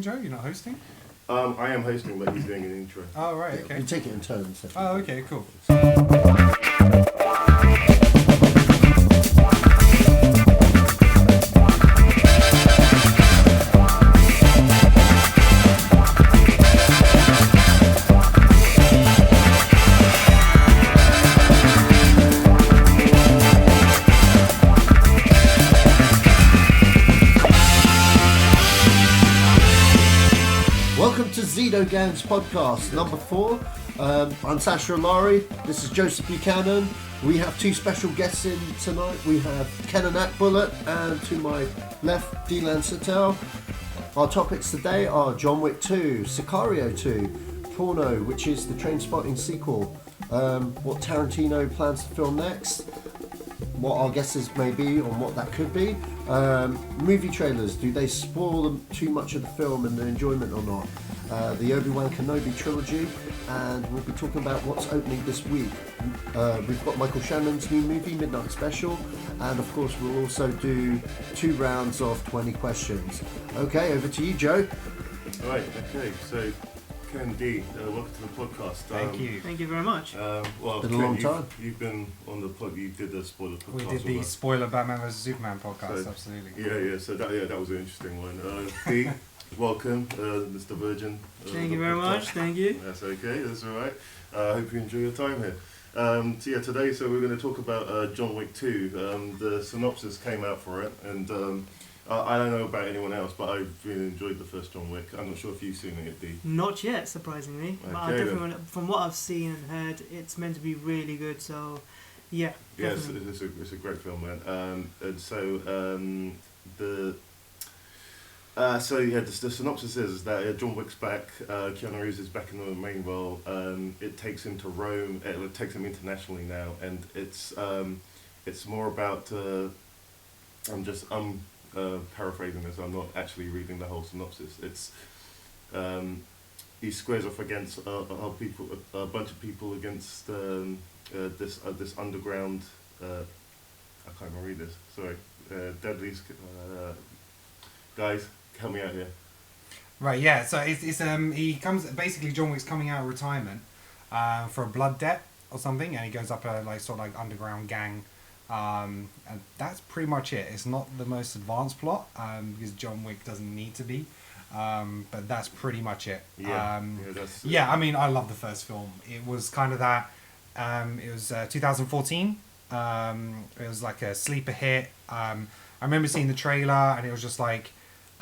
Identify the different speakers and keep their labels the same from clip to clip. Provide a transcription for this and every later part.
Speaker 1: Joe, you're not hosting?
Speaker 2: I am hosting, but he's doing an intro.
Speaker 1: Oh, right, okay.
Speaker 3: We take it in turns.
Speaker 1: Oh, okay, cool.
Speaker 3: Welcome to Zedos podcast number 4. I'm Sacha Allari. This is Joseph Buchanan. We have two special guests in tonight. We have Kenan Akbulut and to my left, Deelan Sital. Our topics today are John Wick 2, Sicario 2, Porno, which is the trainspotting sequel, what Tarantino plans to film next, what our guesses may be on what that could be, movie trailers, do they spoil them too much of the film and the enjoyment or not, the Obi-Wan Kenobi Trilogy, and we'll be talking about what's opening this week. We've got Michael Shannon's new movie, Midnight Special, and of course we'll also do 2 rounds of 20 questions. Okay, over to you, Joe.
Speaker 2: Alright, okay, so Ken D, welcome to the podcast.
Speaker 1: Thank you.
Speaker 4: Thank you very much.
Speaker 2: Well,
Speaker 3: Been a
Speaker 2: Ken,
Speaker 3: long time.
Speaker 2: You've been on the pod, you did the spoiler podcast.
Speaker 1: We did the spoiler Batman vs Superman podcast,
Speaker 2: So,
Speaker 1: absolutely.
Speaker 2: Yeah, so that was an interesting one. D, welcome, Mr. Virgin.
Speaker 4: Thank you very much. Thank you.
Speaker 2: That's okay, that's alright. I hope you enjoy your time here. Today we're going to talk about John Wick 2. The synopsis came out for it, and I don't know about anyone else, but I've really enjoyed the first John Wick. I'm not sure if you've seen it, D.
Speaker 4: Not yet, surprisingly. But I
Speaker 2: Okay,
Speaker 4: definitely from what I've seen and heard, it's meant to be really good. So, yeah.
Speaker 2: Yeah,
Speaker 4: definitely.
Speaker 2: it's a great film, man. The synopsis is that John Wick's back. Keanu Reeves is back in the main role. It takes him to Rome. It takes him internationally now, and it's more about. I'm paraphrasing this. I'm not actually reading the whole synopsis. It's he squares off against a bunch of people against this underground. I can't even read this. Sorry, Dudley's guys. Help me out here.
Speaker 1: Right, yeah, so he comes, basically John Wick's coming out of retirement for a blood debt or something, and he goes up a underground gang, and that's pretty much it. It's not the most advanced plot, because John Wick doesn't need to be, but that's pretty much it.
Speaker 2: Yeah,
Speaker 1: I mean, I love the first film. It was kind of that, it was 2014, it was like a sleeper hit. I remember seeing the trailer, and it was just like,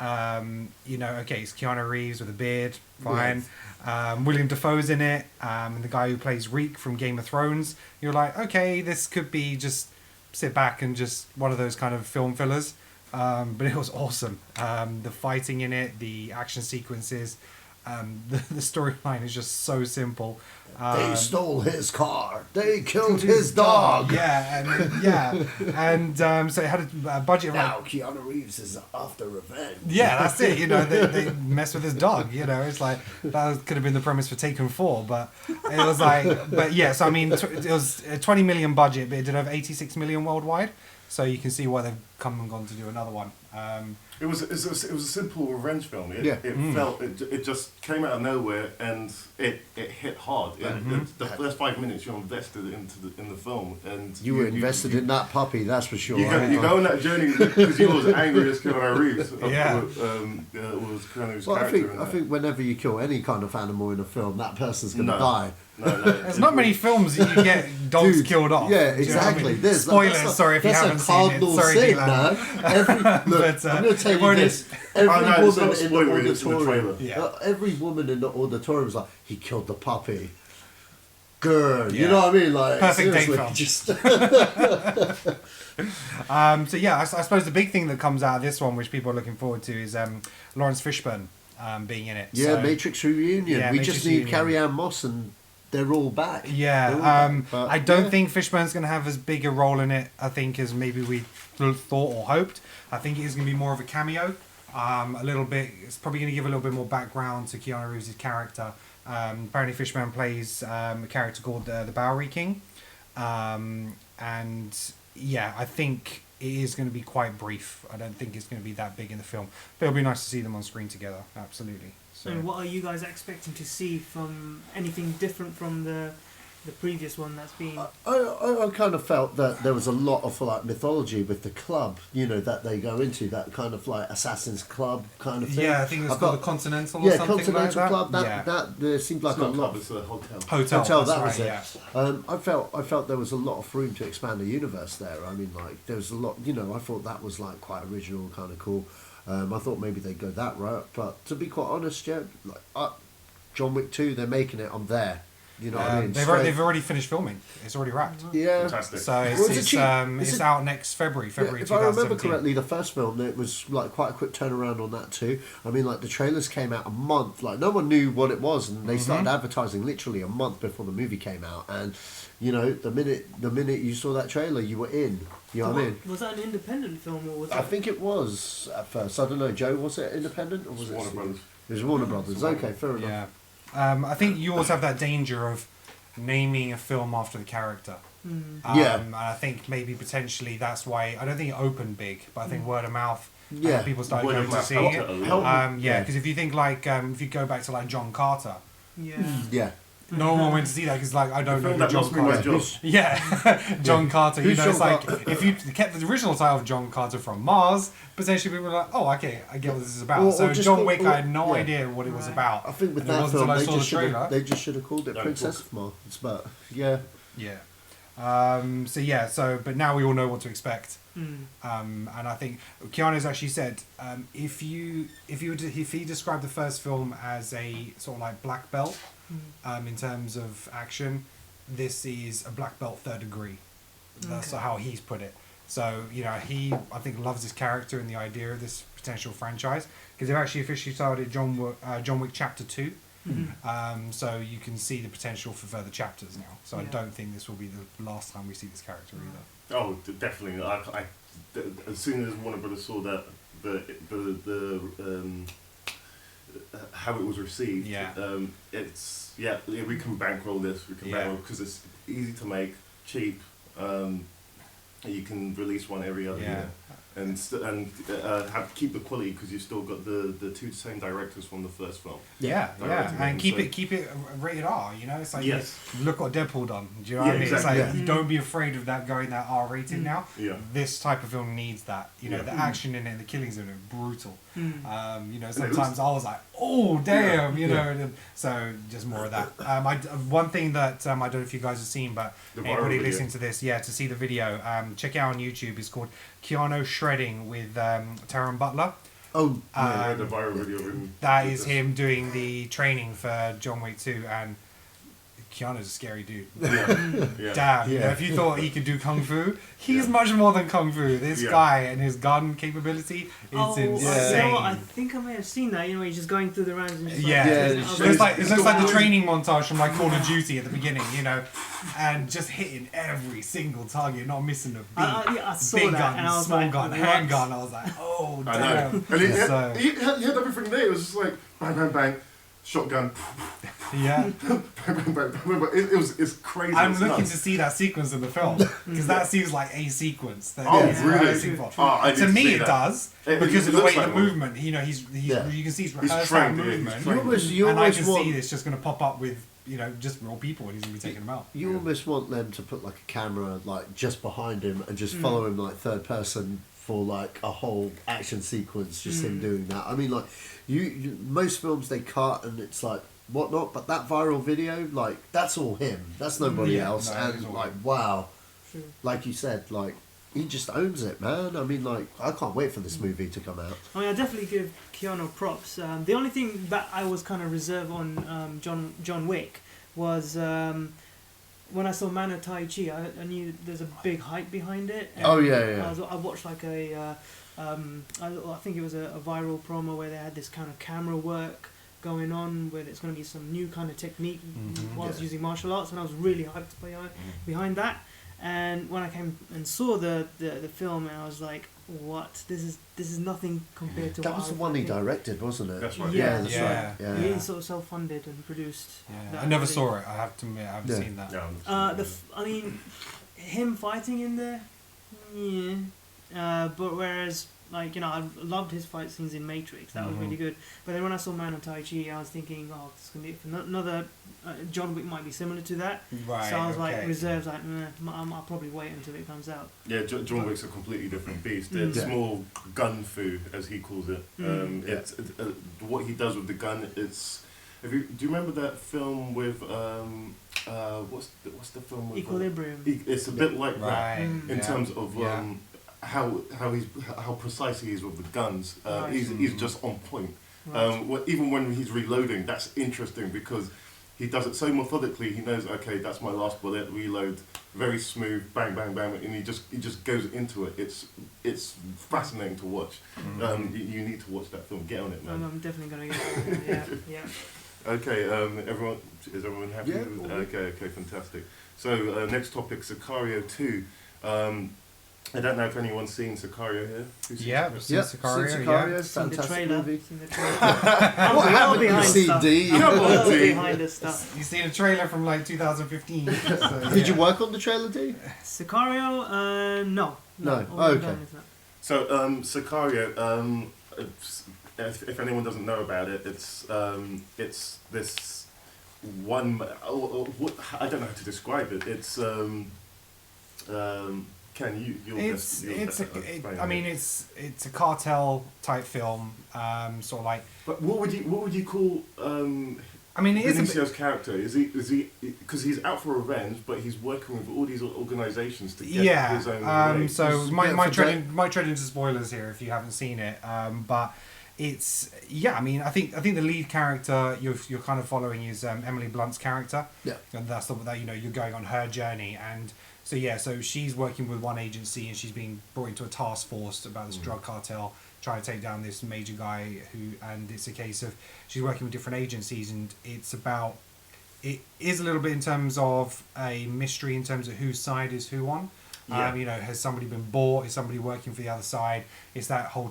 Speaker 1: okay, it's Keanu Reeves with a beard, fine.
Speaker 3: Yes.
Speaker 1: William Dafoe's in it, and the guy who plays Reek from Game of Thrones. You're like, okay, this could be just sit back and just one of those kind of film fillers. But it was awesome. The fighting in it, the action sequences, the storyline is just so simple.
Speaker 3: They stole his car. They killed his dog.
Speaker 1: And so it had a budget of
Speaker 3: Now Keanu Reeves is after revenge.
Speaker 1: Yeah, that's it. They mess with his dog. It's like that could have been the premise for Taken 4, but it was like, but yeah. So I mean, it was a 20 million budget, but it did have 86 million worldwide. So you can see why they've come and gone to do another one.
Speaker 2: It was a simple revenge film. It just came out of nowhere, and it hit hard. The first 5 minutes you're invested in the film, and
Speaker 3: You were invested in that puppy, that's for sure.
Speaker 2: You go on that journey because you was angry as Keanu Reeves. Was Keanu's character.
Speaker 3: I think whenever you kill any kind of animal in a film, that person's going to die.
Speaker 2: No.
Speaker 1: There's not many films that you get dogs killed off.
Speaker 3: Yeah, exactly.
Speaker 1: You know Spoilers, sorry if you haven't seen it. Sorry,
Speaker 3: sin,
Speaker 1: Deelan.
Speaker 3: I'm going to tell you this. Every woman in the auditorium is like, he killed the puppy. Girl, you know what I mean? Like,
Speaker 1: perfect date
Speaker 3: seriously,
Speaker 1: film. I suppose the big thing that comes out of this one, which people are looking forward to, is Lawrence Fishburne being in it.
Speaker 3: Yeah, Matrix Reunion.
Speaker 1: Yeah,
Speaker 3: we
Speaker 1: Matrix
Speaker 3: just need
Speaker 1: Reunion.
Speaker 3: Carrie-Anne Moss and they're all back.
Speaker 1: Yeah, I don't think Fishburne's going to have as big a role in it, I think, as maybe we thought or hoped. I think it is going to be more of a cameo. A little bit, it's probably going to give a little bit more background to Keanu Reeves' character. Apparently Fishburne plays a character called the Bowery King. I think it is going to be quite brief. I don't think it's going to be that big in the film, but it'll be nice to see them on screen together. Absolutely. So,
Speaker 4: And what are you guys expecting to see from anything different from the previous one that's been?
Speaker 3: I kind of felt that there was a lot of like mythology with the club, you know, that they go into, that kind of like Assassin's Club kind of thing.
Speaker 1: yeah, I think it's
Speaker 3: I've
Speaker 1: called
Speaker 3: got-
Speaker 1: the Continental or
Speaker 3: Yeah,
Speaker 1: something
Speaker 3: Continental
Speaker 1: like that.
Speaker 3: Club. That
Speaker 1: yeah.
Speaker 3: that there seemed like
Speaker 2: It's not
Speaker 3: a
Speaker 2: a
Speaker 3: lot.
Speaker 2: club, it's a hotel.
Speaker 1: Hotel,
Speaker 3: That
Speaker 1: that's
Speaker 3: was
Speaker 1: right,
Speaker 3: it.
Speaker 1: yeah.
Speaker 3: I felt there was a lot of room to expand the universe there. I mean, like there was a lot. You know, I thought that was like quite original, kind of cool. I thought maybe they'd go that route, but to be quite honest, yeah, like John Wick 2, they're making it. I'm there. You know what I mean?
Speaker 1: They've already finished filming. It's already wrapped.
Speaker 3: Yeah.
Speaker 2: Fantastic.
Speaker 1: So it's,
Speaker 3: Well, is it
Speaker 1: it's,
Speaker 3: cheap?
Speaker 1: it's
Speaker 3: Is it-
Speaker 1: out next February
Speaker 3: Yeah, if I
Speaker 1: 2017.
Speaker 3: remember correctly, the first film, it was like quite a quick turnaround on that too. I mean, like the trailers came out a month, like no one knew what it was, and they started advertising literally a month before the movie came out. And you know, the minute you saw that trailer, you were in. You know what I mean?
Speaker 4: Was that an independent film or was
Speaker 3: I
Speaker 4: it?
Speaker 3: think it was at first. I don't know, Joe. Was it independent or was it
Speaker 2: Warner Brothers.
Speaker 3: It was Warner Brothers. Okay, fair enough.
Speaker 1: Yeah. I think you always have that danger of naming a film after the character.
Speaker 3: Yeah.
Speaker 1: And I think maybe potentially that's why I don't think it opened big, but I think word of mouth.
Speaker 3: Yeah.
Speaker 1: People started
Speaker 2: Word of
Speaker 1: going to
Speaker 2: mouth
Speaker 1: see
Speaker 2: helped
Speaker 1: it.
Speaker 2: it a lot.
Speaker 1: Yeah,
Speaker 3: Yeah.
Speaker 1: because if you think like if you go back to like John Carter,
Speaker 4: Yeah.
Speaker 3: Yeah.
Speaker 1: no one went to see that because like I don't know
Speaker 2: film
Speaker 1: who
Speaker 2: that
Speaker 1: John
Speaker 2: lost me my
Speaker 1: Carter.
Speaker 2: job.
Speaker 1: Yeah, John Carter. You
Speaker 3: Who's
Speaker 1: know, it's
Speaker 3: John
Speaker 1: like
Speaker 3: Carter?
Speaker 1: if you kept the original title of John Carter from Mars, potentially people were like, "Oh, okay, I get what this is about."
Speaker 3: Or
Speaker 1: so
Speaker 3: just
Speaker 1: John
Speaker 3: call-
Speaker 1: Wick,
Speaker 3: or-
Speaker 1: I had no
Speaker 3: yeah.
Speaker 1: idea what it was
Speaker 4: Right.
Speaker 1: about.
Speaker 3: I think with
Speaker 1: And it
Speaker 3: that
Speaker 1: wasn't
Speaker 3: film,
Speaker 1: until I
Speaker 3: they
Speaker 1: saw the
Speaker 3: just should
Speaker 1: trailer.
Speaker 3: have they just should have called it
Speaker 2: Don't
Speaker 3: Princess
Speaker 2: talk.
Speaker 3: of Mars. But yeah.
Speaker 1: Yeah. But now we all know what to expect. And I think Keanu's actually said if he described the first film as a sort of like black belt in terms of action, this is a black belt third degree. That's how he's put it. So you know he I think loves this character and the idea of this potential franchise because they've actually officially started John Wick Chapter 2. So you can see the potential for further chapters now. So I
Speaker 4: Yeah.
Speaker 1: don't think this will be the last time we see this character either.
Speaker 2: Oh, definitely. As soon as Warner Brothers saw that how it was received, we can bankroll this. We can bankroll because it's easy to make, cheap. You can release one every other year, and keep the quality because you've still got the two same directors from the first film.
Speaker 1: And keep it rated R. You know, it's like
Speaker 2: Yes.
Speaker 1: look what Deadpool done. Do you know what I mean?
Speaker 2: exactly.
Speaker 1: It's like don't be afraid of that going that R rated now.
Speaker 2: Yeah.
Speaker 1: This type of film needs that. You know,
Speaker 2: Yeah.
Speaker 1: the action in it, the killings in it, brutal. You know,
Speaker 2: it
Speaker 1: sometimes I was like, oh damn, you know. And so just more of that. One thing that I don't know if you guys have seen, but
Speaker 2: The viral
Speaker 1: anybody
Speaker 2: video.
Speaker 1: listening to this, to see the video, check it out on YouTube. It's called Keano Shredding with Taran Butler.
Speaker 3: Oh,
Speaker 2: The viral video of him.
Speaker 1: That
Speaker 2: with
Speaker 1: is
Speaker 2: this.
Speaker 1: him doing the training for John Wick 2, and Keanu's a scary dude.
Speaker 2: Yeah.
Speaker 1: Damn, you know,
Speaker 3: Yeah.
Speaker 1: if you thought he could do kung fu, he's much more than kung fu. This
Speaker 2: Yeah.
Speaker 1: guy and his gun capability is
Speaker 4: You
Speaker 1: insane.
Speaker 4: know what? I think I may have seen that. You know, he's just going through the rounds and just like,
Speaker 1: Yeah,
Speaker 3: Yeah,
Speaker 1: it
Speaker 3: it's
Speaker 1: looks like
Speaker 2: it's
Speaker 1: the
Speaker 2: got-
Speaker 1: training montage from like Call of Duty at the beginning, you know, and just hitting every single target, not missing a beat.
Speaker 4: I saw
Speaker 1: Big
Speaker 4: that
Speaker 1: gun,
Speaker 4: and I was
Speaker 1: small
Speaker 4: like,
Speaker 1: gun,
Speaker 4: what?
Speaker 1: handgun. I was like, oh
Speaker 2: I
Speaker 1: damn.
Speaker 2: know. And he
Speaker 1: So,
Speaker 2: had everything there. It was just like bang, bang, bang, shotgun,
Speaker 1: yeah.
Speaker 2: bang, bang, bang, bang. It's crazy.
Speaker 1: I'm
Speaker 2: it's
Speaker 1: looking
Speaker 2: nuts.
Speaker 1: to see that sequence in the film because that seems like a sequence. That
Speaker 2: Oh,
Speaker 1: is
Speaker 2: really?
Speaker 1: rehearsing for.
Speaker 2: Oh, I
Speaker 1: To
Speaker 2: didn't
Speaker 1: me,
Speaker 2: see
Speaker 1: it
Speaker 2: that.
Speaker 1: does
Speaker 2: It
Speaker 1: because of the
Speaker 2: looks
Speaker 1: way
Speaker 2: like
Speaker 1: the
Speaker 2: one.
Speaker 1: movement. You know, he's
Speaker 3: Yeah.
Speaker 1: you can see he's
Speaker 2: He's
Speaker 1: rehearsed that
Speaker 2: trained, yeah, he's
Speaker 1: movement,
Speaker 2: trained.
Speaker 3: you
Speaker 1: and I
Speaker 3: almost
Speaker 1: can
Speaker 3: want
Speaker 1: see this just going to pop up with just real people, and he's going to be taking them out.
Speaker 3: you almost want them to put like a camera like just behind him and just follow him like third person for like a whole action sequence, just him doing that. I mean, like you most films they cut and it's like whatnot, but that viral video, like that's all him. That's nobody
Speaker 1: Yeah,
Speaker 3: else.
Speaker 1: no, it's
Speaker 3: And
Speaker 1: all
Speaker 3: like
Speaker 1: him.
Speaker 3: wow,
Speaker 4: True.
Speaker 3: like you said, like he just owns it, man. I mean, like I can't wait for this movie to come out.
Speaker 4: I mean, I definitely give Keanu props. The only thing that I was kind of reserved on John Wick was when I saw Man of Tai Chi. I knew there's a big hype behind it. And
Speaker 3: Oh, yeah.
Speaker 4: I watched like I think it was a viral promo where they had this kind of camera work going on, where it's going to be some new kind of technique whilst using martial arts, and I was really hyped behind that. And when I came and saw the film, and I was like, "What? This is nothing compared to
Speaker 3: That
Speaker 4: what
Speaker 3: was the
Speaker 4: I
Speaker 3: one he
Speaker 4: think."
Speaker 3: directed, wasn't it?
Speaker 2: That's right.
Speaker 4: Yeah.
Speaker 3: that's
Speaker 1: Yeah.
Speaker 3: right. Yeah.
Speaker 4: He sort of self-funded and produced.
Speaker 1: Yeah.
Speaker 4: that,
Speaker 1: I never
Speaker 4: think.
Speaker 1: saw it. I have to admit, I haven't
Speaker 3: Yeah.
Speaker 1: seen that.
Speaker 2: Yeah,
Speaker 4: I mean, him fighting in there, yeah. But whereas, like, you know, I loved his fight scenes in Matrix. That was really good. But then when I saw Man of Tai Chi, I was thinking, oh, this is going to be another... John Wick might be similar to that.
Speaker 1: Right,
Speaker 4: so I was like, reserves, like, I'll probably wait until it comes out.
Speaker 2: Yeah, John Wick's a completely different beast. It's more gun fu, as he calls it. It's what he does with the gun. It's... do you remember that film with... what's the film with...
Speaker 4: Equilibrium.
Speaker 2: It's a bit like that in
Speaker 1: Yeah.
Speaker 2: terms of... how precise he is with the guns. He's just on point. Even when he's reloading, that's interesting because he does it so methodically. He knows, okay, that's my last bullet. Reload, very smooth, bang, bang, bang, and he just goes into it. It's fascinating to watch. You need to watch that film. Get on it, man.
Speaker 4: I'm definitely gonna get it. Yeah.
Speaker 2: Okay, is everyone happy?
Speaker 3: Yeah.
Speaker 2: Okay, fantastic. So next topic, Sicario 2. I don't know if anyone's seen Sicario here.
Speaker 1: Seen
Speaker 3: Sicario,
Speaker 4: Seen the
Speaker 3: fantastic
Speaker 4: trailer.
Speaker 3: movie.
Speaker 4: Seen the trailer.
Speaker 3: What
Speaker 4: I'm well
Speaker 3: happened to
Speaker 4: behind stuff.
Speaker 3: CD?
Speaker 4: I'm
Speaker 2: Come on,
Speaker 4: well
Speaker 2: D.
Speaker 4: behind this stuff.
Speaker 1: You seen a trailer from like 2015. So,
Speaker 3: Did you work on the trailer, D?
Speaker 4: Sicario? No.
Speaker 3: No.
Speaker 4: All I've
Speaker 3: Okay.
Speaker 4: done is that.
Speaker 2: So Sicario, if anyone doesn't know about it, it's this one. I don't know how to describe it. It's Ken,
Speaker 1: it's a cartel type film, sort of like.
Speaker 2: But what would you call?
Speaker 1: I mean, it is
Speaker 2: Benicio's character. Is he because he's out for revenge, but he's working with all these organisations to get his own revenge.
Speaker 1: So my tread into spoilers here if you haven't seen it. But it's I mean, I think the lead character you're kind of following is Emily Blunt's character.
Speaker 3: Yeah.
Speaker 1: And that's that you're going on her journey and. So she's working with one agency and she's being brought into a task force about this drug cartel trying to take down this major guy and it's a case of she's working with different agencies and it is a little bit in terms of a mystery in terms of whose side is who on.
Speaker 2: Yeah.
Speaker 1: Has somebody been bought? Is somebody working for the other side? It's that whole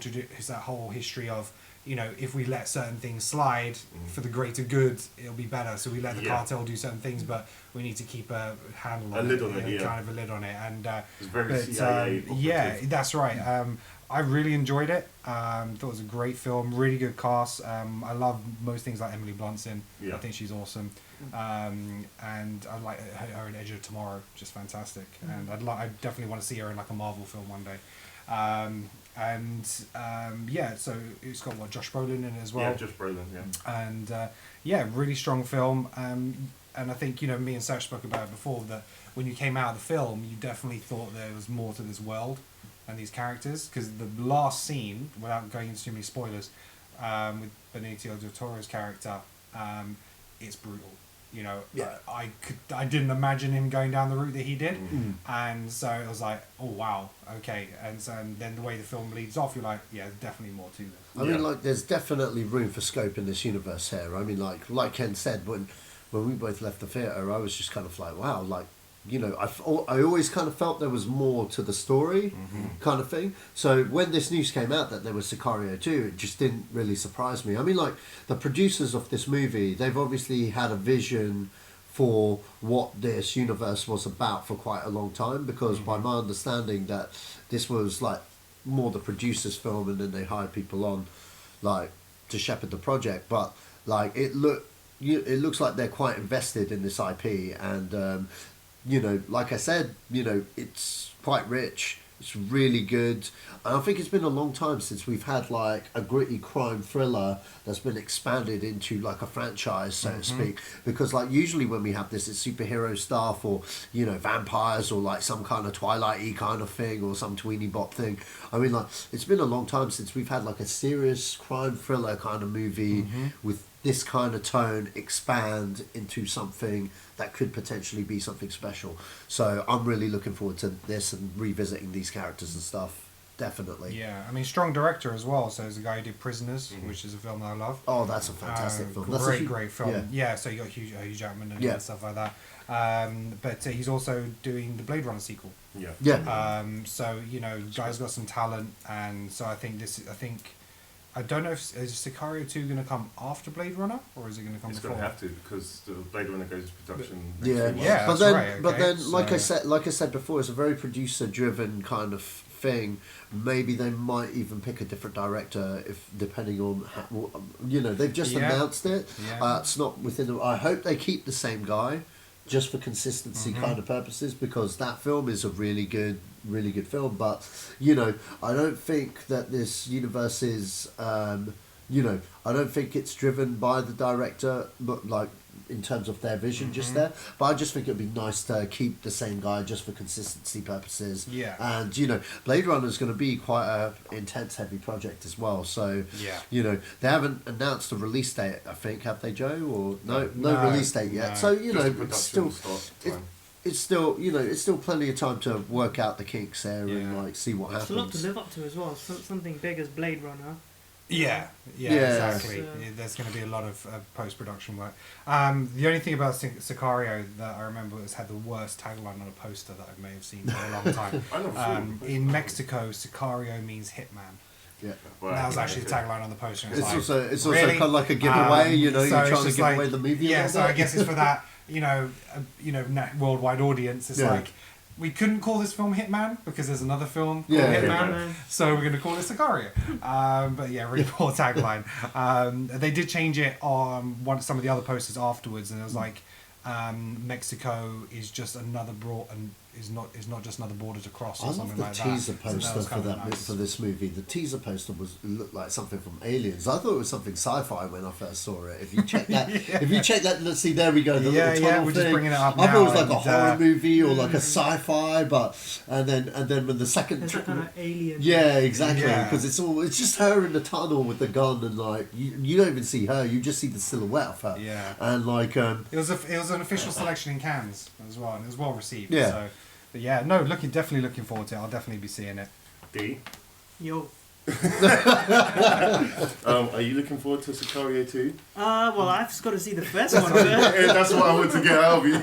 Speaker 1: history of if we let certain things slide for the greater good, it'll be better. So we let the cartel do certain things, but we need to keep a handle on it, kind of a lid on it. And
Speaker 2: it's very CIA.
Speaker 1: Yeah, that's right. I really enjoyed it. Thought it was a great film, really good cast. I love most things like Emily Blunt's in. Yeah. I think she's awesome. And I like her in Edge of Tomorrow, just fantastic. And I definitely want to see her in like a Marvel film one day. So it's got Josh Brolin in it as well.
Speaker 2: Yeah, Josh Brolin, yeah.
Speaker 1: And really strong film. And I think me and Sacha spoke about it before that when you came out of the film, you definitely thought there was more to this world and these characters because the last scene, without going into too many spoilers, with Benicio del Toro's character, it's brutal. I didn't imagine him going down the route that he did, and so it was like, oh wow, okay, and then the way the film leads off, you're like, yeah, there's definitely more to this.
Speaker 3: I mean, like, there's definitely room for scope in this universe here. I mean, like Ken said, when we both left the theatre, I was just kind of like, wow, like, I always kind of felt there was more to the story, kind of thing. So when this news came out that there was Sicario 2, it just didn't really surprise me. I mean, like, the producers of this movie, they've obviously had a vision for what this universe was about for quite a long time, because by my understanding that this was like more the producer's film and then they hired people on like to shepherd the project, but like it looks like they're quite invested in this IP and like I said, it's quite rich. It's really good. And I think it's been a long time since we've had like a gritty crime thriller that's been expanded into like a franchise, so to speak. Because like usually when we have this, it's superhero stuff or, vampires or like some kind of Twilight-y kind of thing or some tweeny bop thing. I mean, like, it's been a long time since we've had like a serious crime thriller kind of movie with this kind of tone expand into something that could potentially be something special. So I'm really looking forward to this and revisiting these characters and stuff. Definitely.
Speaker 1: Yeah, I mean, strong director as well. So there's a guy who did Prisoners, which is a film that I love.
Speaker 3: Oh, that's a fantastic film. That's
Speaker 1: Great film. Yeah, so you got Hugh Jackman and stuff like that. But he's also doing the Blade Runner sequel.
Speaker 3: Yeah.
Speaker 1: So guy's got some talent, and so I I don't know if is Sicario 2 going to come after Blade Runner or is it going to come before?
Speaker 2: It's going to have to because the Blade Runner goes into production.
Speaker 3: Yeah,
Speaker 2: next week.
Speaker 1: yeah.
Speaker 3: But
Speaker 1: That's
Speaker 3: then,
Speaker 1: right,
Speaker 3: but
Speaker 1: okay.
Speaker 3: then, like I said before, it's a very producer-driven kind of thing, maybe they might even pick a different director if depending on how, they've just announced it. It's not within the, I hope they keep the same guy just for consistency kind of purposes, because that film is a really good film, but I don't think that this universe is I don't think it's driven by the director, but like in terms of their vision just there, but I just think it'd be nice to keep the same guy just for consistency purposes. And Blade Runner is going to be quite a intense heavy project as well, so they haven't announced a release date, I think, have they, Joe? Or no release date yet, so it's still plenty of time to work out the kinks there and like see what happens.
Speaker 4: It's a lot to live up to as well. Something big as Blade Runner.
Speaker 1: Yeah, exactly. There's going to be a lot of post-production work. The only thing about Sicario that I remember was had the worst tagline on a poster that I may have seen for a long time. In Mexico, Sicario means hitman.
Speaker 3: Yeah,
Speaker 1: that was actually the tagline on the poster.
Speaker 3: It's also kind of like a giveaway. You're trying to give away the movie.
Speaker 1: Yeah, so I guess it's for that worldwide audience. It's like, we couldn't call this film Hitman because there's another film called Hitman, so we're going to call it Sicario. But really poor tagline. They did change it on some of the other posters afterwards, and it was like, Mexico is just another is not just another border to cross or something like that.
Speaker 3: I love the teaser poster for this movie. The teaser poster looked like something from Aliens. I thought it was something sci-fi when I first saw it. If you check that, let's see, there we go. The little tunnel
Speaker 1: we're
Speaker 3: thing.
Speaker 1: just bringing it up
Speaker 3: I
Speaker 1: now.
Speaker 3: thought it was like a horror movie or like a sci-fi, and then when the second,
Speaker 4: it's kind of alien.
Speaker 3: Yeah, exactly. Because it's just her in the tunnel with the gun, and like you don't even see her. You just see the silhouette of her.
Speaker 1: Yeah.
Speaker 3: And like
Speaker 1: it was an official selection in Cannes as well, and it was well received.
Speaker 3: Yeah.
Speaker 1: So. But definitely looking forward to it. I'll definitely be seeing it.
Speaker 2: D?
Speaker 4: Yo.
Speaker 2: Are you looking forward to Sicario 2?
Speaker 4: Well, I've just got to see the first one.
Speaker 2: That's what I want to get out of you.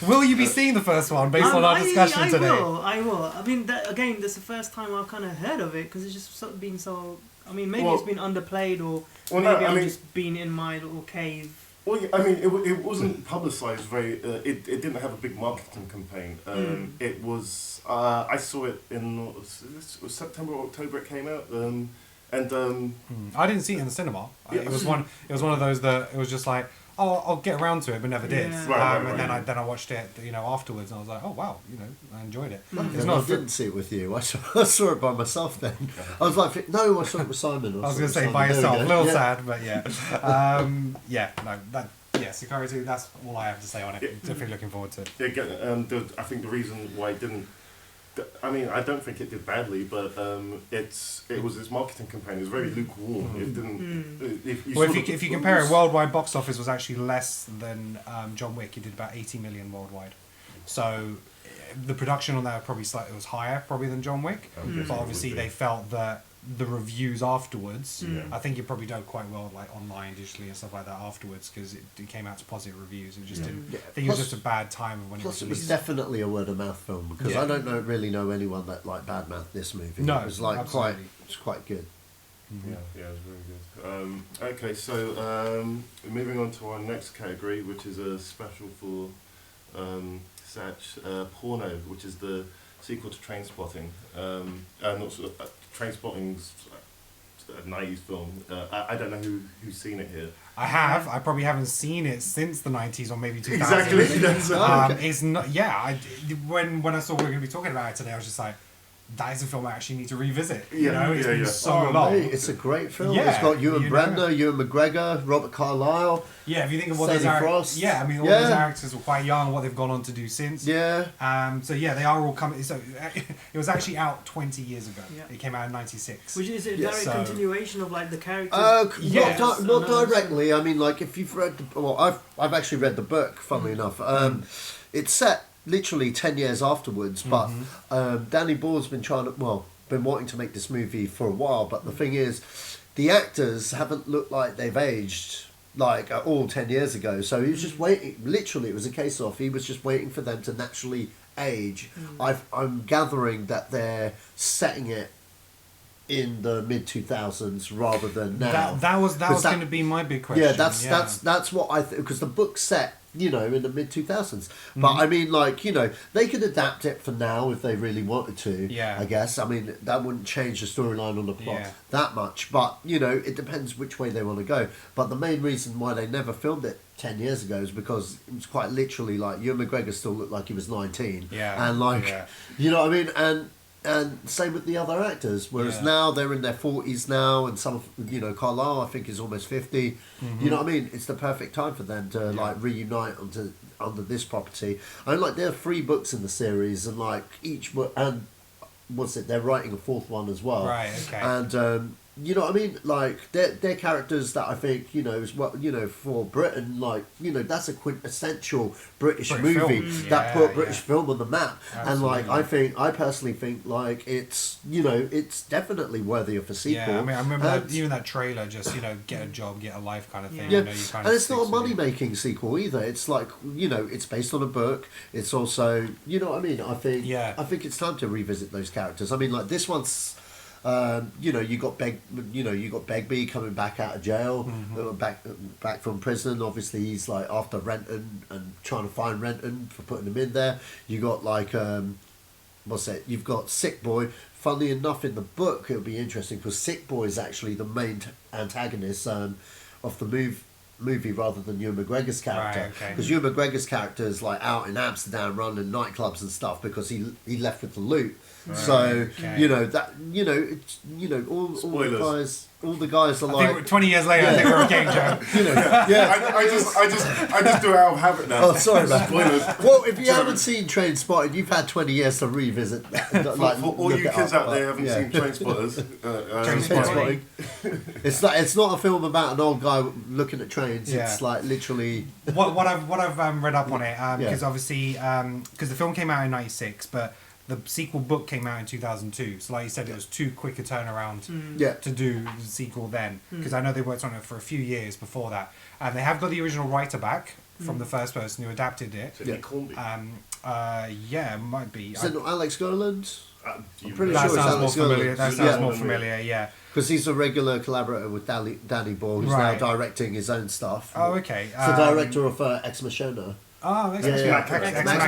Speaker 1: Will you be seeing the first one based on our discussion today?
Speaker 4: I will. I mean, again, that's the first time I've kind of heard of it because it's just been so... I mean, maybe it's been underplayed or maybe just been in my little cave.
Speaker 2: Well, I mean, it wasn't publicised very... it didn't have a big marketing campaign. It was... I saw it in... It was September or October it came out.
Speaker 1: I didn't see it in the cinema. It was one of those that it was just like, I'll get around to it, but never did.
Speaker 2: Right.
Speaker 1: Then I watched it, afterwards, and I was like, oh wow, I enjoyed it.
Speaker 3: I didn't see it with you. I saw it by myself then. I was like, no, I saw it with Simon.
Speaker 1: I was going to say by yourself, a little sad, but Sicario 2. That's all I have to say on it. Definitely looking forward to it.
Speaker 2: I think the reason why it didn't. I mean, I don't think it did badly, but it was its marketing campaign. It was very lukewarm. It didn't.
Speaker 1: If you compare it, worldwide box office was actually less than John Wick. It did about 80 million worldwide. So the production on that probably slightly was higher than John Wick. But obviously they felt that the reviews afterwards, I think it probably did quite well like online, digitally and stuff like that afterwards because it came out to positive reviews. It just didn't. I think it was just a bad time when it was released.
Speaker 3: It was definitely a word of mouth film because I don't really know anyone that liked bad mouth this movie.
Speaker 1: No,
Speaker 3: it was like quite good.
Speaker 2: Yeah, it was very good. Okay, so moving on to our next category, which is a special for Sacha, Porno, which is the sequel to Trainspotting. Trainspotting's a 90s film. I don't know who's seen it here.
Speaker 1: I have. I probably haven't seen it since the 90s or maybe 2000s.
Speaker 2: Exactly.
Speaker 1: It's not. Yeah. When I saw we were going to be talking about it today, I was just like, that is a film I actually need to revisit. It's been so long.
Speaker 3: Mate, it's a great film.
Speaker 1: Yeah,
Speaker 3: it's got Ewan Bremner, Ewan McGregor, Robert Carlyle.
Speaker 1: Yeah, if you think of what
Speaker 3: Sadie Frost.
Speaker 1: all those actors were quite young, what they've gone on to do since.
Speaker 3: Yeah.
Speaker 1: They are all coming. So it was actually out 20 years ago. Yeah. It came out in '96.
Speaker 4: Which is a direct continuation of like the characters.
Speaker 3: Not directly. I mean, like if you've read I've actually read the book. Funnily enough, it's set literally 10 years afterwards, but Danny Boyle's been been wanting to make this movie for a while, but the thing is the actors haven't looked like they've aged like at all 10 years ago, so he was just waiting. Literally, it was a case of he was just waiting for them to naturally age. I'm gathering that they're setting it in the mid 2000s rather than now.
Speaker 1: That was going to be my big question.
Speaker 3: Yeah, that's what I think, because the book set you know, in the mid 2000s. But I mean, like, you know, they could adapt it for now if they really wanted to.
Speaker 1: Yeah.
Speaker 3: I guess. I mean, that wouldn't change the storyline on the plot
Speaker 1: Yeah.
Speaker 3: that much. But you know, it depends which way they want to go. But the main reason why they never filmed it 10 years ago is because it was quite literally like Ewan McGregor still looked like he was 19.
Speaker 1: Yeah.
Speaker 3: And like,
Speaker 1: Yeah.
Speaker 3: you know what I mean? And same with the other actors. Whereas
Speaker 1: Yeah.
Speaker 3: now they're in their 40s now, and some, you know, Carlisle I think is almost 50. You know what I mean? It's the perfect time for them to like reunite under this property. I mean, like there are 3 books in the series, and like each book, and what's it? They're writing a 4th one as well.
Speaker 1: Right. Okay.
Speaker 3: And you know what I mean? Like they're characters that I think, you know, is what, you know, for Britain, like, you know, that's a quintessential British movie
Speaker 1: film.
Speaker 3: that
Speaker 1: Yeah,
Speaker 3: put British
Speaker 1: yeah.
Speaker 3: film on the map. And like I personally think like it's, you know, it's definitely worthy of a sequel.
Speaker 1: Yeah, I mean, I remember
Speaker 3: And-
Speaker 1: even that trailer, just, you know, get a job, get a life kind of thing.
Speaker 3: yeah,
Speaker 1: You know, you kind
Speaker 3: and
Speaker 1: of
Speaker 3: it's not a
Speaker 1: sticks with you.
Speaker 3: money-making sequel either. It's like, you know, it's based on a book. It's also, you know what I mean? I think it's time to revisit those characters. I mean, like this one's, you know, you got Begbie coming back out of jail, back from prison. Obviously, he's like after Renton and trying to find Renton for putting him in there. You got like, what's it? You've got Sick Boy. Funnily enough, in the book, it'll be interesting because Sick Boy is actually the main antagonist of the movie rather than Ewan McGregor's character.
Speaker 1: Right, okay.
Speaker 3: Because Ewan McGregor's character is like out in Amsterdam running nightclubs and stuff because he left with the loot.
Speaker 1: Right,
Speaker 3: So
Speaker 1: okay.
Speaker 3: you know that, you know, it's, you know, all the guys are
Speaker 1: I
Speaker 3: like,
Speaker 1: think 20 years later, I think we're a game joke.
Speaker 3: you know, yeah.
Speaker 2: I just do it out of habit now.
Speaker 3: Oh, sorry, man.
Speaker 2: Spoilers.
Speaker 3: Well, if you haven't seen Trainspotting, you've had 20 years to revisit that.
Speaker 2: For all you kids out there who haven't seen Trainspotters,
Speaker 1: Trainspotting.
Speaker 3: It's not a film about an old guy looking at trains.
Speaker 1: Yeah.
Speaker 3: It's like literally.
Speaker 1: What I've read up on it, because
Speaker 3: Yeah.
Speaker 1: obviously, because the film came out in '96, but the sequel book came out in 2002. So like you said, it was too quick a turnaround
Speaker 3: Yeah.
Speaker 1: to do the sequel then, because I know they worked on it for a few years before that, and they have got the original writer back from the first person who adapted it.
Speaker 2: So Nick Hornby.
Speaker 1: Yeah, it might be.
Speaker 3: Is it not Alex Garland?
Speaker 2: I'm
Speaker 3: pretty
Speaker 1: That
Speaker 3: sure it's
Speaker 1: sounds more
Speaker 3: Alex
Speaker 1: familiar.
Speaker 3: Garland.
Speaker 1: That sounds
Speaker 3: Yeah.
Speaker 1: more familiar. Yeah.
Speaker 3: Because he's a regular collaborator with Danny Ball, who's
Speaker 1: Right.
Speaker 3: now directing his own stuff.
Speaker 1: Oh, okay.
Speaker 3: He's the director of Ex Machina.
Speaker 1: Oh,
Speaker 3: Max
Speaker 1: Machina.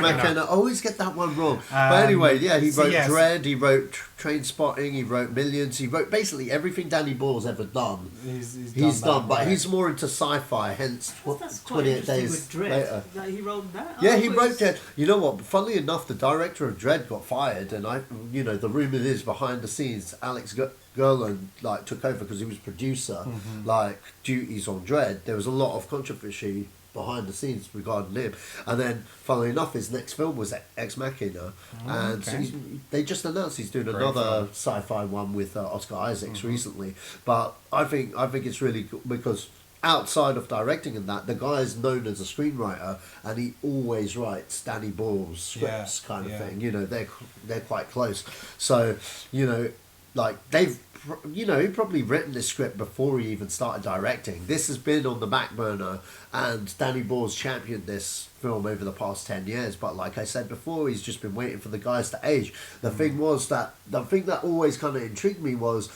Speaker 3: Machina. I always get that one wrong. But
Speaker 1: Um,
Speaker 3: anyway, yeah, he
Speaker 1: so
Speaker 3: wrote
Speaker 1: yes.
Speaker 3: Dread, he wrote Trainspotting, he wrote Millions, he wrote basically everything Danny Ball's ever done. He's done, but he's more into sci-fi, hence
Speaker 4: That's quite
Speaker 3: 28
Speaker 4: interesting
Speaker 3: Days
Speaker 4: with Dread.
Speaker 3: later.
Speaker 4: That he wrote that?
Speaker 3: Yeah,
Speaker 4: I
Speaker 3: he
Speaker 4: thought
Speaker 3: wrote
Speaker 4: was-
Speaker 3: Dread. You know what? Funnily enough, the director of Dread got fired, and the rumor is behind the scenes, Alex Garland like took over because he was producer, like duties on Dread. There was a lot of controversy behind the scenes regarding him, and then funnily enough, his next film was Ex Machina, and so
Speaker 1: okay.
Speaker 3: they just announced he's doing
Speaker 1: Great
Speaker 3: another sci-fi one with Oscar Isaacs recently. But I think it's really cool because outside of directing and that, the guy is known as a screenwriter, and he always writes Danny Ball's scripts, kind of thing. You know, they're quite close. So, you know, like he'd probably written this script before he even started directing. This has been on the back burner, and Danny Ball's championed this film over the past 10 years. But like I said before, he's just been waiting for the guys to age. The thing that always kind of intrigued me was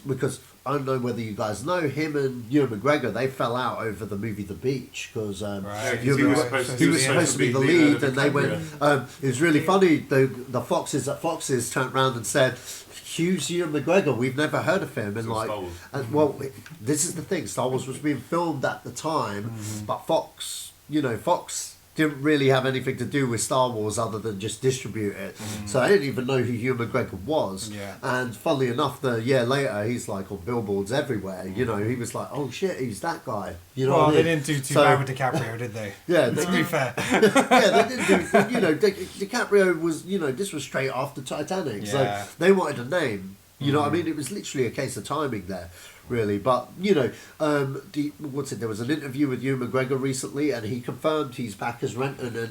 Speaker 3: because I don't know whether you guys know him and Ewan McGregor. They fell out over the movie The Beach because
Speaker 1: Right.
Speaker 2: he was supposed
Speaker 3: to be the lead, and they went. It was really funny. The Foxes at Foxes turned around and said, "Hughes Ewan McGregor, we've never heard of him." And
Speaker 2: So
Speaker 3: like,
Speaker 2: Star Wars.
Speaker 3: well, this is the thing. Star Wars was being filmed at the time, but Fox didn't really have anything to do with Star Wars other than just distribute it. So I didn't even know who Ewan McGregor was.
Speaker 1: Yeah.
Speaker 3: And funnily enough, the year later, he's like on billboards everywhere. You know, he was like, "Oh shit, he's that guy." You know
Speaker 1: Well,
Speaker 3: what I
Speaker 1: they
Speaker 3: mean?
Speaker 1: didn't do too
Speaker 3: So-
Speaker 1: bad with DiCaprio, did they?
Speaker 3: Yeah,
Speaker 1: To be fair.
Speaker 3: yeah, they didn't do. You know, DiCaprio was. You know, this was straight after Titanic,
Speaker 1: Yeah.
Speaker 3: so they wanted a name. You know what I mean? It was literally a case of timing there, really. But you know, there was an interview with Ewan McGregor recently, and he confirmed he's back as Renton, and it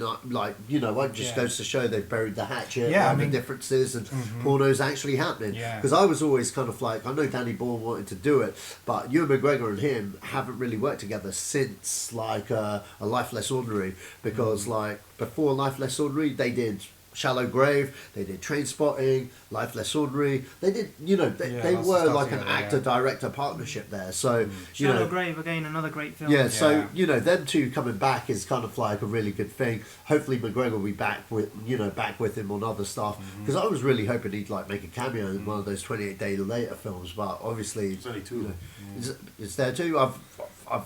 Speaker 3: just
Speaker 1: Yeah.
Speaker 3: goes to show they've buried the hatchet.
Speaker 1: Yeah, I
Speaker 3: and
Speaker 1: mean-
Speaker 3: the differences, and porno's actually happening.
Speaker 1: Yeah.
Speaker 3: Because I was always kind of like, I know Danny Ball wanted to do it, but Ewan McGregor and him haven't really worked together since like A Life Less Ordinary, because like before Life Less Ordinary they did Shallow Grave, they did Trainspotting, Life Less Ordinary. They did, they
Speaker 1: lots of
Speaker 3: were
Speaker 1: stuff
Speaker 3: like an
Speaker 1: together,
Speaker 3: actor-director partnership there. So,
Speaker 4: Shallow Grave, again, another great film.
Speaker 3: yeah, so them two coming back is kind of like a really good thing. Hopefully McGregor will be back with him on other stuff, because I was really hoping he'd like make a cameo in one of those 28 Day Later films, but obviously
Speaker 2: There's only two.
Speaker 3: is there two? I've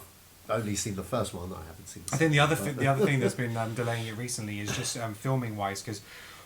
Speaker 3: only seen the first one. I haven't seen.
Speaker 1: I think the other thing that's been delaying it recently is just filming wise, because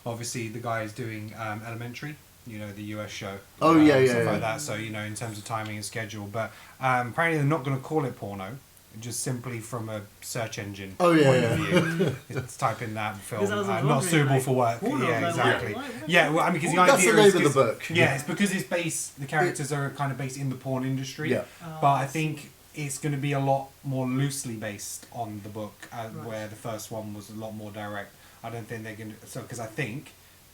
Speaker 1: obviously the guy is doing Elementary, the US show.
Speaker 3: Oh
Speaker 1: stuff like that. So in terms of timing and schedule, but apparently they're not going to call it Porno. Just simply from a search engine point of view, it's type in that film, not suitable for work.
Speaker 4: Porno,
Speaker 1: Yeah, exactly.
Speaker 4: Why?
Speaker 1: Yeah, well, I mean, because the
Speaker 3: that's
Speaker 1: idea
Speaker 3: the name
Speaker 1: is
Speaker 3: of the book.
Speaker 1: Yeah, it's because the characters are kind of based in the porn industry.
Speaker 3: Yeah.
Speaker 1: But I think it's going to be a lot more loosely based on the book,
Speaker 4: Right.
Speaker 1: where the first one was a lot more direct. I don't think they're going to... because I think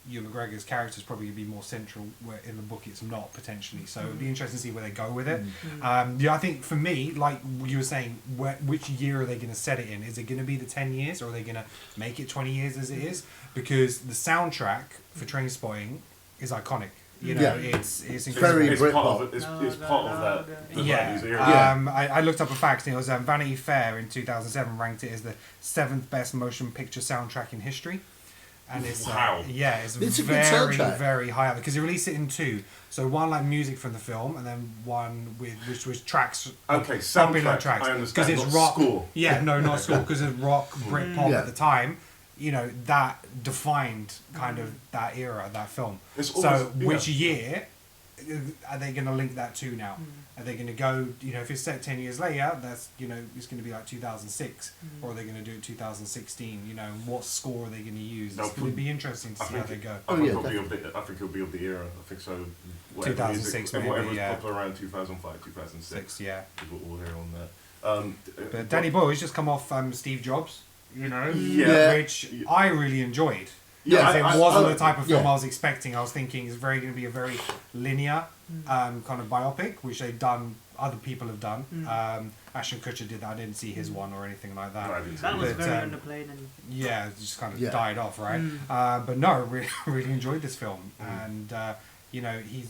Speaker 1: Ewan McGregor's character is probably going to be more central, where in the book it's not, potentially. So it'd be interesting to see where they go with it. I think for me, like you were saying, which year are they going to set it in? Is it going to be the 10 years, or are they going to make it 20 years as it is? Because the soundtrack for Trainspotting is iconic. It's incredible.
Speaker 3: Very
Speaker 2: It's part of that. The 90s era.
Speaker 1: I looked up a fact, and it was Vanity Fair in 2007 ranked it as the 7th best motion picture soundtrack in history. And it's
Speaker 2: wow.
Speaker 1: It's
Speaker 3: a good
Speaker 1: very,
Speaker 3: soundtrack.
Speaker 1: very high up, because they released it in two. So one like music from the film, and then one which was tracks.
Speaker 2: Okay,
Speaker 1: popular
Speaker 2: soundtrack.
Speaker 1: tracks.
Speaker 2: I understand.
Speaker 1: Because it's
Speaker 2: Not
Speaker 1: rock.
Speaker 2: score.
Speaker 1: Yeah, no, not score. Because it's rock, Britpop
Speaker 3: Yeah.
Speaker 1: at the time. That defined kind of that era, that film.
Speaker 2: It's
Speaker 1: So
Speaker 2: always-
Speaker 1: which year are they going to link that to now? Are they going to go, if it's set 10 years later, that's, it's going to be like 2006, or are they going to do it 2016? What score are they going to use? It's going to be interesting to see how they go.
Speaker 2: I think it'll be of the era. I think so.
Speaker 1: 2006 maybe,
Speaker 2: whatever was
Speaker 1: yeah.
Speaker 2: popular around 2005, 2006.
Speaker 1: Yeah.
Speaker 2: Is what we'll hear on that.
Speaker 1: But Danny Boyle's just come off Steve Jobs,
Speaker 3: Yeah.
Speaker 1: which I really enjoyed.
Speaker 3: Yeah,
Speaker 1: It wasn't the type of film
Speaker 3: yeah.
Speaker 1: I was expecting. I was thinking it's going to be a very linear kind of biopic, which other people have done. Ashton Kutcher did that. I didn't see his one or anything like that.
Speaker 2: No, I didn't see
Speaker 4: That was
Speaker 1: But,
Speaker 4: very underplayed. And
Speaker 1: Yeah, it just kind of
Speaker 3: Yeah.
Speaker 1: died off, right? But no, I really enjoyed this film, and he's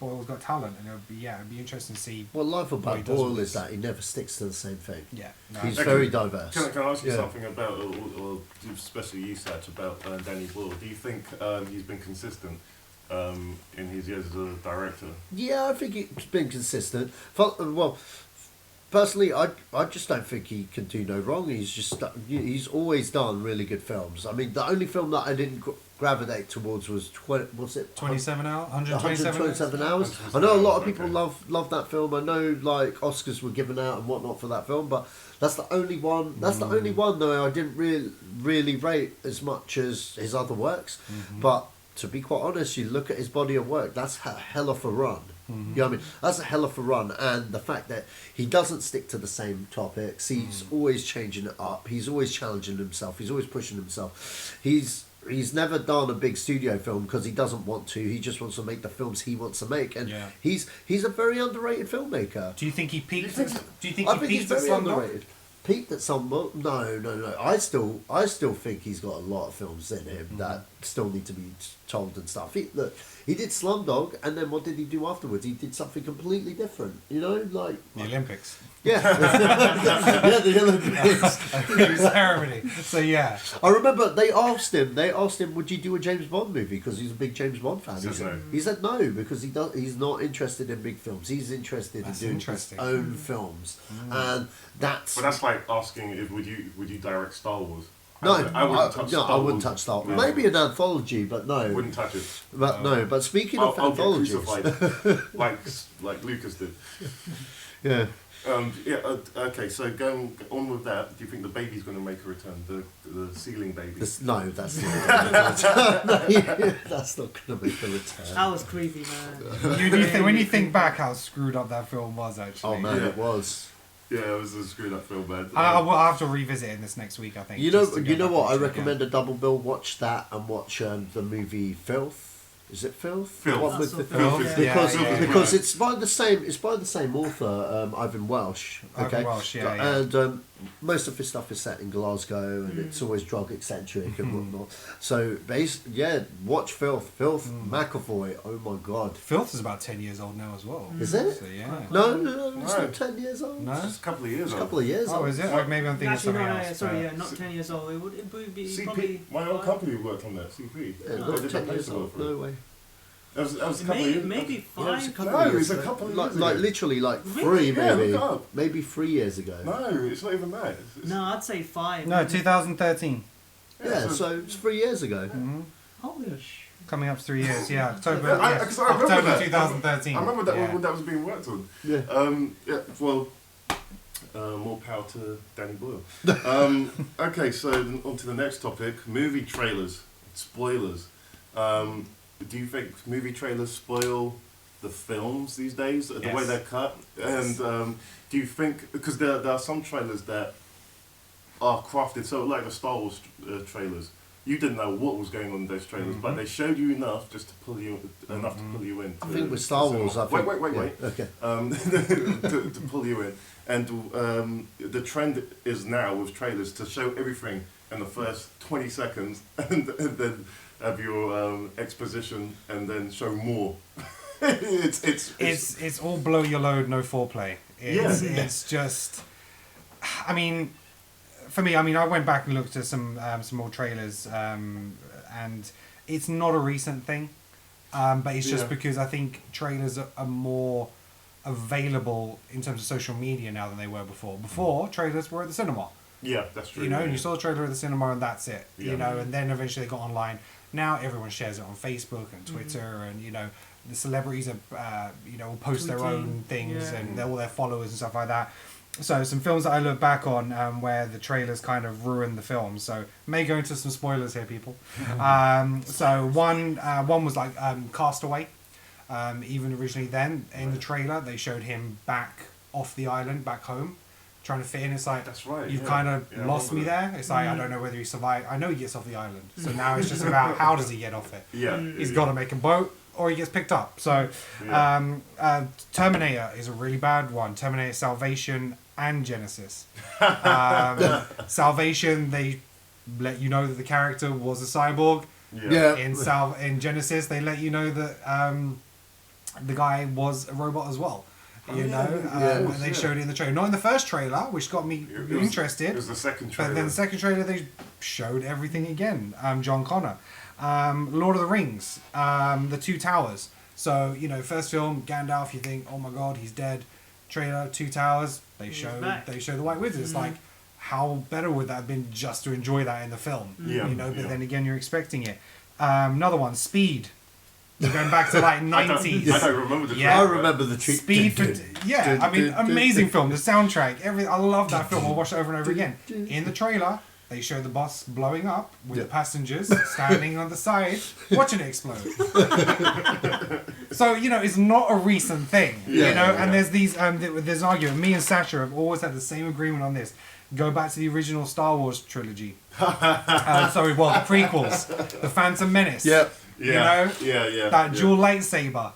Speaker 1: Boyle's got talent, and it'd be interesting to see.
Speaker 3: What I like
Speaker 1: what he
Speaker 3: about
Speaker 1: does
Speaker 3: Boyle
Speaker 1: with
Speaker 3: is
Speaker 1: this.
Speaker 3: that he never sticks to the same thing.
Speaker 1: Yeah, no,
Speaker 3: He's
Speaker 2: Okay.
Speaker 3: very diverse.
Speaker 2: Can I ask you
Speaker 3: Yeah.
Speaker 2: something about, or especially you, Sach, about Danny Boyle? Do you think he's been consistent in his years as a director?
Speaker 3: Yeah, I think it's been consistent. Well, personally, I just don't think he can do no wrong. He's always done really good films. I mean, the only film that I didn't gravitate towards was
Speaker 1: 27 hours, 127
Speaker 3: hours. I know a lot of people love that film. I know like Oscars were given out and whatnot for that film, but that's the only one. That's the only one though I didn't really rate as much as his other works. But to be quite honest, you look at his body of work. That's a hell of a run. You know what I mean? That's a hell of a run, and the fact that he doesn't stick to the same topics, he's always changing it up. He's always challenging himself. He's always pushing himself. He's never done a big studio film because he doesn't want to. He just wants to make the films he wants to make, and he's a very underrated filmmaker.
Speaker 1: Do you think he peaked?
Speaker 3: I think he's
Speaker 1: peaked at
Speaker 3: very
Speaker 1: Slumdog?
Speaker 3: underrated. Peaked at some no. I still think he's got a lot of films in him that still need to be told and stuff. He did Slumdog, and then what did he do afterwards? He did something completely different. Like
Speaker 1: The Olympics.
Speaker 3: yeah, yeah, the Olympics.
Speaker 1: It was ceremony. So yeah.
Speaker 3: I remember they asked him, would you do a James Bond movie? Because he's a big James Bond fan. He said no, because he's not interested in big films. He's interested in doing his own films, and that's.
Speaker 2: But that's like asking if would you direct Star Wars?
Speaker 3: No,
Speaker 2: I wouldn't touch Star Wars.
Speaker 3: No. Maybe an anthology, but no.
Speaker 2: Wouldn't touch it.
Speaker 3: But no. But speaking of
Speaker 2: I'll get
Speaker 3: anthologies,
Speaker 2: crucified, like Lucas did.
Speaker 3: yeah.
Speaker 2: Okay, so going on with that, do you think the baby's going to make a return? The ceiling baby?
Speaker 3: No, that's not. That's not going to make a return.
Speaker 4: that was creepy, man.
Speaker 1: When you think back how screwed up that film was, actually.
Speaker 3: Oh man,
Speaker 2: Yeah.
Speaker 3: it was.
Speaker 2: Yeah, it was a screwed up film, man.
Speaker 1: I'll have to revisit it this next week, I think.
Speaker 3: You know what? I recommend a double bill. Watch that and watch the movie Filth. Is it Filth?
Speaker 2: Filth.
Speaker 3: The one with
Speaker 4: That's
Speaker 3: the
Speaker 4: Filth,
Speaker 3: Filth.
Speaker 4: yeah.
Speaker 3: Because it's by the same author, Ivan Welsh. Okay.
Speaker 1: Ivan Welsh, yeah.
Speaker 3: And most of his stuff is set in Glasgow, and it's always drug eccentric and whatnot. So watch Filth. Filth McAvoy. Oh my God.
Speaker 1: Filth is about 10 years old now as well.
Speaker 3: Is it?
Speaker 1: So, yeah.
Speaker 3: No, it's
Speaker 2: No.
Speaker 3: not 10 years old.
Speaker 1: No?
Speaker 2: It's a couple of years
Speaker 3: It's a
Speaker 2: old.
Speaker 3: couple of years
Speaker 1: Oh,
Speaker 3: old.
Speaker 1: is it? Or maybe I'm thinking
Speaker 4: Actually,
Speaker 1: something
Speaker 4: no,
Speaker 1: else.
Speaker 4: sorry,
Speaker 1: but-
Speaker 4: not 10 years old. It would be
Speaker 2: CP.
Speaker 4: probably
Speaker 2: My own
Speaker 4: 5.
Speaker 2: company worked on that. CP.
Speaker 3: Yeah,
Speaker 2: I
Speaker 3: not
Speaker 2: did
Speaker 3: 10
Speaker 2: that
Speaker 3: years
Speaker 2: place
Speaker 3: old.
Speaker 2: for it.
Speaker 3: No way.
Speaker 2: That was a couple of years.
Speaker 4: Maybe
Speaker 3: Yeah, it was a
Speaker 4: 5.
Speaker 3: couple
Speaker 2: No,
Speaker 3: of years
Speaker 2: it's a
Speaker 3: ago.
Speaker 2: couple of
Speaker 3: like,
Speaker 2: years
Speaker 3: like
Speaker 2: ago.
Speaker 3: literally like
Speaker 4: Really?
Speaker 3: 3
Speaker 2: Yeah,
Speaker 3: maybe.
Speaker 2: look up.
Speaker 3: Maybe 3 years ago.
Speaker 2: No, it's not even that. It's-
Speaker 4: No, I'd say 5.
Speaker 1: No, 2013.
Speaker 3: Yeah, so it's 3 years ago.
Speaker 1: Mm-hmm.
Speaker 4: Holy sh!
Speaker 1: Coming up 3 years, yeah. October,
Speaker 2: Yeah, I remember
Speaker 1: October
Speaker 2: that.
Speaker 1: 2013.
Speaker 2: I remember that
Speaker 1: yeah.
Speaker 2: when that was being worked on.
Speaker 3: Yeah.
Speaker 2: Well, more power to Danny Boyle. Okay, so on to the next topic: movie trailers, spoilers. Do you think movie trailers spoil the films these days, the way
Speaker 1: Yes.
Speaker 2: they're cut? And do you think, because there are some trailers that are crafted, so like the Star Wars trailers, you didn't know what was going on in those trailers, but they showed you enough just to pull you in.
Speaker 3: I think with Star Wars, I think...
Speaker 2: Wait.
Speaker 3: Okay.
Speaker 2: To pull you in. And the trend is now with trailers to show everything in the first 20 seconds and then have your exposition and then show more.
Speaker 1: It's all blow your load, no foreplay. It's just, I mean, for me, I went back and looked at some more trailers, and it's not a recent thing, but it's just because I think trailers are more available in terms of social media now than they were before. Before, trailers were at the cinema.
Speaker 2: Yeah, that's true.
Speaker 1: You know,
Speaker 2: yeah.
Speaker 1: and you saw the trailer at the cinema and that's it.
Speaker 2: Yeah.
Speaker 1: You know, and then eventually they got online. Now everyone shares it on Facebook and Twitter, and you know, the celebrities are, will post their
Speaker 4: Tweeting,
Speaker 1: own things
Speaker 4: yeah.
Speaker 1: and all their followers and stuff like that. So some films that I look back on where the trailers kind of ruined the film. So may go into some spoilers here, people. So one was like Castaway. Even originally then in the trailer they showed him back off the island, back home, trying to fit in. It's like,
Speaker 2: That's right.
Speaker 1: you've
Speaker 2: yeah.
Speaker 1: kind of
Speaker 2: Yeah, I
Speaker 1: lost me
Speaker 2: remember
Speaker 1: there. It's like, I don't know whether he survived. I know he gets off the island. So now it's just about how does he get off it.
Speaker 2: that. Yeah.
Speaker 1: He's got to make a boat or he gets picked up. So Terminator is a really bad one. Terminator Salvation and Genesis. Salvation, they let you know that the character was a cyborg.
Speaker 3: Yeah.
Speaker 1: In Genesis, they let you know that the guy was a robot as well. You know, and they showed it in the trailer. Not in the first trailer, which got me interested.
Speaker 2: It was the second trailer.
Speaker 1: But then the second trailer, they showed everything again. John Connor. Lord of the Rings. The Two Towers. So, you know, first film, Gandalf, you think, oh my god, he's dead. Trailer, Two Towers, they show the White Wizard. It's like, how better would that have been just to enjoy that in the film?
Speaker 2: Yeah.
Speaker 1: You know, but then again, you're expecting it. Another one, Speed. We're going back to like 90s.
Speaker 2: I don't remember the
Speaker 1: Yeah.
Speaker 3: I
Speaker 2: trailer.
Speaker 3: remember the treat.
Speaker 1: Speed for amazing film. The soundtrack, I love that film. I'll watch it over and over again. In the trailer, they show the bus blowing up with the passengers standing on the side, watching it explode. So you know, it's not a recent thing. You know, and there's these there's an argument. Me and Sacha have always had the same agreement on this. Go back to the original Star Wars trilogy. The prequels, the Phantom Menace.
Speaker 3: Yeah.
Speaker 1: You know, that dual lightsaber.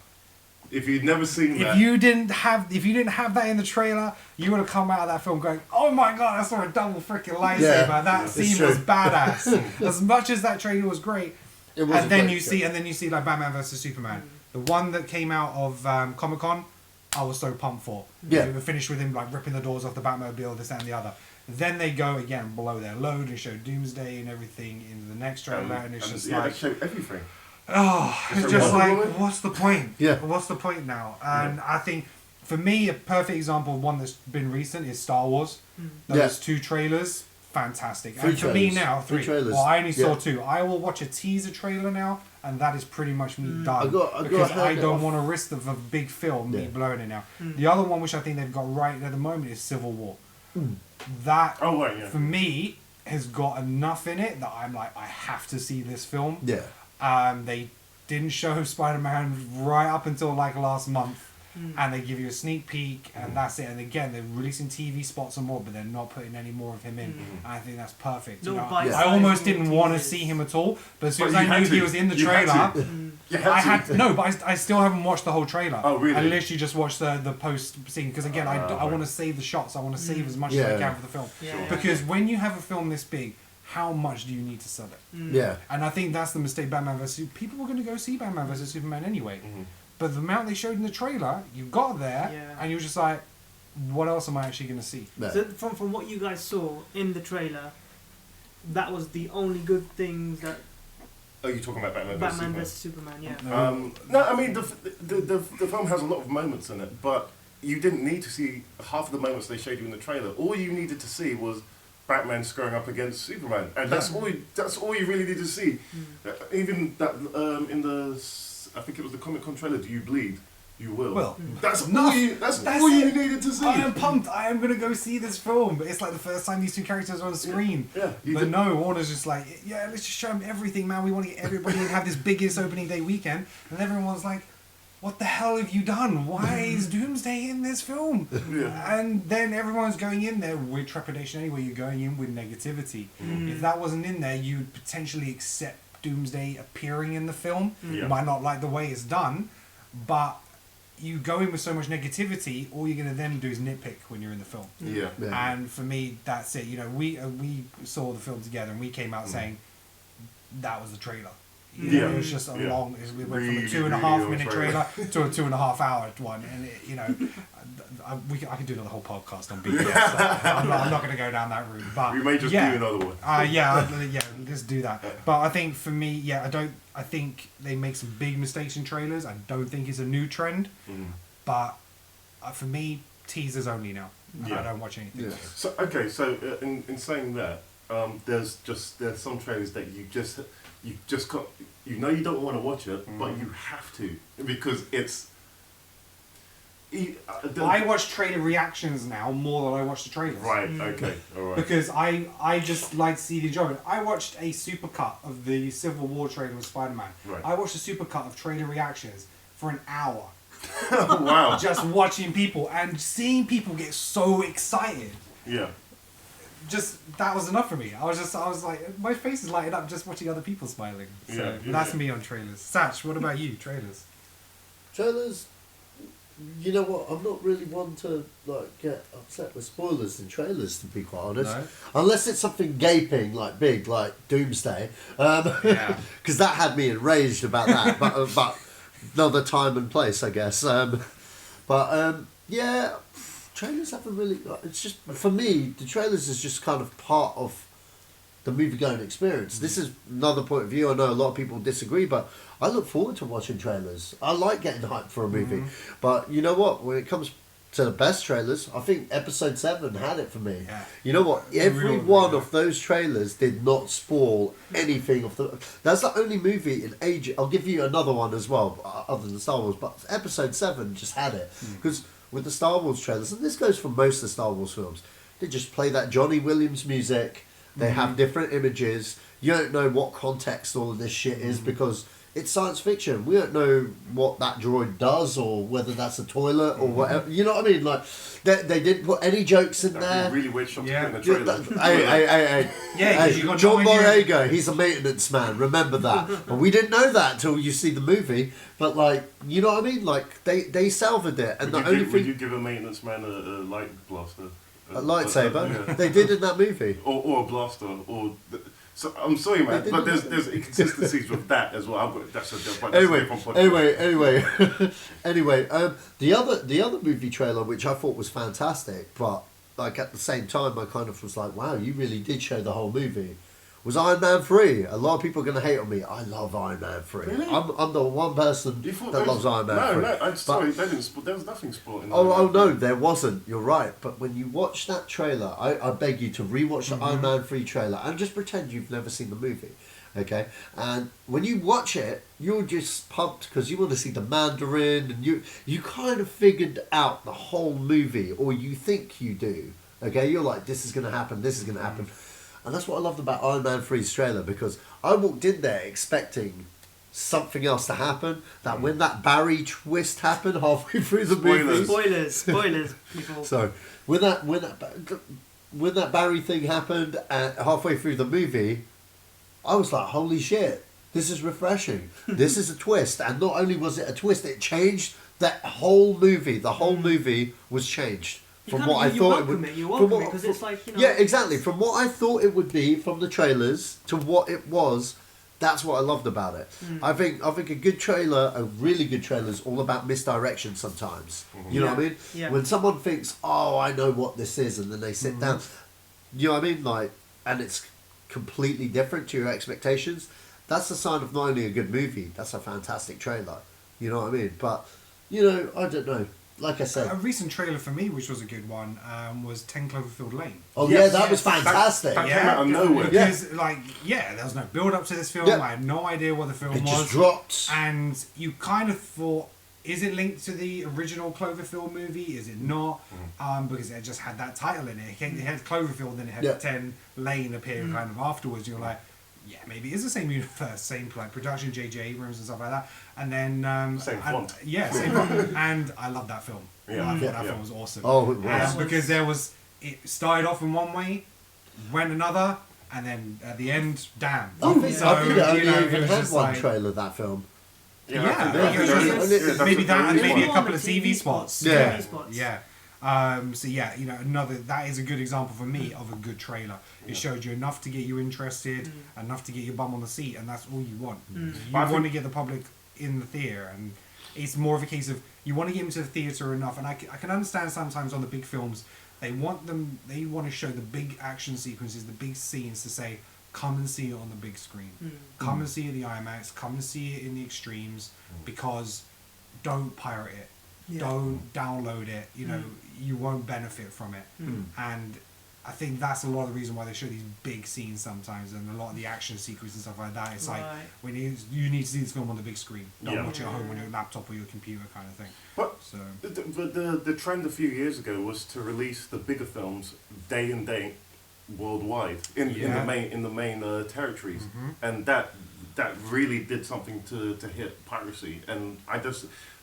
Speaker 2: If you'd never seen that,
Speaker 1: If you didn't have that in the trailer, you would have come out of that film going, "Oh my god, I saw a double freaking lightsaber!
Speaker 3: Yeah,
Speaker 1: that scene was badass." As much as that trailer was great,
Speaker 3: It was
Speaker 1: and then you see like Batman vs Superman, the one that came out of Comic-Con, I was so pumped for.
Speaker 3: Yeah.
Speaker 1: We finished with him like ripping the doors off the Batmobile, this that, and the other. Then they go again below their load and show Doomsday and everything into the next trailer, and it's just like,
Speaker 2: they show everything.
Speaker 1: oh, it's
Speaker 2: Is
Speaker 1: just
Speaker 2: there
Speaker 1: like,
Speaker 2: one?
Speaker 1: what's the point?
Speaker 3: Yeah.
Speaker 1: What's the point now? And I think, for me, a perfect example of one that's been recent is Star Wars. Those two trailers, fantastic.
Speaker 3: Three
Speaker 1: and for me
Speaker 3: trailers.
Speaker 1: now,
Speaker 3: Three
Speaker 1: three.
Speaker 3: trailers.
Speaker 1: Well, I only saw
Speaker 3: Yeah.
Speaker 1: two. I will watch a teaser trailer now, and that is pretty much me done.
Speaker 3: I got
Speaker 1: because I
Speaker 3: hand it
Speaker 1: don't
Speaker 3: off.
Speaker 1: want to risk the big film, me
Speaker 3: Yeah.
Speaker 1: blowing it now. The other one, which I think they've got right at the moment, is Civil War. That,
Speaker 2: Oh right, yeah.
Speaker 1: for me, has got enough in it that I'm like, I have to see this film.
Speaker 3: Yeah.
Speaker 1: They didn't show Spider-Man right up until like last month. and they give you a sneak peek, and that's it. And again, they're releasing TV spots and more, but they're not putting any more of him in. And I think that's perfect. You know, I almost didn't want to see him at all, but as soon as I knew he was in the trailer, I still haven't watched the whole trailer.
Speaker 2: Oh, really?
Speaker 1: I literally just watched the post scene because again, I want to save the shots. I want to save as much as I can for the film. Because when you have a film this big, how much do you need to sell it?
Speaker 3: Yeah.
Speaker 1: And I think that's the mistake. Batman vs. People were going to go see Batman vs. Superman anyway. But the amount they showed in the trailer, you got there, and you were just like, what else am I actually going to see?
Speaker 3: Yeah.
Speaker 4: So from what you guys saw in the trailer, that was the only good things that...
Speaker 2: Are you talking about
Speaker 4: Batman vs. Superman, yeah.
Speaker 2: No, I mean, the film has a lot of moments in it, but you didn't need to see half of the moments they showed you in the trailer. All you needed to see was Batman squaring up against Superman, and that's all you really need to see. Even that in the, I think it was the Comic-Con trailer, Do You Bleed? You will.
Speaker 1: Well,
Speaker 2: that's all you needed to see.
Speaker 1: I am pumped. I am going to go see this film. But it's like the first time these two characters are on screen. But no, Warner's just like, let's just show them everything, man. We want to get everybody and have this biggest opening day weekend. And everyone's like, what the hell have you done? Why is Doomsday in this film? And then everyone's going in there with trepidation anyway. You're going in with negativity. If that wasn't in there, you'd potentially accept Doomsday appearing in the film. You might not like the way it's done, but you go in with so much negativity, all you're going to then do is nitpick when you're in the film. And for me, that's it. You know, we saw the film together and we came out saying that was the trailer. You know, it was just a long. We went from a 2.5 minute trailer to a 2.5 hour one, and it, you know, I could do another whole podcast on BTS. So I'm not going to go down that route. But
Speaker 2: we may just do another one.
Speaker 1: Let's do that. But I think for me, I think they make some big mistakes in trailers. I don't think it's a new trend, but for me, teasers only now. I don't watch anything else.
Speaker 2: So in saying that, there's some trailers that you just got, you know, you don't want to watch it, but you have to because it's.
Speaker 1: I watch trailer reactions now more than I watch the trailers.
Speaker 2: Right. Okay. All right.
Speaker 1: Because I just like to see the enjoyment. I watched a supercut of the Civil War trailer with Spider-Man.
Speaker 2: Right.
Speaker 1: I watched a supercut of trailer reactions for an hour.
Speaker 2: Wow.
Speaker 1: Just watching people and seeing people get so excited.
Speaker 2: Yeah.
Speaker 1: Just that was enough for me. I was like, my face is lighting up just watching other people smiling. So that's me on trailers. Sach, what about you? Trailers.
Speaker 3: You know what? I'm not really one to get upset with spoilers in trailers, to be quite honest.
Speaker 1: No?
Speaker 3: Unless it's something gaping big, like Doomsday. Because that had me enraged about that. but another time and place, I guess. Trailers haven't really. It's just for me, the trailers is just kind of part of the movie-going experience. This is another point of view. I know a lot of people disagree, but I look forward to watching trailers. I like getting hyped for a movie. But you know what? When it comes to the best trailers, I think Episode 7 had it for me. Yeah. You know what? Every one of those trailers did not spoil anything. That's the only movie in age. I'll give you another one as well, other than Star Wars. But Episode 7 just had it. Because with the Star Wars trailers, and this goes for most of the Star Wars films, they just play that Johnny Williams music. They have different images. You don't know what context all of this shit is because it's science fiction. We don't know what that droid does or whether that's a toilet or whatever. You know what I mean? Like, they didn't put any jokes in there.
Speaker 2: That'd be really weird shot to put in a trailer.
Speaker 3: Hey, John Boyega, he's a maintenance man. Remember that. But we didn't know that until you see the movie. But, you know what I mean? Like, they salvoured it. And
Speaker 2: would you give a maintenance man a light blaster?
Speaker 3: A lightsaber? They did in that movie.
Speaker 2: Or a blaster. So I'm sorry, man, but there's inconsistencies with that as well.
Speaker 3: Anyway, the other movie trailer, which I thought was fantastic, but at the same time, I kind of was like, wow, you really did show the whole movie. Was Iron Man 3. A lot of people are going to hate on me. I love Iron Man 3. Really? I'm the one person that loves Iron Man 3.
Speaker 2: No, I'm sorry, there was nothing spoiled in that.
Speaker 3: Oh, no, there wasn't. You're right. But when you watch that trailer, I beg you to rewatch the Iron Man 3 trailer and just pretend you've never seen the movie. Okay? And when you watch it, you're just pumped because you want to see the Mandarin and you kind of figured out the whole movie, or you think you do. Okay? You're like, this is going to happen, this is going to happen. And that's what I loved about Iron Man 3's trailer, because I walked in there expecting something else to happen. That when that Barry twist happened halfway through the movie.
Speaker 4: Spoilers, people.
Speaker 3: So when that Barry thing happened halfway through the movie, I was like, holy shit, this is refreshing. This is a twist. And not only was it a twist, it changed that whole movie. The whole movie was changed. From what I thought it would be.
Speaker 4: You welcome it because it's like, you know.
Speaker 3: Yeah, exactly. From what I thought it would be from the trailers to what it was, that's what I loved about it. I think a good trailer, a really good trailer, is all about misdirection sometimes. You know what I mean?
Speaker 4: Yeah.
Speaker 3: When someone thinks, oh, I know what this is, and then they sit down, you know what I mean? Like, and it's completely different to your expectations, that's a sign of not only a good movie, that's a fantastic trailer. You know what I mean? But, you know, I don't know. Like I said,
Speaker 1: a recent trailer for me, which was a good one, was 10 Cloverfield Lane.
Speaker 3: oh
Speaker 2: Yes,
Speaker 3: yeah, that was fantastic.
Speaker 2: That came out of nowhere.
Speaker 1: Because, there was no build up to this film.
Speaker 3: Yeah.
Speaker 1: I had no idea what the film
Speaker 3: It
Speaker 1: was.
Speaker 3: just dropped.
Speaker 1: And you kind of thought, is it linked to the original Cloverfield movie? Is it not? Because it just had that title in it. It had Cloverfield, then it had 10 Lane appear kind of afterwards. You're like, yeah, maybe it's the same universe, same like production, J.J. Abrams and stuff like that. And then
Speaker 2: Same font.
Speaker 1: Yeah, same font. And I loved that film.
Speaker 2: Yeah.
Speaker 1: I thought that film was awesome.
Speaker 3: Oh, it was.
Speaker 1: Because it started off in one way, went another, and then at the end, damn.
Speaker 3: I think it only
Speaker 1: it
Speaker 3: even
Speaker 1: was
Speaker 3: had
Speaker 1: just
Speaker 3: one
Speaker 1: like,
Speaker 3: trailer, that film.
Speaker 1: Yeah,
Speaker 2: that's
Speaker 1: maybe
Speaker 2: a
Speaker 1: that and
Speaker 2: very
Speaker 1: maybe a
Speaker 2: one.
Speaker 1: couple of TV spots.
Speaker 3: Yeah.
Speaker 4: TV spots.
Speaker 1: Yeah. So yeah, another that is a good example for me of a good trailer. It showed you enough to get you interested, enough to get your bum on the seat, and that's all you want. You want to get the public in the theater, and it's more of a case of you want to get them to the theater enough. And I can understand sometimes on the big films they want to show the big action sequences, the big scenes to say, come and see it on the big screen, come and see it in the IMAX, come and see it in the extremes, because don't pirate it.
Speaker 4: Yeah.
Speaker 1: Don't download it. You won't benefit from it. And I think that's a lot of the reason why they show these big scenes sometimes, and a lot of the action sequences and stuff like that. It's like when you need to see this film on the big screen. Don't watch it at home on your laptop or your computer, kind of thing.
Speaker 2: But
Speaker 1: So
Speaker 2: the trend a few years ago was to release the bigger films day and date worldwide in the main territories, and that really did something to hit piracy. And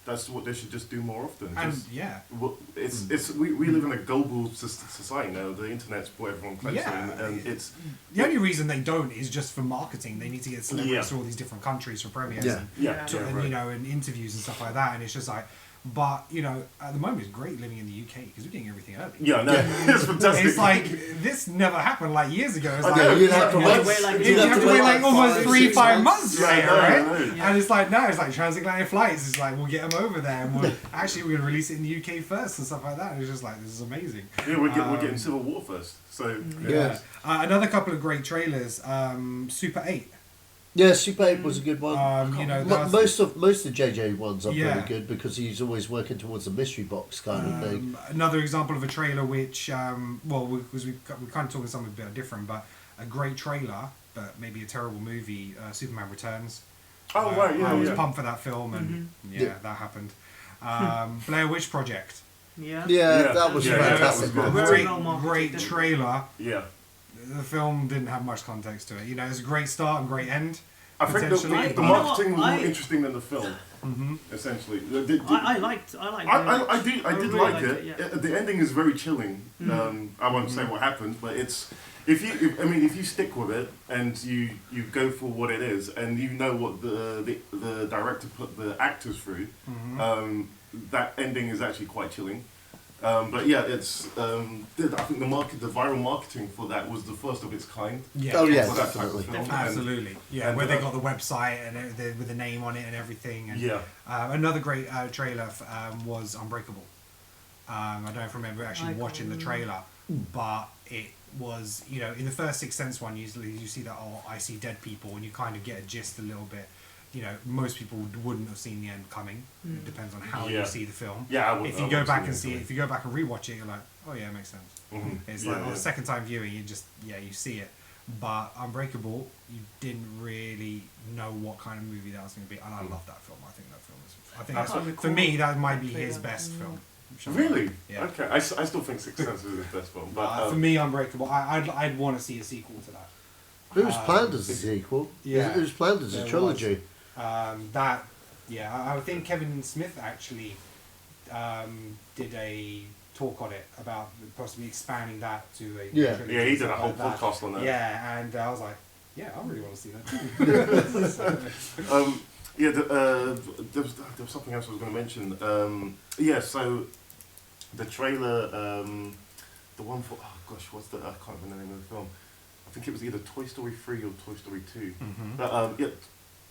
Speaker 2: that's what they should just do more often.
Speaker 1: and
Speaker 2: We live in a global society now. The internet's brought everyone closer, and it's
Speaker 1: the only reason they don't is just for marketing. They need to get celebrities to all these different countries for premieres and interviews and stuff like that. And it's just like, but at the moment it's great living in the UK because we're getting everything early.
Speaker 2: It's fantastic.
Speaker 1: It's like this never happened like years ago. It's
Speaker 3: you'd have to
Speaker 1: wait like almost 3-5 months later, right?
Speaker 2: Yeah.
Speaker 1: And it's like now it's like transatlantic flights. It's like we'll get them over there, and we're going to release it in the UK first and stuff like that. And it's just like this is amazing.
Speaker 2: Yeah, we're getting Civil War first. So
Speaker 1: another couple of great trailers. Super 8.
Speaker 3: Yeah, Super 8 was a good one.
Speaker 1: Most
Speaker 3: most of JJ ones are pretty good because he's always working towards a mystery box kind of thing.
Speaker 1: Another example of a trailer which, because we're kind of talking something a bit different, but a great trailer, but maybe a terrible movie. Superman Returns. I was pumped for that film, and that happened. Blair Witch Project.
Speaker 3: That was fantastic.
Speaker 1: Great trailer.
Speaker 2: Yeah.
Speaker 1: The film didn't have much context to it. It's a great start and great end.
Speaker 2: I think the marketing was more interesting than the film. Essentially,
Speaker 4: I liked.
Speaker 2: I did
Speaker 4: really
Speaker 2: like
Speaker 4: liked
Speaker 2: it.
Speaker 4: yeah.
Speaker 2: The ending is very chilling. I won't say what happened, but it's if you stick with it and you go for what it is, and you know what the director put the actors through, that ending is actually quite chilling. But yeah, it's I think the viral marketing for that was the first of its kind.
Speaker 1: Yeah.
Speaker 3: Oh yeah,
Speaker 2: for that type of
Speaker 3: definitely.
Speaker 2: film.
Speaker 1: Absolutely.
Speaker 2: And
Speaker 1: where they got the website and with the name on it and everything. And,
Speaker 2: Yeah.
Speaker 1: Another great trailer was Unbreakable. I don't know if I remember actually watching the trailer, but it was, in the first Sixth Sense one, usually you see that, I see dead people, and you kind of get a gist a little bit. Most people wouldn't have seen the end coming. It depends on how you see the film.
Speaker 2: Yeah, I would.
Speaker 1: If you go back and see it, if you go back and rewatch it, you're like, oh yeah, it makes sense. It's like the second time viewing, you just you see it. But Unbreakable, you didn't really know what kind of movie that was going to be, and I love that film. I think that film is. I think that's, for me, that might be his best film.
Speaker 2: Really?
Speaker 1: Yeah.
Speaker 2: Okay. I still think Sixth Sense is his best film, but
Speaker 1: for me, Unbreakable, I'd want to see a sequel to that.
Speaker 3: It was planned as a sequel.
Speaker 1: Yeah.
Speaker 3: It was planned as a trilogy.
Speaker 1: That, yeah, I think Kevin Smith actually did a talk on it about possibly expanding that to a trilogy
Speaker 2: Yeah, he did a
Speaker 1: and
Speaker 2: whole
Speaker 1: stuff like
Speaker 2: podcast on that.
Speaker 1: Yeah, and I was like, yeah, I really want to see that too.
Speaker 2: Yeah, there was something else I was going to mention. So the trailer, the one for, oh gosh, what's the, I can't remember the name of the film. I think it was either Toy Story 3 or Toy Story 2.
Speaker 1: Mm-hmm.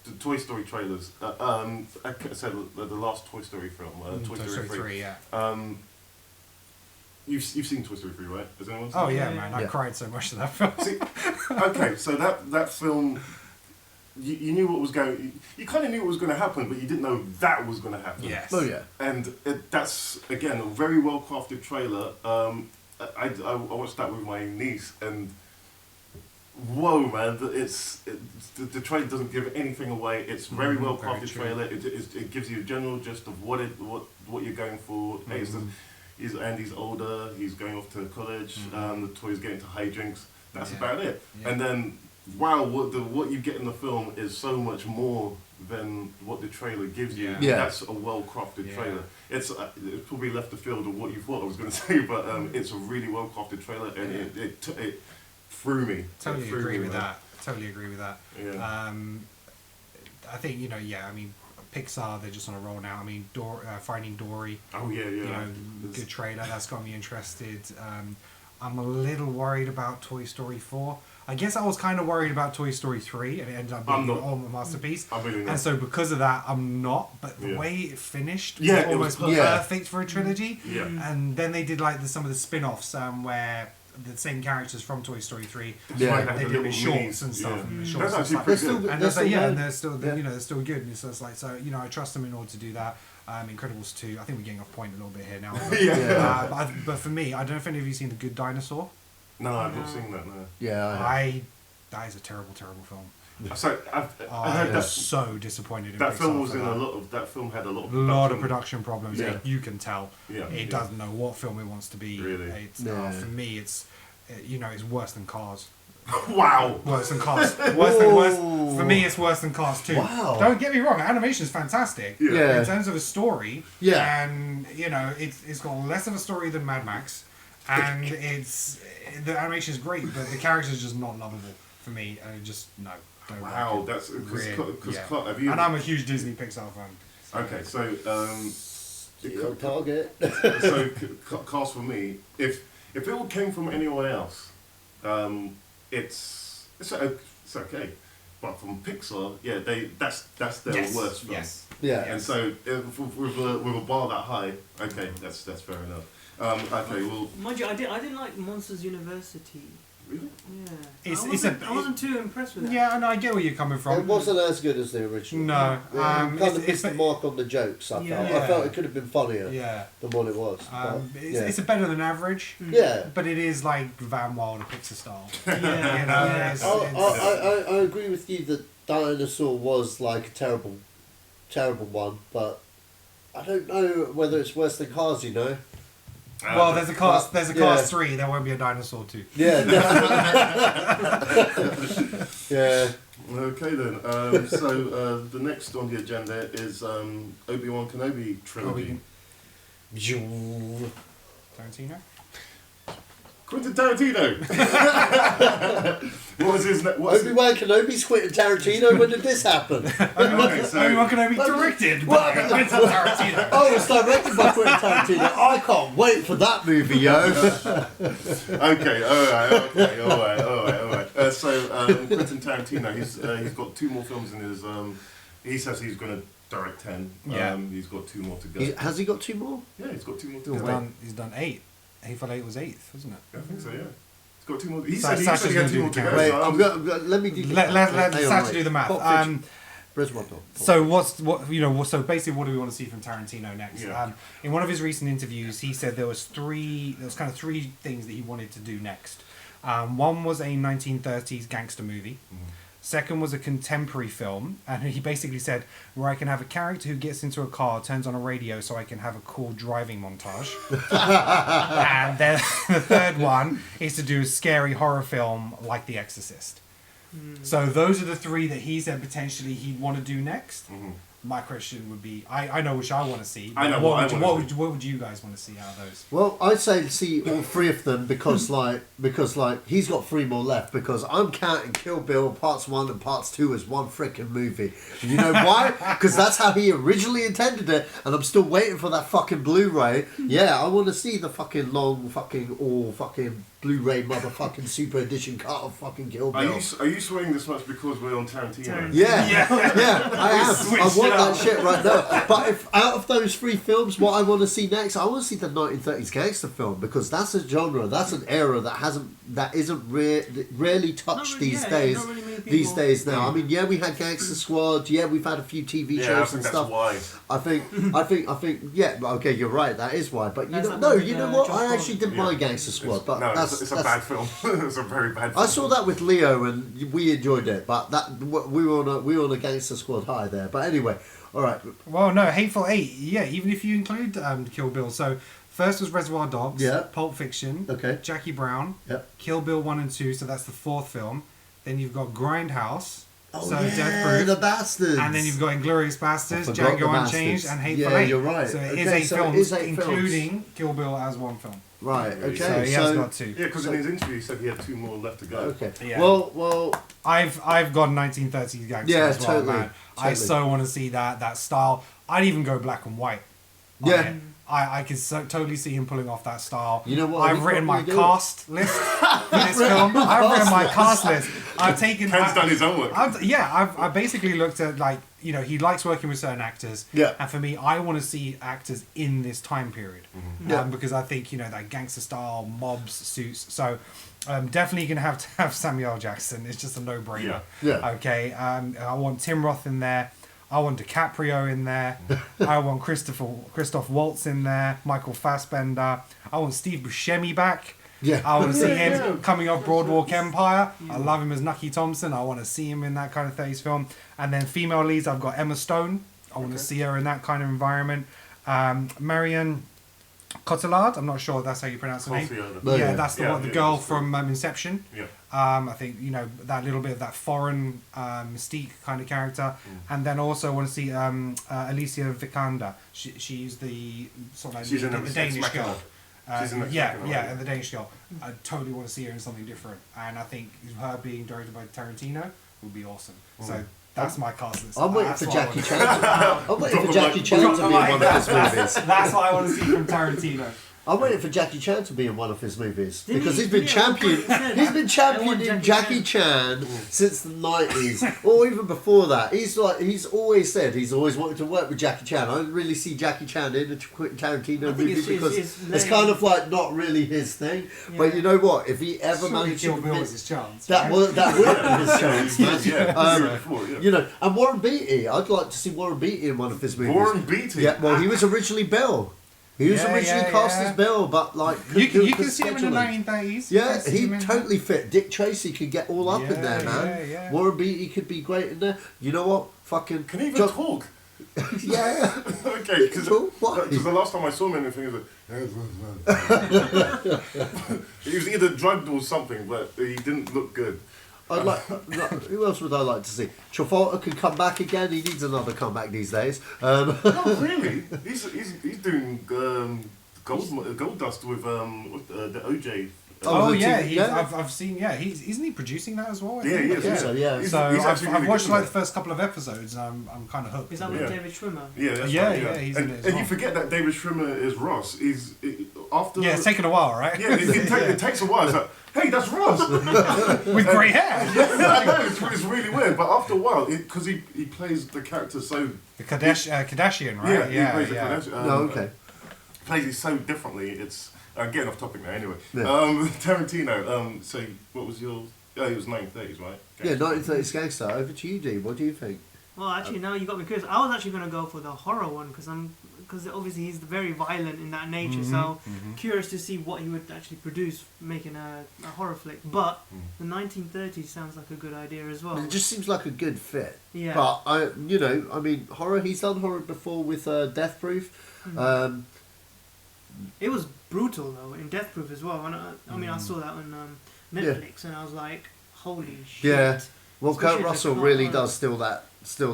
Speaker 2: The Toy Story trailers. I said the last Toy Story film, Toy Story 3.
Speaker 1: Yeah.
Speaker 2: You've seen Toy Story 3, right? Has anyone seen
Speaker 1: Oh
Speaker 2: it?
Speaker 1: yeah, man! I cried so much to that film.
Speaker 2: See, okay, so that film, you knew what was going. You kind of knew what was going to happen, but you didn't know that was going to happen.
Speaker 1: Yes.
Speaker 3: Oh yeah.
Speaker 2: And that's again a very well crafted trailer. I watched that with my niece, and whoa, man! The trailer doesn't give anything away. It's very well crafted trailer. It gives you a general gist of what you're going for. Andy's older. He's going off to college. The toy's getting to hijinks. That's about it. Yeah. And then, wow, what you get in the film is so much more than what the trailer gives you.
Speaker 3: Yeah.
Speaker 2: That's a well-crafted trailer. It's probably left the field of what you thought I was going to say, but it's a really well-crafted trailer, and it threw me.
Speaker 1: Totally agree with that.
Speaker 2: Yeah.
Speaker 1: I think, I mean, Pixar, they're just on a roll now. I mean, Finding Dory.
Speaker 2: Oh yeah.
Speaker 1: Good trailer. That's got me interested. I'm a little worried about Toy Story 4. I guess I was kind of worried about Toy Story 3, and it ended up being a masterpiece.
Speaker 2: I'm really not.
Speaker 1: And so because of that, I'm not. But the way it finished
Speaker 2: was
Speaker 1: almost perfect for a trilogy.
Speaker 2: Yeah.
Speaker 1: And then they did like some of the spin-offs where the same characters from Toy Story 3.
Speaker 2: They
Speaker 1: did it with shorts and stuff. And the shorts
Speaker 2: That's
Speaker 1: and
Speaker 2: actually
Speaker 1: stuff.
Speaker 2: pretty good.
Speaker 1: And they're still they're still good. And so it's like, I trust them in order to do that. Incredibles 2. I think we're getting off point a little bit here now. But, but for me, I don't know if any of you seen The Good Dinosaur.
Speaker 2: No, I've not seen that. No.
Speaker 3: Yeah.
Speaker 1: That is a terrible film.
Speaker 2: So I heard
Speaker 1: was so disappointed in
Speaker 2: that
Speaker 1: Pixar
Speaker 2: film was
Speaker 1: for
Speaker 2: in
Speaker 1: that.
Speaker 2: that film had a lot of
Speaker 1: production problems.
Speaker 2: Yeah.
Speaker 1: You can tell.
Speaker 2: Yeah.
Speaker 1: It doesn't know what film it wants to be.
Speaker 2: Really?
Speaker 1: For me, it's worse than Cars.
Speaker 2: Wow.
Speaker 1: Worse than Cars. For me, it's worse than Cars 2.
Speaker 3: Wow.
Speaker 1: Don't get me wrong, animation is fantastic.
Speaker 3: Yeah.
Speaker 1: In terms of a story.
Speaker 3: Yeah.
Speaker 1: And it's got less of a story than Mad Max, and the animation is great, but the characters are just not lovable for me. And don't
Speaker 2: wow,
Speaker 1: like it.
Speaker 2: that's because
Speaker 1: have you? And I'm a huge Disney Pixar fan.
Speaker 2: Okay, so
Speaker 3: On target.
Speaker 2: so Cars for me, if it all came from anyone else, it's okay, but from Pixar, that's their worst film.
Speaker 1: Yes.
Speaker 3: Yeah.
Speaker 2: And so with a bar that high, okay, that's fair enough. Okay, well,
Speaker 4: mind you, I didn't like Monsters University.
Speaker 2: really?
Speaker 4: Yeah. I wasn't too impressed with that.
Speaker 1: Yeah, and I get where you're coming from.
Speaker 3: It wasn't as good as the original.
Speaker 1: No.
Speaker 3: It missed the mark on the jokes, I felt. I felt it could have been funnier than what it was.
Speaker 1: It's better than average.
Speaker 3: Yeah.
Speaker 1: But it is like Van Wilder Pixar style.
Speaker 3: I agree with you that Dinosaur was like a terrible one, but I don't know whether it's worse than Cars,
Speaker 1: Well, there's a Cars 3. There won't be a Dinosaur 2.
Speaker 3: Yeah. Yeah.
Speaker 2: Okay then. So the next on the agenda is Obi-Wan Kenobi Trilogy.
Speaker 1: Tarantino?
Speaker 2: Quentin Tarantino. What was his name?
Speaker 3: Obi-Wan Kenobi's Quentin Tarantino. When did this happen?
Speaker 1: Obi-Wan Kenobi directed by Quentin Tarantino.
Speaker 3: Oh, it's directed by Quentin Tarantino. I can't wait for that movie, yo.
Speaker 2: Okay, all right. So Quentin Tarantino, he's got 2 more films in his. He says he's going to direct 10. He's got 2 more to go.
Speaker 3: Has he got 2 more?
Speaker 2: Yeah, he's got 2 more to go.
Speaker 1: He's done 8. He thought 8 was 8th, wasn't it?
Speaker 2: I think so. Yeah. He's got 2 more. He
Speaker 1: Sacha's
Speaker 2: said he had 2 more to go.
Speaker 3: Wait, let me do.
Speaker 1: Let Sacha do the math. So basically, what do we want to see from Tarantino next?
Speaker 2: Yeah.
Speaker 1: In one of his recent interviews, he said there was kind of 3 things that he wanted to do next. One was a 1930s gangster movie. Second was a contemporary film, and he basically said, where I can have a character who gets into a car, turns on a radio so I can have a cool driving montage. And then the third one is to do a scary horror film like The Exorcist. So those are the three that he said potentially he'd want to do next.
Speaker 2: Mhm.
Speaker 1: My question would be, I know which I want to see.
Speaker 2: I know
Speaker 1: what
Speaker 2: what
Speaker 1: would you guys want to see out of those?
Speaker 3: Well, I'd say see all three of them because he's got three more left because I'm counting Kill Bill Parts 1 and Parts 2 as one freaking movie. And you know why? Because that's how he originally intended it, and I'm still waiting for that fucking Blu-ray. Yeah, I want to see the fucking long fucking Blu-ray motherfucking super edition cut of fucking Kill Bill.
Speaker 2: Are you swearing this much because we're on Tarantino?
Speaker 3: Yeah, I am.
Speaker 2: switched
Speaker 3: I want
Speaker 2: it
Speaker 3: that
Speaker 2: up.
Speaker 3: shit right now. But if out of those three films, what I want to see next, I want to see the 1930s gangster film because that's a genre, that's an era that isn't rarely touched these days.
Speaker 4: Not really many people.
Speaker 3: These days now, I mean, yeah, we had Gangster Squad. Yeah, we've had a few TV
Speaker 2: Yeah, I
Speaker 3: shows
Speaker 2: think
Speaker 3: and
Speaker 2: that's
Speaker 3: stuff.
Speaker 2: why.
Speaker 3: I think, yeah, okay, you're right. That is why. But you
Speaker 4: That's
Speaker 3: know,
Speaker 4: like
Speaker 3: no,
Speaker 4: with,
Speaker 3: you know what?
Speaker 4: Josh
Speaker 3: I actually
Speaker 4: Brolin.
Speaker 3: didn't mind Gangster Squad, but
Speaker 2: No,
Speaker 3: that's
Speaker 2: it's a bad film. It's a very bad film.
Speaker 3: I saw that with Leo and we enjoyed it, but we were on a Gangster Squad high there. But anyway, all right.
Speaker 1: Well, no, Hateful Eight. Yeah, even if you include Kill Bill. So first was Reservoir Dogs.
Speaker 3: Yeah.
Speaker 1: Pulp Fiction.
Speaker 3: Okay.
Speaker 1: Jackie Brown.
Speaker 3: Yep.
Speaker 1: Kill Bill 1 and 2. So that's the fourth film. Then you've got Grindhouse.
Speaker 3: Oh
Speaker 1: so
Speaker 3: yeah,
Speaker 1: Death Proof.
Speaker 3: the Bastards.
Speaker 1: And then you've got Inglourious Bastards,
Speaker 3: I forgot
Speaker 1: Django
Speaker 3: the
Speaker 1: Unchanged,
Speaker 3: Bastards.
Speaker 1: and Hateful
Speaker 3: Yeah,
Speaker 1: Eight.
Speaker 3: you're right.
Speaker 1: So it
Speaker 3: Okay,
Speaker 1: is 8
Speaker 3: so it
Speaker 1: films,
Speaker 3: is 8 films.
Speaker 1: including Kill Bill as one film.
Speaker 3: Right. Okay.
Speaker 1: So he has got 2.
Speaker 2: Yeah, because in his interview he said he had 2 more left to go.
Speaker 3: Okay.
Speaker 1: Yeah.
Speaker 3: Well.
Speaker 1: I've got 1930s gangster
Speaker 3: Yeah,
Speaker 1: as well,
Speaker 3: totally,
Speaker 1: man. I
Speaker 3: totally.
Speaker 1: so want to see that style. I'd even go black and white. on
Speaker 3: Yeah.
Speaker 1: it. I can totally see him pulling off that style.
Speaker 3: You know what?
Speaker 1: I've written my cast list for this film. I've written my cast list. I've taken.
Speaker 2: Ken's done his own work.
Speaker 1: I've basically looked at he likes working with certain actors.
Speaker 3: Yeah.
Speaker 1: And for me, I want to see actors in this time period.
Speaker 3: Yeah.
Speaker 1: Because I think that gangster style mobs suits. So. Definitely gonna have to have Samuel L. Jackson. It's just a no-brainer.
Speaker 3: Yeah.
Speaker 1: Okay. I want Tim Roth in there. I want DiCaprio in there. I want Christoph Waltz in there. Michael Fassbender. I want Steve Buscemi back.
Speaker 3: Yeah.
Speaker 1: I want to see him coming off Broadwalk Empire. I love him as Nucky Thompson. I want to see him in that kind of 30s film. And then female leads, I've got Emma Stone. I want to see her in that kind of environment. Marion Cotillard. I'm not sure if that's how you pronounce her name.
Speaker 2: Cotillard.
Speaker 1: Yeah, that's the
Speaker 2: Yeah,
Speaker 1: one, the
Speaker 2: yeah,
Speaker 1: girl
Speaker 2: that's cool.
Speaker 1: from Inception.
Speaker 2: Yeah.
Speaker 1: I think that little bit of that foreign mystique kind of character, and then also want to see Alicia Vikander. She's the sort of like
Speaker 2: She's in
Speaker 1: the
Speaker 2: Ex
Speaker 1: Danish
Speaker 2: Machina.
Speaker 1: girl.
Speaker 2: She's in Ex
Speaker 1: Yeah,
Speaker 2: Machina,
Speaker 1: yeah,
Speaker 2: right?
Speaker 1: and the Danish girl. I totally want to see her in something different, and I think her being directed by Tarantino would be awesome. So that's my cast list.
Speaker 3: I'm waiting
Speaker 1: That's
Speaker 3: for
Speaker 1: what I
Speaker 3: Jackie
Speaker 1: want.
Speaker 3: Chan. I'm waiting for Jackie Chan to be in one of his movies.
Speaker 1: That's what I want to see from Tarantino.
Speaker 3: I'm waiting for Jackie Chan to be in one of his movies
Speaker 4: Didn't
Speaker 3: because
Speaker 4: he-
Speaker 3: he's been
Speaker 4: yeah,
Speaker 3: champion. He's been championing Jackie Chan since the 90s, or even before that. He's always said he's always wanted to work with Jackie Chan. I don't really see Jackie Chan in a Quentin Tarantino movie because it's kind of like not really his thing.
Speaker 4: Yeah.
Speaker 3: But you know what? If he ever
Speaker 1: Surely
Speaker 3: managed to
Speaker 1: Kill Bill
Speaker 3: convince-
Speaker 1: is his chance.
Speaker 3: that would be his chance, man.
Speaker 2: Yeah.
Speaker 3: You know, and Warren Beatty. I'd like to see Warren Beatty in one of his movies.
Speaker 2: Warren Beatty.
Speaker 3: Yeah, well, he was originally Bill. He was
Speaker 1: Yeah,
Speaker 3: originally
Speaker 1: yeah,
Speaker 3: cast
Speaker 1: yeah.
Speaker 3: as Bill, but like
Speaker 1: You
Speaker 3: couldn't
Speaker 1: can see him in the
Speaker 3: scheduling.
Speaker 1: 1930s.
Speaker 3: Yeah,
Speaker 1: You can see
Speaker 3: he
Speaker 1: him in-
Speaker 3: totally fit. Dick Tracy could get all up in there, man.
Speaker 1: Yeah, yeah.
Speaker 3: Warren Beatty could be great in there. You know what? Fucking
Speaker 2: Can he even talk?
Speaker 3: Yeah.
Speaker 2: Okay, because
Speaker 3: Why?
Speaker 2: the last time I saw him in anything, he was like, he was either drugged or something, but he didn't look good.
Speaker 3: I'd like. Who else would I like to see? Travolta could come back again. He needs another comeback these days.
Speaker 2: Not really. He's doing gold dust with the OJ.
Speaker 1: Oh
Speaker 3: the
Speaker 1: yeah,
Speaker 3: TV, yeah.
Speaker 1: I've seen. Yeah, isn't he producing that as well? I
Speaker 2: Yeah,
Speaker 1: think?
Speaker 2: he is,
Speaker 3: I think so, yeah.
Speaker 2: He's-
Speaker 1: So
Speaker 2: he's actually
Speaker 1: I've
Speaker 2: really
Speaker 1: watched
Speaker 2: good
Speaker 1: like
Speaker 2: in
Speaker 1: the first couple of episodes, and I'm kind of hooked.
Speaker 4: Is that with
Speaker 2: Yeah.
Speaker 4: David Schwimmer?
Speaker 2: Yeah, that's
Speaker 1: Yeah,
Speaker 2: right,
Speaker 1: yeah, he's
Speaker 2: and,
Speaker 1: in it as
Speaker 2: and
Speaker 1: well.
Speaker 2: you forget that David Schwimmer is Ross. After
Speaker 1: Yeah, it's taken a while, right?
Speaker 2: yeah, it takes a while. It's like, hey, that's Ross.
Speaker 1: With grey hair.
Speaker 2: I know, it's really weird, but after a while, because he plays the character so
Speaker 1: The Kardashian, right?
Speaker 2: he plays the
Speaker 1: yeah.
Speaker 2: Kardashian,
Speaker 3: No, okay.
Speaker 2: plays it so differently. It's getting off topic now. Anyway,
Speaker 3: Yeah.
Speaker 2: Tarantino. So what was your? Oh, it was 1930s, right?
Speaker 3: Yeah, 1930s gangster. Over to you, D. What do you think?
Speaker 4: Well, actually, now you got me curious. I was actually going to go for the horror one because obviously he's very violent in that nature. So curious to see what he would actually produce making a horror flick. But the 1930s sounds like a good idea as well.
Speaker 3: It just seems like a good fit.
Speaker 4: Yeah.
Speaker 3: But horror. He's done horror before with Death Proof.
Speaker 4: It was brutal though in Death Proof as well. And I mean, I saw that on Netflix, and I was like, "Holy shit!"
Speaker 3: Yeah. Well,
Speaker 4: Especially
Speaker 3: Kurt
Speaker 4: if
Speaker 3: Russell
Speaker 4: it's
Speaker 3: really
Speaker 4: not,
Speaker 3: does steal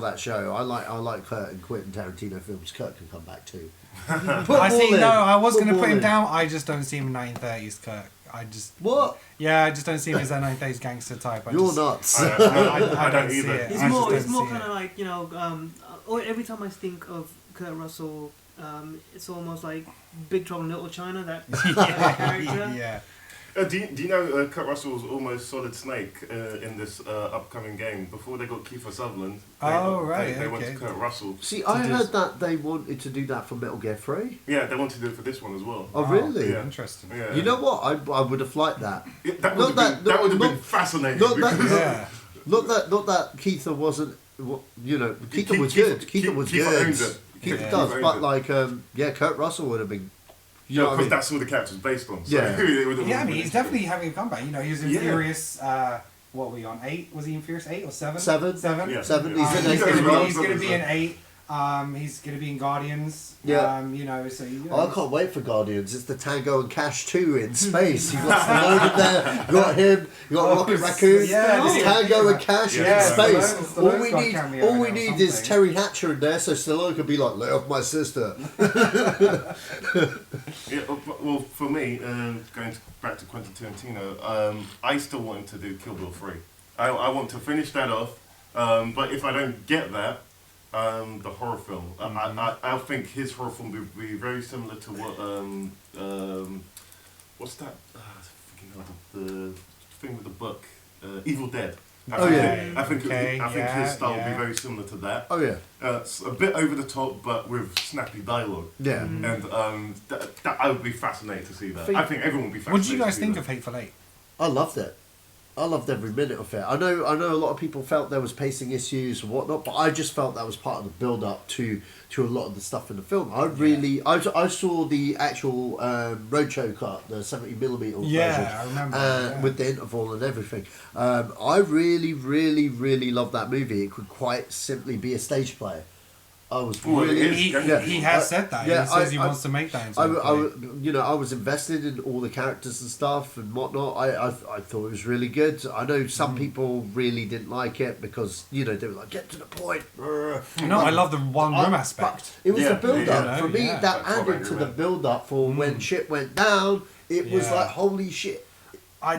Speaker 3: that show. I like Kurt in Quentin Tarantino films. Kurt can come back too.
Speaker 1: I see. No, I was going to put him
Speaker 3: in.
Speaker 1: down. I just don't see him 1930s Kirk. I just
Speaker 3: What?
Speaker 1: Yeah, I just don't see him as a 1930s gangster type.
Speaker 3: You're nuts.
Speaker 2: I don't
Speaker 1: see
Speaker 2: either.
Speaker 1: it.
Speaker 4: It's
Speaker 1: I
Speaker 4: more
Speaker 1: just don't see
Speaker 4: kind
Speaker 1: it.
Speaker 4: of like, you know, every time I think of Kurt Russell, it's almost like Big Trouble in Little China, that character.
Speaker 1: Yeah.
Speaker 2: Do you know Kurt Russell was almost Solid Snake in this upcoming game? Before they got Kiefer Sutherland, they went to Kurt Russell.
Speaker 3: See, I heard that they wanted to do that for Metal Gear 3.
Speaker 2: Yeah, they wanted to do it for this one as well.
Speaker 3: Oh, really?
Speaker 2: Yeah.
Speaker 1: Interesting.
Speaker 2: Yeah.
Speaker 3: You know what? I would have liked that.
Speaker 2: Yeah, that would have been fascinating.
Speaker 3: Not that,
Speaker 1: Yeah.
Speaker 3: not that Keitha wasn't. You know, Keitha was good. Keitha was
Speaker 2: Keitha
Speaker 3: good.
Speaker 2: owns it.
Speaker 3: Keitha
Speaker 1: Yeah.
Speaker 3: does,
Speaker 2: Keitha
Speaker 3: but
Speaker 2: owns
Speaker 3: like, Kurt Russell would have been. You
Speaker 2: Yeah,
Speaker 3: know what I
Speaker 2: because
Speaker 3: mean?
Speaker 2: that's who the character's based on. So
Speaker 3: Yeah.
Speaker 2: it would have
Speaker 1: Yeah, I
Speaker 2: been
Speaker 1: mean, he's
Speaker 2: interesting.
Speaker 1: definitely having a comeback. You know, he was in
Speaker 2: Yeah.
Speaker 1: Furious. What were we on? 8? Was he in Furious 8 or 7?
Speaker 3: 7.
Speaker 1: Seven.
Speaker 2: Yeah.
Speaker 3: 7.
Speaker 2: Yeah.
Speaker 3: He's in
Speaker 1: He's
Speaker 3: it as
Speaker 1: going
Speaker 3: well.
Speaker 1: to be in 8. He's going to be in Guardians.
Speaker 3: Yeah.
Speaker 1: You know, so you know,
Speaker 3: Oh, I can't wait for Guardians. It's the Tango and Cash 2 in space. You got Stallone in there. You got him. You got Rocket Raccoon.
Speaker 1: yeah,
Speaker 3: It's
Speaker 1: yeah.
Speaker 3: Tango and Cash
Speaker 2: Yeah,
Speaker 3: in space.
Speaker 1: Stallone's got a cameo
Speaker 3: all we
Speaker 1: in it or
Speaker 3: need is
Speaker 1: something.
Speaker 3: Terry Hatcher in there, so Stallone could be like, "Lay off my sister."
Speaker 2: Yeah, well, for me, back to Quentin Tarantino, I still want him to do Kill Bill 3. I want to finish that off, but if I don't get that, the horror film, I think his horror film would be very similar to what, what's that? The thing with the book, Evil Dead.
Speaker 3: Oh, yeah.
Speaker 2: I think
Speaker 1: Okay,
Speaker 2: his style would
Speaker 1: yeah.
Speaker 2: be very similar to that.
Speaker 3: Oh yeah,
Speaker 2: It's a bit over the top, but with snappy dialogue.
Speaker 3: yeah.
Speaker 2: And that I would be fascinated to see that.
Speaker 3: Think-
Speaker 2: I think everyone would be
Speaker 1: What
Speaker 2: fascinated.
Speaker 1: did you guys
Speaker 2: to see
Speaker 1: think
Speaker 2: that.
Speaker 1: of Hateful Eight?
Speaker 3: I loved it. I loved every minute of it. I know a lot of people felt there was pacing issues and whatnot, but I just felt that was part of the build up to a lot of the stuff in the film. I saw the actual roadshow cut, the 70mm version.
Speaker 1: Yeah, I remember. Yeah.
Speaker 3: With the interval and everything. I really loved that movie. It could quite simply be a stage play. I was
Speaker 2: Well,
Speaker 3: really.
Speaker 2: it is.
Speaker 1: He has said that.
Speaker 3: yeah,
Speaker 1: he says he
Speaker 3: I-
Speaker 1: wants to make that into a play.
Speaker 3: I was invested in all the characters and stuff and whatnot. I thought it was really good. I know some people really didn't like it because they were like, get to the point.
Speaker 1: No, I love the one room aspect.
Speaker 3: It was
Speaker 2: Yeah,
Speaker 3: the build up
Speaker 1: yeah,
Speaker 3: for me.
Speaker 1: yeah.
Speaker 3: That
Speaker 2: That's
Speaker 3: added to the
Speaker 2: right.
Speaker 3: build up for when shit went down. It was
Speaker 1: Yeah.
Speaker 3: like holy shit.
Speaker 1: I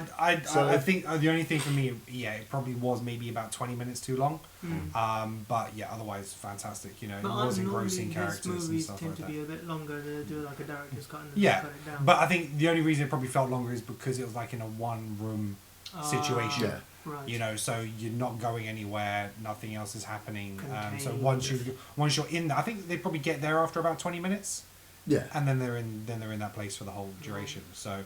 Speaker 1: think the only thing for me, it probably was maybe about 20 minutes too long. But yeah, otherwise fantastic. You know,
Speaker 4: But
Speaker 1: it was
Speaker 4: normally
Speaker 1: engrossing
Speaker 4: his
Speaker 1: characters and
Speaker 4: movies
Speaker 1: stuff
Speaker 4: tend
Speaker 1: like
Speaker 4: to
Speaker 1: that.
Speaker 4: be a bit longer to do like a director's cut and
Speaker 1: Yeah,
Speaker 4: cut it down.
Speaker 1: but I think the only reason it probably felt longer is because it was like in a one room situation.
Speaker 3: Yeah.
Speaker 4: Right.
Speaker 1: You know, so you're not going anywhere, nothing else is happening. So
Speaker 4: Contained.
Speaker 1: once you're in there, I think they probably get there after about 20 minutes,
Speaker 3: Yeah.
Speaker 1: and then they're in that place for the whole duration. So,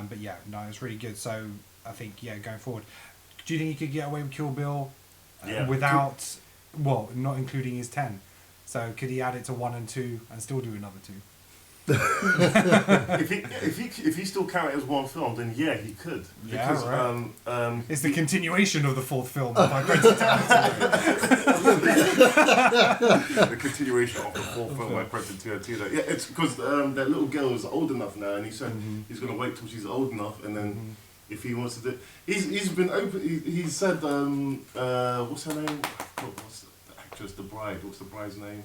Speaker 1: but yeah, no, it's really good. So I think going forward, do you think he could get away with Kill Bill
Speaker 2: Yeah.
Speaker 1: without, not including his 10? So could he add it to 1 and 2 and still do another 2?
Speaker 2: If he still count it as one film, then yeah, he could.
Speaker 1: Yeah,
Speaker 2: Because,
Speaker 1: right. It's the continuation of the 4th film by Quentin Tarantino.
Speaker 2: the continuation of the fourth film by Quentin Tarantino. Yeah, it's because that little girl is old enough now, and he said he's gonna wait till she's old enough, and then if he wants to do, he's been open. He said, what's her name? What's the actress? The bride. What's the bride's name?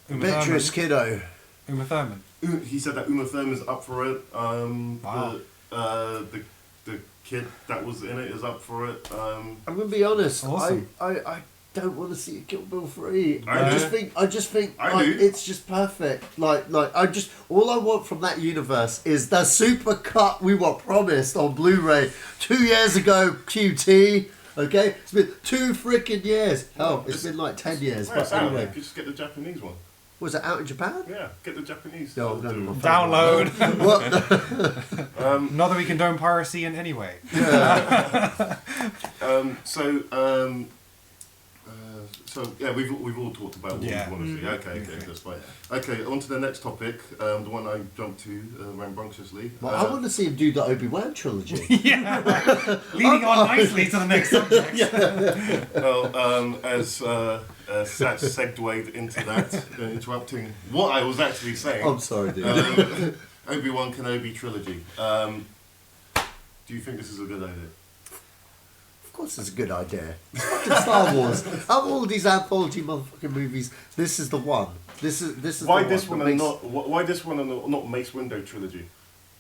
Speaker 3: Beatrice Kiddo.
Speaker 1: Uma Thurman.
Speaker 2: He said that Uma Thurman's up for it.
Speaker 1: Wow.
Speaker 2: The kid that was in it is up for it.
Speaker 3: I'm gonna be honest.
Speaker 1: Awesome.
Speaker 3: I don't want to see a Kill Bill 3.
Speaker 2: I
Speaker 3: I
Speaker 2: do.
Speaker 3: just think
Speaker 2: I
Speaker 3: like,
Speaker 2: do.
Speaker 3: it's just perfect. All I want from that universe is the super cut we were promised on Blu-ray 2 years ago. QT. Okay, it's been 2 freaking years. Oh, it's been like 10 years.
Speaker 2: Yeah,
Speaker 3: But
Speaker 2: it's out there.
Speaker 3: anyway,
Speaker 2: You could just get the Japanese one.
Speaker 3: was it out in Japan?
Speaker 2: Yeah, get the Japanese.
Speaker 3: No, I'm going to my phone.
Speaker 1: Download.
Speaker 3: What?
Speaker 1: Not that we condone piracy in any way.
Speaker 2: So yeah, we've all talked about what
Speaker 1: Yeah.
Speaker 2: we want to see. Okay, that's fine. Okay, on to the next topic. The one I jumped to rambunctiously.
Speaker 3: Well, I want to see him do the Obi-Wan trilogy.
Speaker 1: Leading on nicely to the next subject.
Speaker 2: Well, as Sach segued into that, interrupting what I was actually saying.
Speaker 3: I'm sorry, dude.
Speaker 2: Obi-Wan Kenobi Trilogy. Do you think this is a good idea?
Speaker 3: Of course Wars is a good idea. It's fucking Star Wars. Out of all these anthology motherfucking movies, this is the one. This is
Speaker 2: Why
Speaker 3: the
Speaker 2: this
Speaker 3: one
Speaker 2: one
Speaker 3: that
Speaker 2: and
Speaker 3: makes-
Speaker 2: not? Why this one and not Mace Windu trilogy?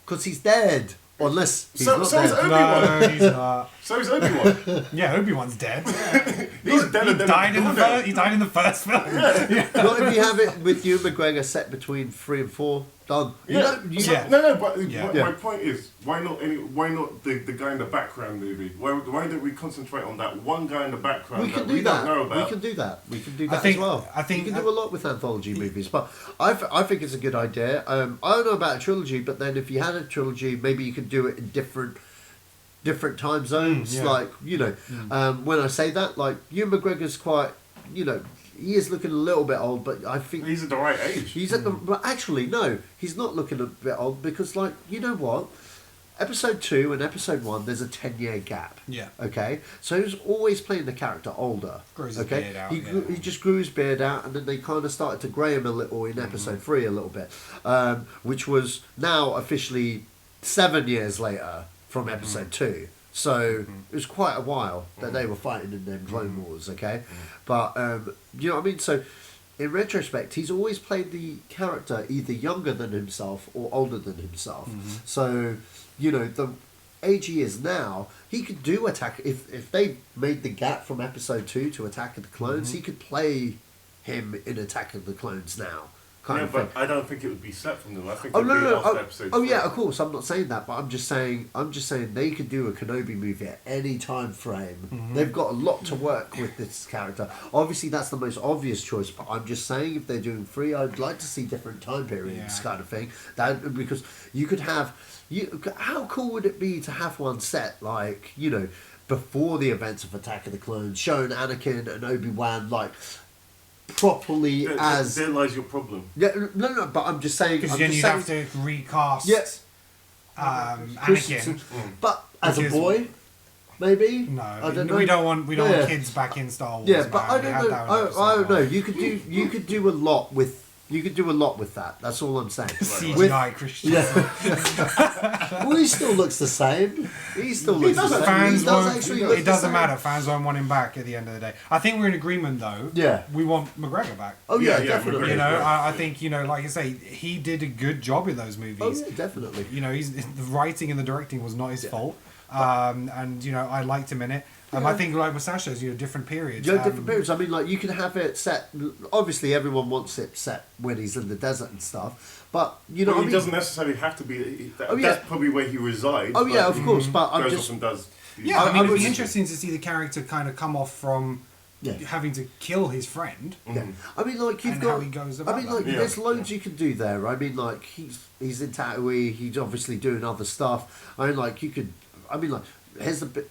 Speaker 3: Because he's dead. Unless he's
Speaker 2: So-
Speaker 3: not
Speaker 2: so is
Speaker 3: dead.
Speaker 2: Obi-Wan.
Speaker 1: No, he's not.
Speaker 2: So is Obi-Wan.
Speaker 1: Yeah, Obi-Wan's dead.
Speaker 2: He's dead
Speaker 1: He
Speaker 2: and
Speaker 1: died in the
Speaker 2: dead.
Speaker 1: first. He died in the first film.
Speaker 3: Not if you have it with Ewan McGregor set between 3 and 4. Done. You
Speaker 2: Yeah.
Speaker 3: know, you
Speaker 2: So-
Speaker 1: Yeah.
Speaker 2: No, but
Speaker 1: Yeah.
Speaker 2: my point is, why not the guy in the background movie? Why don't we concentrate on that one guy in the background
Speaker 3: We can
Speaker 2: that
Speaker 3: do
Speaker 2: we don't know
Speaker 3: that.
Speaker 2: about?
Speaker 3: We can do that. We can do
Speaker 1: I
Speaker 3: that
Speaker 1: think-
Speaker 3: as well.
Speaker 1: I think-
Speaker 3: we can do a lot with anthology movies, but I think it's a good idea. I don't know about a trilogy, but then if you had a trilogy, maybe you could do it in different time zones.
Speaker 1: yeah.
Speaker 3: Like, you know, when I say that, like, Ewan McGregor's quite, you know, he is looking a little bit old, but I think
Speaker 2: He's at the right age.
Speaker 3: he's at the. But actually, no, he's not looking a bit old because, like, you know what? Episode 2 and episode 1, there's a 10-year gap.
Speaker 1: Yeah.
Speaker 3: Okay? So he was always playing the character older.
Speaker 1: Grows his
Speaker 3: okay?
Speaker 1: beard out,
Speaker 3: He just grew his beard out, and then they kind of started to grey him a little in episode 3 a little bit. Which was now officially 7 years later from episode 2. So it was quite a while that they were fighting in them Clone Wars, okay? But, you know what I mean? So, in retrospect, he's always played the character either younger than himself or older than himself. So, you know, the age he is now, he could do Attack... If they made the gap from episode 2 to Attack of the Clones, he could play him in Attack of the Clones now. Kind
Speaker 2: Yeah,
Speaker 3: of thing.
Speaker 2: but I don't think it would be set from them. I think
Speaker 3: Oh
Speaker 2: it
Speaker 3: no,
Speaker 2: would be
Speaker 3: no,
Speaker 2: after
Speaker 3: no.
Speaker 2: episode
Speaker 3: Oh yeah,
Speaker 2: 3.
Speaker 3: of course. I'm not saying that, but I'm just saying they could do a Kenobi movie at any time frame. They've got a lot to work with this character. Obviously, that's the most obvious choice. But I'm just saying, if they're doing 3, I'd like to see different time periods,
Speaker 1: Yeah.
Speaker 3: kind of thing. That because you could have how cool would it be to have one set like, you know, before the events of Attack of the Clones, showing Anakin and Obi-Wan like properly as.
Speaker 2: There lies your problem.
Speaker 3: Yeah, no, but I'm just saying.
Speaker 1: Because
Speaker 3: I'm
Speaker 1: then
Speaker 3: just
Speaker 1: you'd
Speaker 3: saying,
Speaker 1: have to recast
Speaker 3: Yeah.
Speaker 1: Anakin.
Speaker 3: But as a
Speaker 1: Because-
Speaker 3: boy, maybe.
Speaker 1: No,
Speaker 3: I don't know.
Speaker 1: we don't want
Speaker 3: Yeah.
Speaker 1: kids back in Star Wars.
Speaker 3: Yeah, but
Speaker 1: man.
Speaker 3: I
Speaker 1: We
Speaker 3: don't
Speaker 1: had
Speaker 3: know.
Speaker 1: that in
Speaker 3: I
Speaker 1: episode
Speaker 3: don't know.
Speaker 1: 1.
Speaker 3: You could do a lot with. You could do a lot with that. That's all I'm saying.
Speaker 1: CGI Christian.
Speaker 3: Yeah. Well, he still looks the same. He still looks the
Speaker 2: doesn't.
Speaker 3: same.
Speaker 1: Fans
Speaker 3: He does
Speaker 1: won't,
Speaker 3: actually look
Speaker 1: it
Speaker 3: the
Speaker 1: doesn't
Speaker 3: same.
Speaker 1: matter. Fans won't want him back at the end of the day. I think we're in agreement though.
Speaker 3: Yeah.
Speaker 1: We want McGregor back.
Speaker 3: Oh yeah,
Speaker 2: Yeah,
Speaker 3: definitely.
Speaker 1: You
Speaker 2: McGregor.
Speaker 1: know, I think, you know, like I say, he did a good job in those
Speaker 3: Oh
Speaker 1: movies.
Speaker 3: yeah, definitely.
Speaker 1: You know, the writing and the directing was not his fault. And you know, I liked him in it. I think like with Sacha's, you know, different periods.
Speaker 3: Yeah, different periods. I mean, like you can have it set. Obviously, everyone wants it set when he's in the desert and stuff. But you know,
Speaker 2: Well,
Speaker 3: what I
Speaker 2: he
Speaker 3: mean,
Speaker 2: doesn't necessarily have to be.
Speaker 3: Oh, yeah.
Speaker 2: That's probably where he resides.
Speaker 3: Oh yeah,
Speaker 2: but
Speaker 3: of course. But I'm
Speaker 2: goes
Speaker 3: just
Speaker 2: off and does.
Speaker 1: Yeah, I mean,
Speaker 3: I
Speaker 1: it'd
Speaker 3: was-
Speaker 1: be interesting to see the character kind of come off from
Speaker 3: Yeah.
Speaker 1: having to kill his friend.
Speaker 3: Yeah. I mean, like you've
Speaker 1: And
Speaker 3: got.
Speaker 1: how he goes about
Speaker 3: I mean, like
Speaker 2: that.
Speaker 3: there's
Speaker 2: Yeah.
Speaker 3: loads you can do there. I mean, like he's in Tatooine. He's obviously doing other stuff. I mean, like you could. I mean, like here's the bit.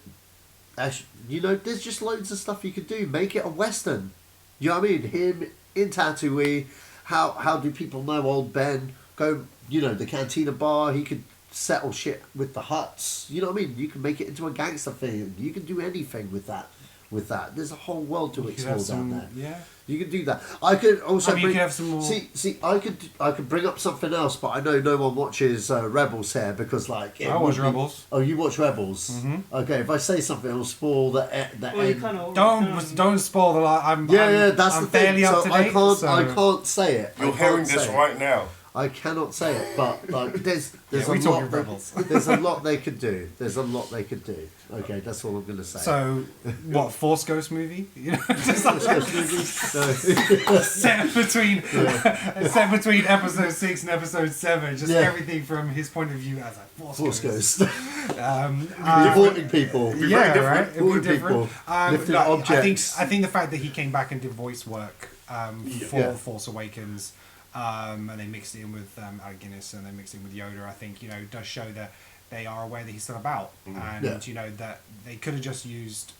Speaker 3: You know, there's just loads of stuff you could do. Make it a western. You know what I mean? Him in Tatooine. How do people know old Ben? Go. You know, the Cantina bar. He could settle shit with the Huts. You know what I mean? You can make it into a gangster thing. You can do anything with that. There's a whole world to
Speaker 1: You could
Speaker 3: explore
Speaker 1: have some,
Speaker 3: down there.
Speaker 1: yeah.
Speaker 3: You could do that. I could also
Speaker 1: I mean, you
Speaker 3: bring,
Speaker 1: could have some more-
Speaker 3: See, I could bring up something else, but I know no one watches Rebels here because, like, it
Speaker 1: I
Speaker 3: would
Speaker 1: watch
Speaker 3: be-
Speaker 1: Rebels.
Speaker 3: Oh, you watch Rebels? Okay, if I say something, it'll spoil the
Speaker 4: Well, you
Speaker 3: end.
Speaker 4: kind of
Speaker 1: Don't spoil the lie.
Speaker 3: Yeah, that's
Speaker 1: I'm
Speaker 3: the thing.
Speaker 1: fairly up
Speaker 3: So
Speaker 1: to
Speaker 3: I
Speaker 1: date.
Speaker 3: can't,
Speaker 1: so
Speaker 3: I can't say it. I
Speaker 2: You're
Speaker 3: can't
Speaker 2: hearing
Speaker 3: say
Speaker 2: this
Speaker 3: it.
Speaker 2: right now.
Speaker 3: I cannot say it, but like, there's
Speaker 1: Yeah,
Speaker 3: a
Speaker 1: we talking
Speaker 3: lot.
Speaker 1: Rebels.
Speaker 3: There's a lot they could do. There's a lot they could do. Okay, that's all I'm gonna say.
Speaker 1: So, what Force Ghost movie? You know, just like
Speaker 3: No.
Speaker 1: set between set between episode 6 and episode 7. Just
Speaker 3: Yeah.
Speaker 1: everything from his point of view as a Force,
Speaker 3: Force
Speaker 1: Ghost.
Speaker 3: Ghost.
Speaker 1: Um,
Speaker 3: Deporting people.
Speaker 1: yeah,
Speaker 2: different.
Speaker 1: right. It'd be
Speaker 3: Deporting
Speaker 1: different.
Speaker 3: people. Lifting
Speaker 1: no,
Speaker 3: objects.
Speaker 1: I think the fact that he came back and did voice work for
Speaker 3: Yeah.
Speaker 1: Force Awakens, and they mixed it in with Alec Guinness and they mixed it in with Yoda, I think, you know, does show that they are aware that he's still about, and
Speaker 3: Yeah.
Speaker 1: you know that they could have just used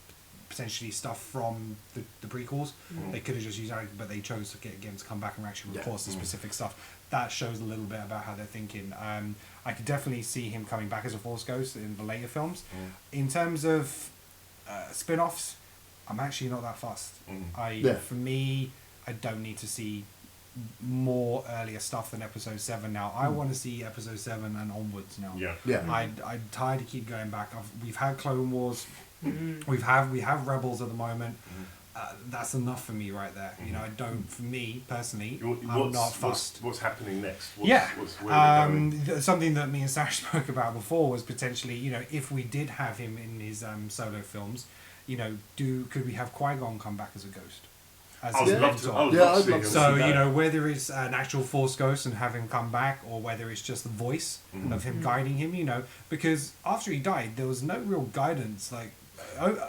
Speaker 1: potentially stuff from the prequels. They could have just used Alec, but they chose to get him to come back and actually
Speaker 3: Yeah.
Speaker 1: record some specific stuff. That shows a little bit about how they're thinking. I could definitely see him coming back as a Force Ghost in the later films. In terms of spin-offs, I'm actually not that fussed. For me, I don't need to see more earlier stuff than episode 7 now. I want to see episode 7 and onwards now.
Speaker 2: Yeah.
Speaker 3: Yeah.
Speaker 1: I'm tired to keep going back. We've had Clone Wars We have Rebels at the moment. That's enough for me right there. You know, for me personally, I'm not fussed.
Speaker 2: What's happening next?
Speaker 1: Where
Speaker 2: are we going?
Speaker 1: Something that me and Sash spoke about before was potentially, you know, if we did have him in his solo films, you know, could we have Qui-Gon come back as a ghost? As
Speaker 2: I would
Speaker 1: a
Speaker 2: love
Speaker 1: mentor?
Speaker 2: to. I would love to see him.
Speaker 1: So,
Speaker 2: see that.
Speaker 1: you know, whether it's an actual Force ghost and have him come back, or whether it's just the voice of him guiding him, you know, because after he died, there was no real guidance. Like,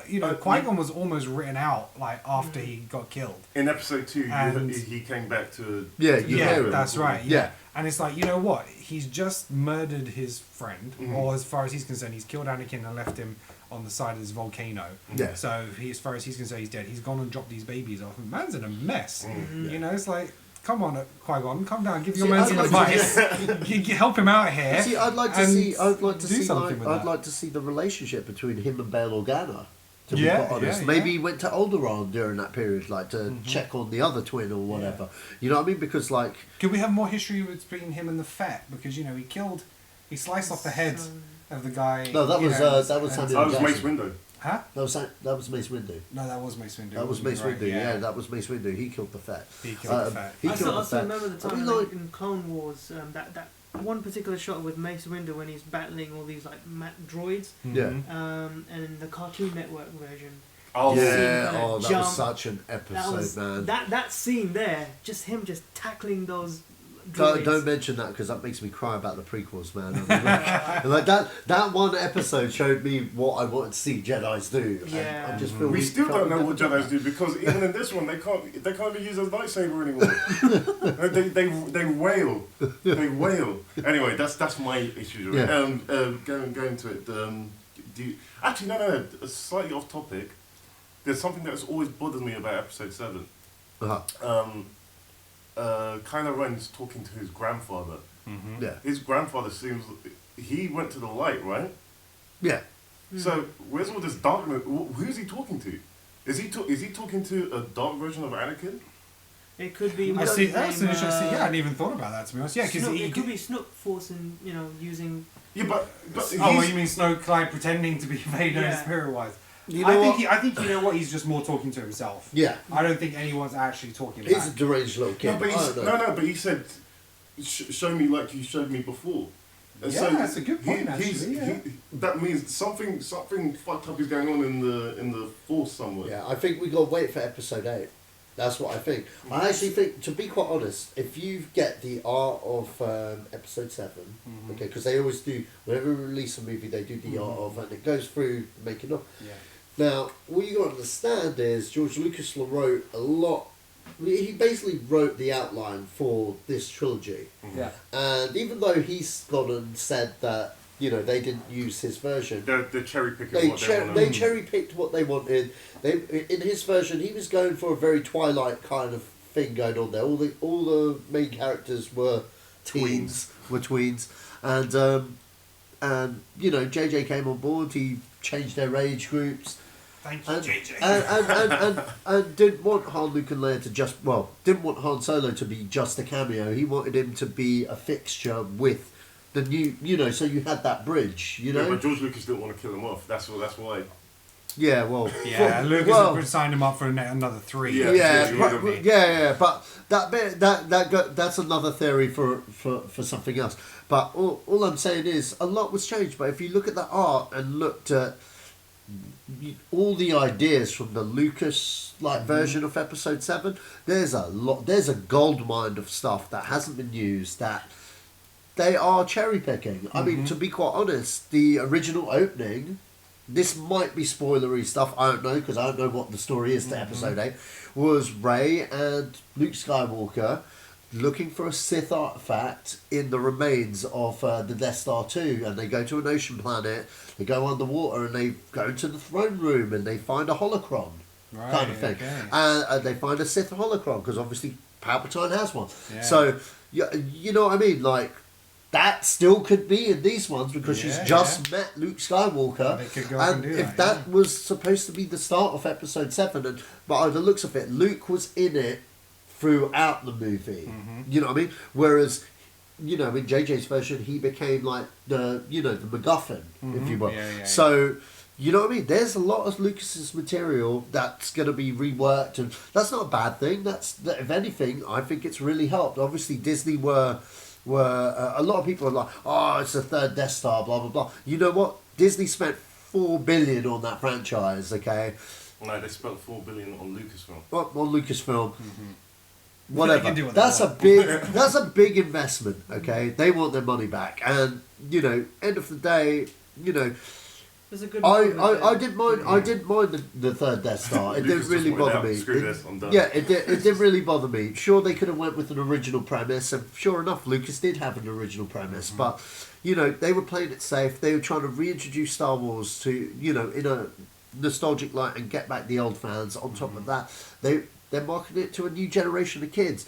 Speaker 1: you know, Qui-Gon was almost written out, like, after he got killed.
Speaker 2: In episode 2,
Speaker 1: And-
Speaker 2: he came back to...
Speaker 3: Yeah, you hear him.
Speaker 1: That's right.
Speaker 3: Yeah.
Speaker 1: And it's like, you know what? He's just murdered his friend, or as far as he's concerned, he's killed Anakin and left him on the side of this volcano.
Speaker 3: Yeah.
Speaker 1: So as far as he's concerned, he's dead. He's gone and dropped these babies off. Man's in a mess. You know, it's like, come on, Qui-Gon, come down, give your man some advice. Help him out here.
Speaker 3: See, I'd like to see
Speaker 1: something with
Speaker 3: I'd
Speaker 1: that.
Speaker 3: like to see the relationship between him and Bail Organa. To be
Speaker 1: Yeah,
Speaker 3: quite honest,
Speaker 1: yeah,
Speaker 3: maybe
Speaker 1: yeah.
Speaker 3: he went to Alderaan during that period, like to check on the other twin or whatever. You know what I mean? Because like,
Speaker 1: Could we have more history between him and the Fett? Because, you know, he sliced off the head of the guy.
Speaker 3: No, that
Speaker 1: you
Speaker 3: was,
Speaker 1: know,
Speaker 3: that was
Speaker 1: and-
Speaker 3: Samuel
Speaker 2: That was
Speaker 3: Jackson.
Speaker 2: Mace Windu.
Speaker 1: Huh?
Speaker 3: that was Mace Windu.
Speaker 1: No, that was Mace Windu.
Speaker 3: That was Mace
Speaker 1: Right,
Speaker 3: Windu. Yeah, that was Mace Windu. He killed the Fett.
Speaker 1: He killed the Fett.
Speaker 3: He
Speaker 4: I
Speaker 3: killed
Speaker 4: still
Speaker 3: the Fett.
Speaker 4: remember the
Speaker 3: I
Speaker 4: time
Speaker 3: mean, like,
Speaker 4: in Clone Wars, that one particular shot with Mace Windu when he's battling all these like droids,
Speaker 3: yeah.
Speaker 4: and in the Cartoon Network version.
Speaker 2: Oh,
Speaker 3: Yeah,
Speaker 4: Scene,
Speaker 3: oh, that
Speaker 4: jump.
Speaker 3: was such an episode, man.
Speaker 4: That scene there, just him just tackling those droids.
Speaker 3: Don't mention that because that makes me cry about the prequels, man. I mean, like that one episode showed me what I wanted to see Jedi's do. and
Speaker 4: Yeah.
Speaker 3: I just feel
Speaker 2: We still don't know what
Speaker 3: Jedi.
Speaker 2: Jedi's do, because even in this one they can't even use a lightsaber anymore. they wail. They wail. Anyway, that's my issue. Right?
Speaker 3: Yeah.
Speaker 2: Going to it. Actually no. Slightly off topic. There's something that's always bothered me about episode 7.
Speaker 3: Uh-huh.
Speaker 2: Kylo Ren's talking to his grandfather.
Speaker 3: Yeah.
Speaker 2: His grandfather seems... He went to the light, right?
Speaker 3: Yeah.
Speaker 2: So, where's all this darkness? Who's he talking to? Is he talking to a dark version of Anakin?
Speaker 4: It could be.
Speaker 1: I see. That's an interesting. Yeah, I hadn't even thought about that, to be honest. Yeah, because
Speaker 4: it could be Snook forcing, using.
Speaker 2: Yeah, but
Speaker 1: Oh, well, you mean Snow Clyde pretending to be Vader
Speaker 4: Yeah.
Speaker 1: spirit-wise?
Speaker 3: You know what?
Speaker 1: I think you know what. He's just more talking to himself.
Speaker 3: Yeah.
Speaker 1: I don't think anyone's actually talking.
Speaker 3: He's
Speaker 1: back.
Speaker 3: a deranged little kid.
Speaker 2: No, but
Speaker 3: I don't know.
Speaker 2: but he said, "Show me like you showed me before." And
Speaker 1: Yeah, that's a good point, actually, yeah.
Speaker 2: That means something fucked up is going on in the Force somewhere.
Speaker 3: Yeah, I think we got to wait for episode 8. That's what I think. I actually think, to be quite honest, if you get the art of episode 7, okay, because they always do, whenever we release a movie, they do the art of, and it goes through making of.
Speaker 1: Yeah.
Speaker 3: Now, what you got to understand is George Lucas wrote a lot. He basically wrote the outline for this trilogy.
Speaker 1: Yeah.
Speaker 3: And even though he's gone and said that, they didn't use his version,
Speaker 2: They're cherry picking
Speaker 3: they
Speaker 2: what they want.
Speaker 3: cherry picked what they wanted. In his version, he was going for a very Twilight kind of thing going on there. All the main characters were tweens, and JJ came on board. He changed their age groups.
Speaker 1: Thank you, JJ.
Speaker 3: And didn't want Han, Luke and Leia to didn't want Han Solo to be just a cameo. He wanted him to be a fixture with the new, so you had that bridge,
Speaker 2: Yeah, but George Lucas didn't want to kill him off. That's why.
Speaker 3: Yeah, well...
Speaker 1: Yeah, Lucas signed him up for another 3.
Speaker 3: Yeah, but that's another theory for something else. But all I'm saying is, a lot was changed. But if you look at the art and looked at all the ideas from the Lucas version of episode 7, there's a gold mine of stuff that hasn't been used, that they are cherry picking. I mean, to be quite honest, the original opening, this might be spoilery stuff, I don't know, because I don't know what the story is to episode 8, was Rey and Luke Skywalker looking for a Sith artifact in the remains of the Death Star 2, and they go to an ocean planet, they go underwater, and they go into the throne room, and they find a holocron kind of thing.
Speaker 1: Okay.
Speaker 3: And they find a Sith holocron, because obviously Palpatine has one.
Speaker 1: Yeah.
Speaker 3: So, you know what I mean? Like, that still could be in these ones, because she's just met Luke Skywalker.
Speaker 1: They could go
Speaker 3: and
Speaker 1: and do
Speaker 3: if
Speaker 1: that,
Speaker 3: was supposed to be the start of episode 7, but by the looks of it, Luke was in it throughout the movie. You know what I mean? Whereas, in JJ's version, he became like the MacGuffin, if you will.
Speaker 1: Yeah.
Speaker 3: So, You know what I mean? There's a lot of Lucas's material that's going to be reworked, and that's not a bad thing. If anything, I think it's really helped. Obviously, Disney were a lot of people are like, oh, it's a third Death Star, blah blah blah. You know what? Disney spent $4 billion on that franchise. Okay.
Speaker 2: No, they spent $4 billion on Lucasfilm.
Speaker 3: Well, on Lucasfilm.
Speaker 1: Mm-hmm.
Speaker 3: Whatever.
Speaker 1: They can do what
Speaker 3: That's
Speaker 1: they
Speaker 3: that's a big investment. Okay, they want their money back, and end of the day,
Speaker 4: There's a good.
Speaker 3: I didn't mind the third Death Star. It didn't
Speaker 2: Lucas
Speaker 3: really
Speaker 2: just went
Speaker 3: bother
Speaker 2: out,
Speaker 3: me.
Speaker 2: Screw this, I'm done.
Speaker 3: Yeah, it didn't really bother me. Sure, they could have went with an original premise, and sure enough, Lucas did have an original premise. But they were playing it safe. They were trying to reintroduce Star Wars to in a nostalgic light and get back the old fans. On top of that, they're marketing it to a new generation of kids.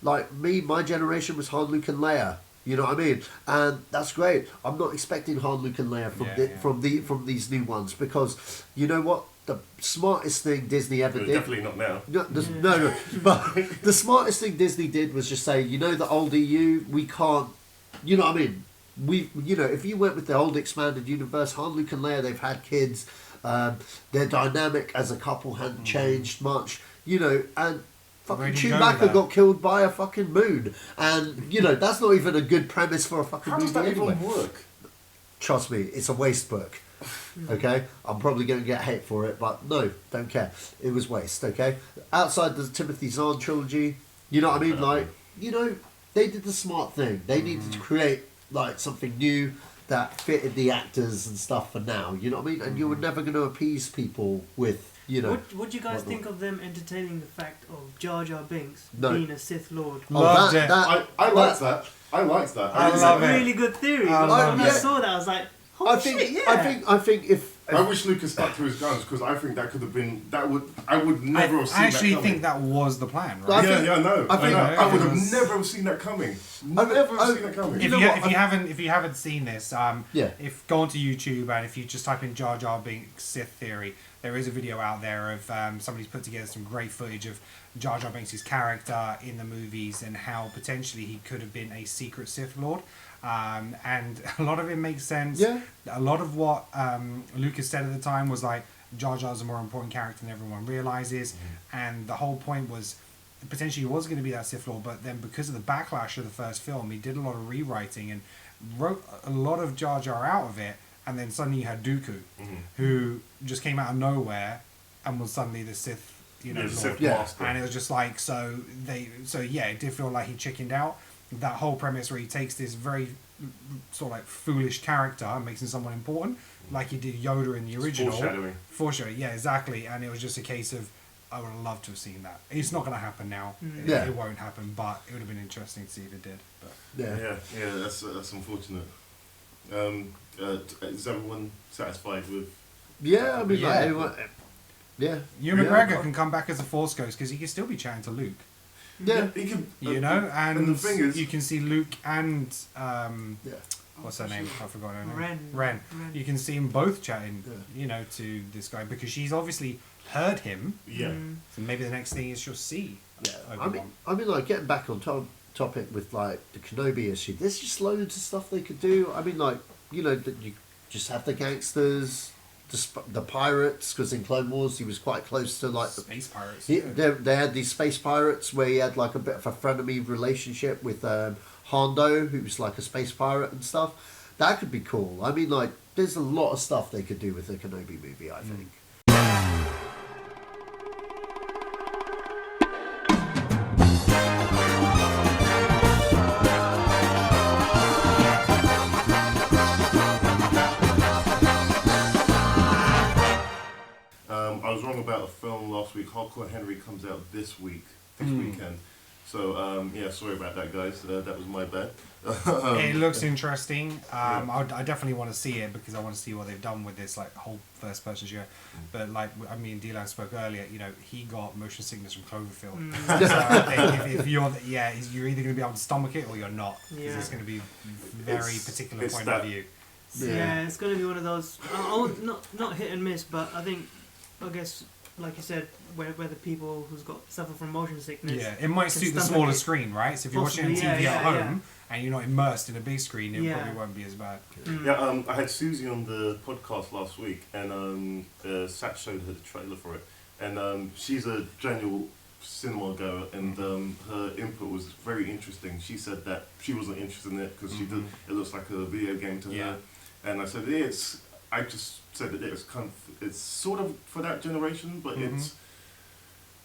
Speaker 3: Like me, my generation was Han, Luke, and Leia. You know what I mean? And that's great. I'm not expecting Han, Luke, and Leia from these new ones, because you know what? The smartest thing Disney ever did.
Speaker 2: Definitely not now.
Speaker 3: No. But the smartest thing Disney did was just say, the old EU, we can't. You know what I mean? If you went with the old expanded universe, Han, Luke, and Leia, they've had kids. Their dynamic as a couple hadn't changed much. And fucking Chewbacca got killed by a fucking moon, and that's not even a good premise for a fucking movie.
Speaker 2: How does that
Speaker 3: anyway.
Speaker 2: even work?
Speaker 3: Trust me, it's a waste book. Okay, I'm probably going to get hate for it, but no, don't care. It was waste. Okay, outside the Timothy Zahn trilogy, you know what I mean? Like, they did the smart thing. They needed to create like something new that fitted the actors and stuff for now. You know what I mean? And you were never going to appease people with.
Speaker 4: What do you guys think of them entertaining the fact of Jar Jar Binks
Speaker 3: No.
Speaker 4: being a Sith Lord?
Speaker 1: Loved it.
Speaker 2: I liked that. I liked that.
Speaker 1: I
Speaker 4: It's
Speaker 1: love
Speaker 4: a
Speaker 1: it.
Speaker 4: really good theory.
Speaker 1: I
Speaker 4: But
Speaker 1: love
Speaker 4: when I
Speaker 1: it.
Speaker 4: saw that, I was like,
Speaker 3: I think if
Speaker 2: I wish Lucas stuck to his guns, because I think that could have been I would never have seen
Speaker 1: I actually
Speaker 2: that
Speaker 1: think
Speaker 2: coming.
Speaker 1: that was the plan,
Speaker 3: I
Speaker 1: right?
Speaker 3: think-
Speaker 2: I know.
Speaker 3: I think-
Speaker 2: I would
Speaker 1: it
Speaker 2: have
Speaker 1: was-
Speaker 2: never have seen that coming.
Speaker 3: I-
Speaker 2: Never
Speaker 3: I-
Speaker 2: have seen that coming.
Speaker 1: If
Speaker 3: know
Speaker 1: you,
Speaker 3: what?
Speaker 1: if you haven't seen this,
Speaker 3: Yeah.
Speaker 1: if go onto YouTube and if you just type in Jar Jar Binks Sith theory, there is a video out there of somebody's put together some great footage of Jar Jar Binks' character in the movies and how potentially he could have been a secret Sith Lord. And a lot of it makes sense.
Speaker 3: Yeah.
Speaker 1: A lot of what Lucas said at the time was like, Jar Jar's a more important character than everyone realizes, and the whole point was potentially he was going to be that Sith Lord, but then because of the backlash of the first film, he did a lot of rewriting and wrote a lot of Jar Jar out of it, and then suddenly you had Dooku, who just came out of nowhere and was suddenly the Sith, Lord.
Speaker 2: Sith
Speaker 3: Yeah.
Speaker 2: Master.
Speaker 1: And it was just like, it did feel like he chickened out. That whole premise where he takes this very sort of like foolish character and makes him someone important, like he did Yoda in the original.
Speaker 2: Foreshadowing.
Speaker 1: Yeah, exactly. And it was just a case of, I would have loved to have seen that. It's not going to happen now.
Speaker 3: Yeah.
Speaker 1: It won't happen, but it would have been interesting to see if it did. But
Speaker 3: yeah.
Speaker 2: That's unfortunate. Is everyone satisfied with?
Speaker 3: Yeah, I mean,
Speaker 1: Yeah.
Speaker 3: like, everyone, yeah.
Speaker 1: Ewan
Speaker 3: Yeah.
Speaker 1: McGregor can come back as a Force Ghost because he can still be chatting to Luke.
Speaker 3: Yeah.
Speaker 2: He can,
Speaker 1: And
Speaker 2: the thing is,
Speaker 1: you can see Luke and
Speaker 3: Yeah.
Speaker 1: what's her name? I forgot her name.
Speaker 4: Ren.
Speaker 1: You can see them both chatting, to this guy because she's obviously heard him.
Speaker 2: yeah.
Speaker 1: So maybe the next thing is she'll see.
Speaker 3: Yeah.
Speaker 1: Obi-Wan.
Speaker 3: I mean, like, getting back on topic with like the Kenobi issue, there's just loads of stuff they could do. I mean, like, that you just have the gangsters, the pirates, because in Clone Wars he was quite close to like
Speaker 1: Space pirates.
Speaker 3: they had these space pirates where he had like a bit of a frenemy relationship with Hondo, who was like a space pirate and stuff. That could be cool. I mean, like, there's a lot of stuff they could do with the Kenobi movie, I think.
Speaker 2: I was wrong about a film last week. Hardcore Henry comes out this weekend. So, sorry about that, guys. That was my bad.
Speaker 1: It looks interesting. I definitely want to see it because I want to see what they've done with this like whole first person shooter. But like Deelan spoke earlier, he got motion sickness from Cloverfield. So I think if you're you're either going to be able to stomach it or you're not. Because it's going to be very particular point of view.
Speaker 4: Yeah, it's going to be one of those. Not hit and miss, but I guess like you said, where the people who's got suffer from motion sickness.
Speaker 1: Yeah, it might suit the
Speaker 4: stomach
Speaker 1: smaller
Speaker 4: it.
Speaker 1: screen, right? So if you're watching on
Speaker 4: Possibly,
Speaker 1: TV
Speaker 4: yeah,
Speaker 1: at
Speaker 4: yeah,
Speaker 1: home and you're not immersed in a big screen, it probably won't be as bad.
Speaker 2: Yeah, I had Susie on the podcast last week, and Sacha showed her the trailer for it, and she's a general cinema goer, and her input was very interesting. She said that she wasn't interested in it because she did. It looks like a video game to her, and I said I just said that it's sort of for that generation, but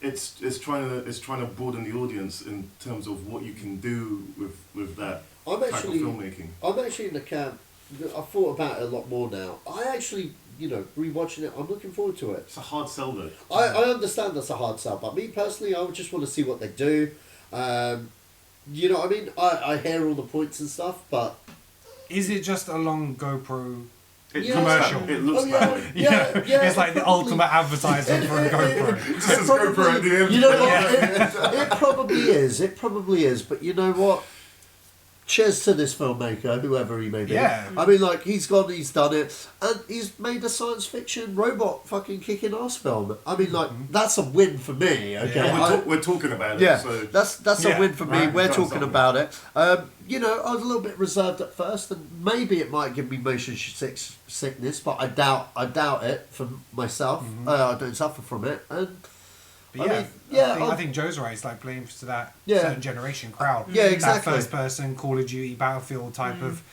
Speaker 2: it's trying to broaden the audience in terms of what you can do with that type of filmmaking.
Speaker 3: I'm actually in the camp. I've thought about it a lot more now. I actually, rewatching it, I'm looking forward to it.
Speaker 2: It's a hard sell though.
Speaker 3: I understand that's a hard sell, but me personally, I would just want to see what they do. You know what I mean? I hear all the points and stuff, but...
Speaker 1: Is it just a long GoPro
Speaker 3: commercial?
Speaker 2: It looks that way.
Speaker 1: Yeah, it's like the ultimate advertisement for a GoPro.
Speaker 2: Just as GoPro at the end.
Speaker 3: You know what? It probably is. It probably is. But you know what? Cheers to this filmmaker, whoever he may be.
Speaker 1: Yeah.
Speaker 3: I mean, like, he's done it, and he's made a science fiction robot fucking kicking ass film. I mean, like, that's a win for me, okay?
Speaker 2: Yeah, we're talking about it.
Speaker 3: Yeah,
Speaker 2: So.
Speaker 3: that's a win for me.
Speaker 1: Right,
Speaker 3: We're
Speaker 2: done
Speaker 3: talking
Speaker 2: something.
Speaker 3: about it. I was a little bit reserved at first, and maybe it might give me motion sickness, but I doubt it for myself. I don't suffer from it, and
Speaker 1: But I think Joe's right. It's like playing to that certain generation crowd.
Speaker 3: Yeah, exactly.
Speaker 1: That first person Call of Duty Battlefield type of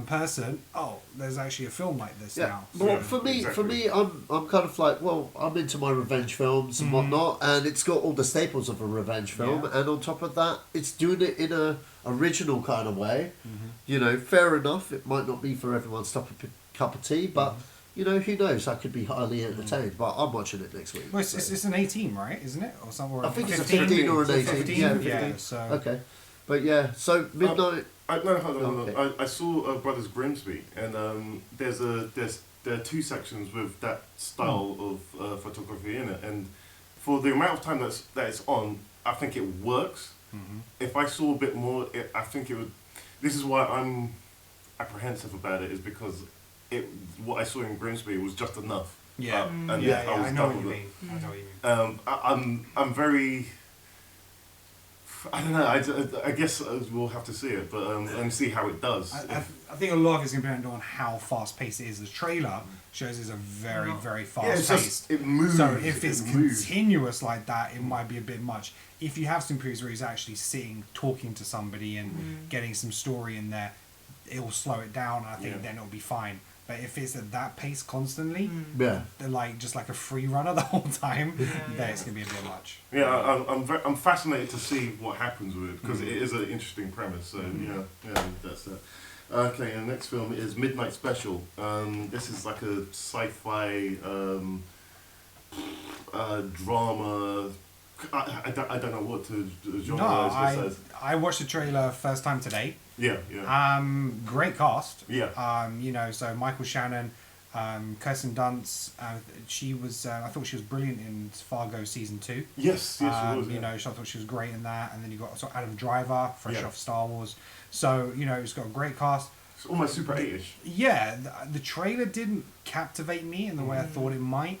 Speaker 1: person. Oh, there's actually a film like this now.
Speaker 3: Well, for me, I'm kind of like, well, I'm into my revenge films and whatnot, and it's got all the staples of a revenge film, and on top of that, it's doing it in a original kind of way. Fair enough. It might not be for everyone's cup of tea, but. Who knows? I could be highly entertained, but I'm watching it next week.
Speaker 1: Well, it's an 18, right? Isn't it? Or somewhere?
Speaker 3: I think it's a 15 or an 18.
Speaker 1: 15?
Speaker 3: Yeah,
Speaker 1: 15. So.
Speaker 3: Okay. But yeah, so Midnight...
Speaker 2: Hold on. I saw Brothers Grimsby, and there are two sections with that style of photography in it, and for the amount of time that it's on, I think it works. If I saw a bit more, I think it would... This is why I'm apprehensive about it, is because... what I saw in Grimsby was just enough.
Speaker 1: Yeah,
Speaker 2: I
Speaker 1: know what you mean. I know what you mean.
Speaker 2: I'm very. I don't know. I guess we'll have to see it, but and see how it does.
Speaker 1: I think a lot of it's going to depend on how fast paced it is. The trailer shows it's a very, very fast paced.
Speaker 2: It moves.
Speaker 1: So if it's continuous like that, it might be a bit much. If you have some periods where he's actually sitting, talking to somebody, and getting some story in there, it will slow it down. And I think then it'll be fine. But if it's at that pace constantly, just like a free runner the whole time, then it's gonna be a bit much.
Speaker 2: Yeah, I'm fascinated to see what happens with it because it is an interesting premise. So that's that. Okay, and the next film is Midnight Special. This is like a sci-fi drama. I don't know what to genre this as.
Speaker 1: I watched the trailer first time today.
Speaker 2: Yeah.
Speaker 1: Great cast.
Speaker 2: Yeah.
Speaker 1: So Michael Shannon, Kirsten Dunst. She was. I thought she was brilliant in Fargo season 2.
Speaker 2: Yes, she was.
Speaker 1: I thought she was great in that. And then you got Adam Driver, fresh off Star Wars. So it's got a great cast.
Speaker 2: It's almost Super 8-ish.
Speaker 1: Yeah, the trailer didn't captivate me in the way I thought it might.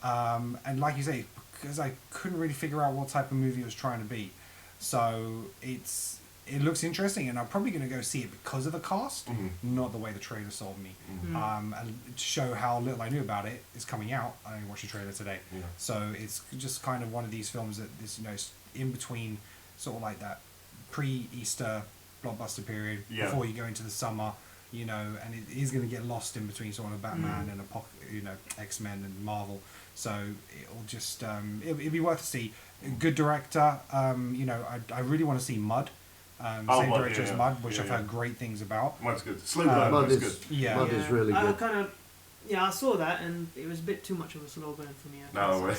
Speaker 1: And like you say, because I couldn't really figure out what type of movie it was trying to be. So it looks interesting, and I'm probably going to go see it because of the cast, not the way the trailer sold me. And to show how little I knew about it, it's coming out. I only watched the trailer today. Yeah. So it's just kind of one of these films that is in between sort of like that pre-Easter blockbuster period before you go into the summer, and it is going to get lost in between sort of Batman and X-Men and Marvel. So it'll just it'll be worth to see. Good director. I really want to see Mud. Same director as Mud, which I've heard great things about.
Speaker 2: Mud's good. Slow burn. Mud is good.
Speaker 3: Mud is really good.
Speaker 4: I saw that and it was a bit too much of a slow burn for me.
Speaker 2: No way.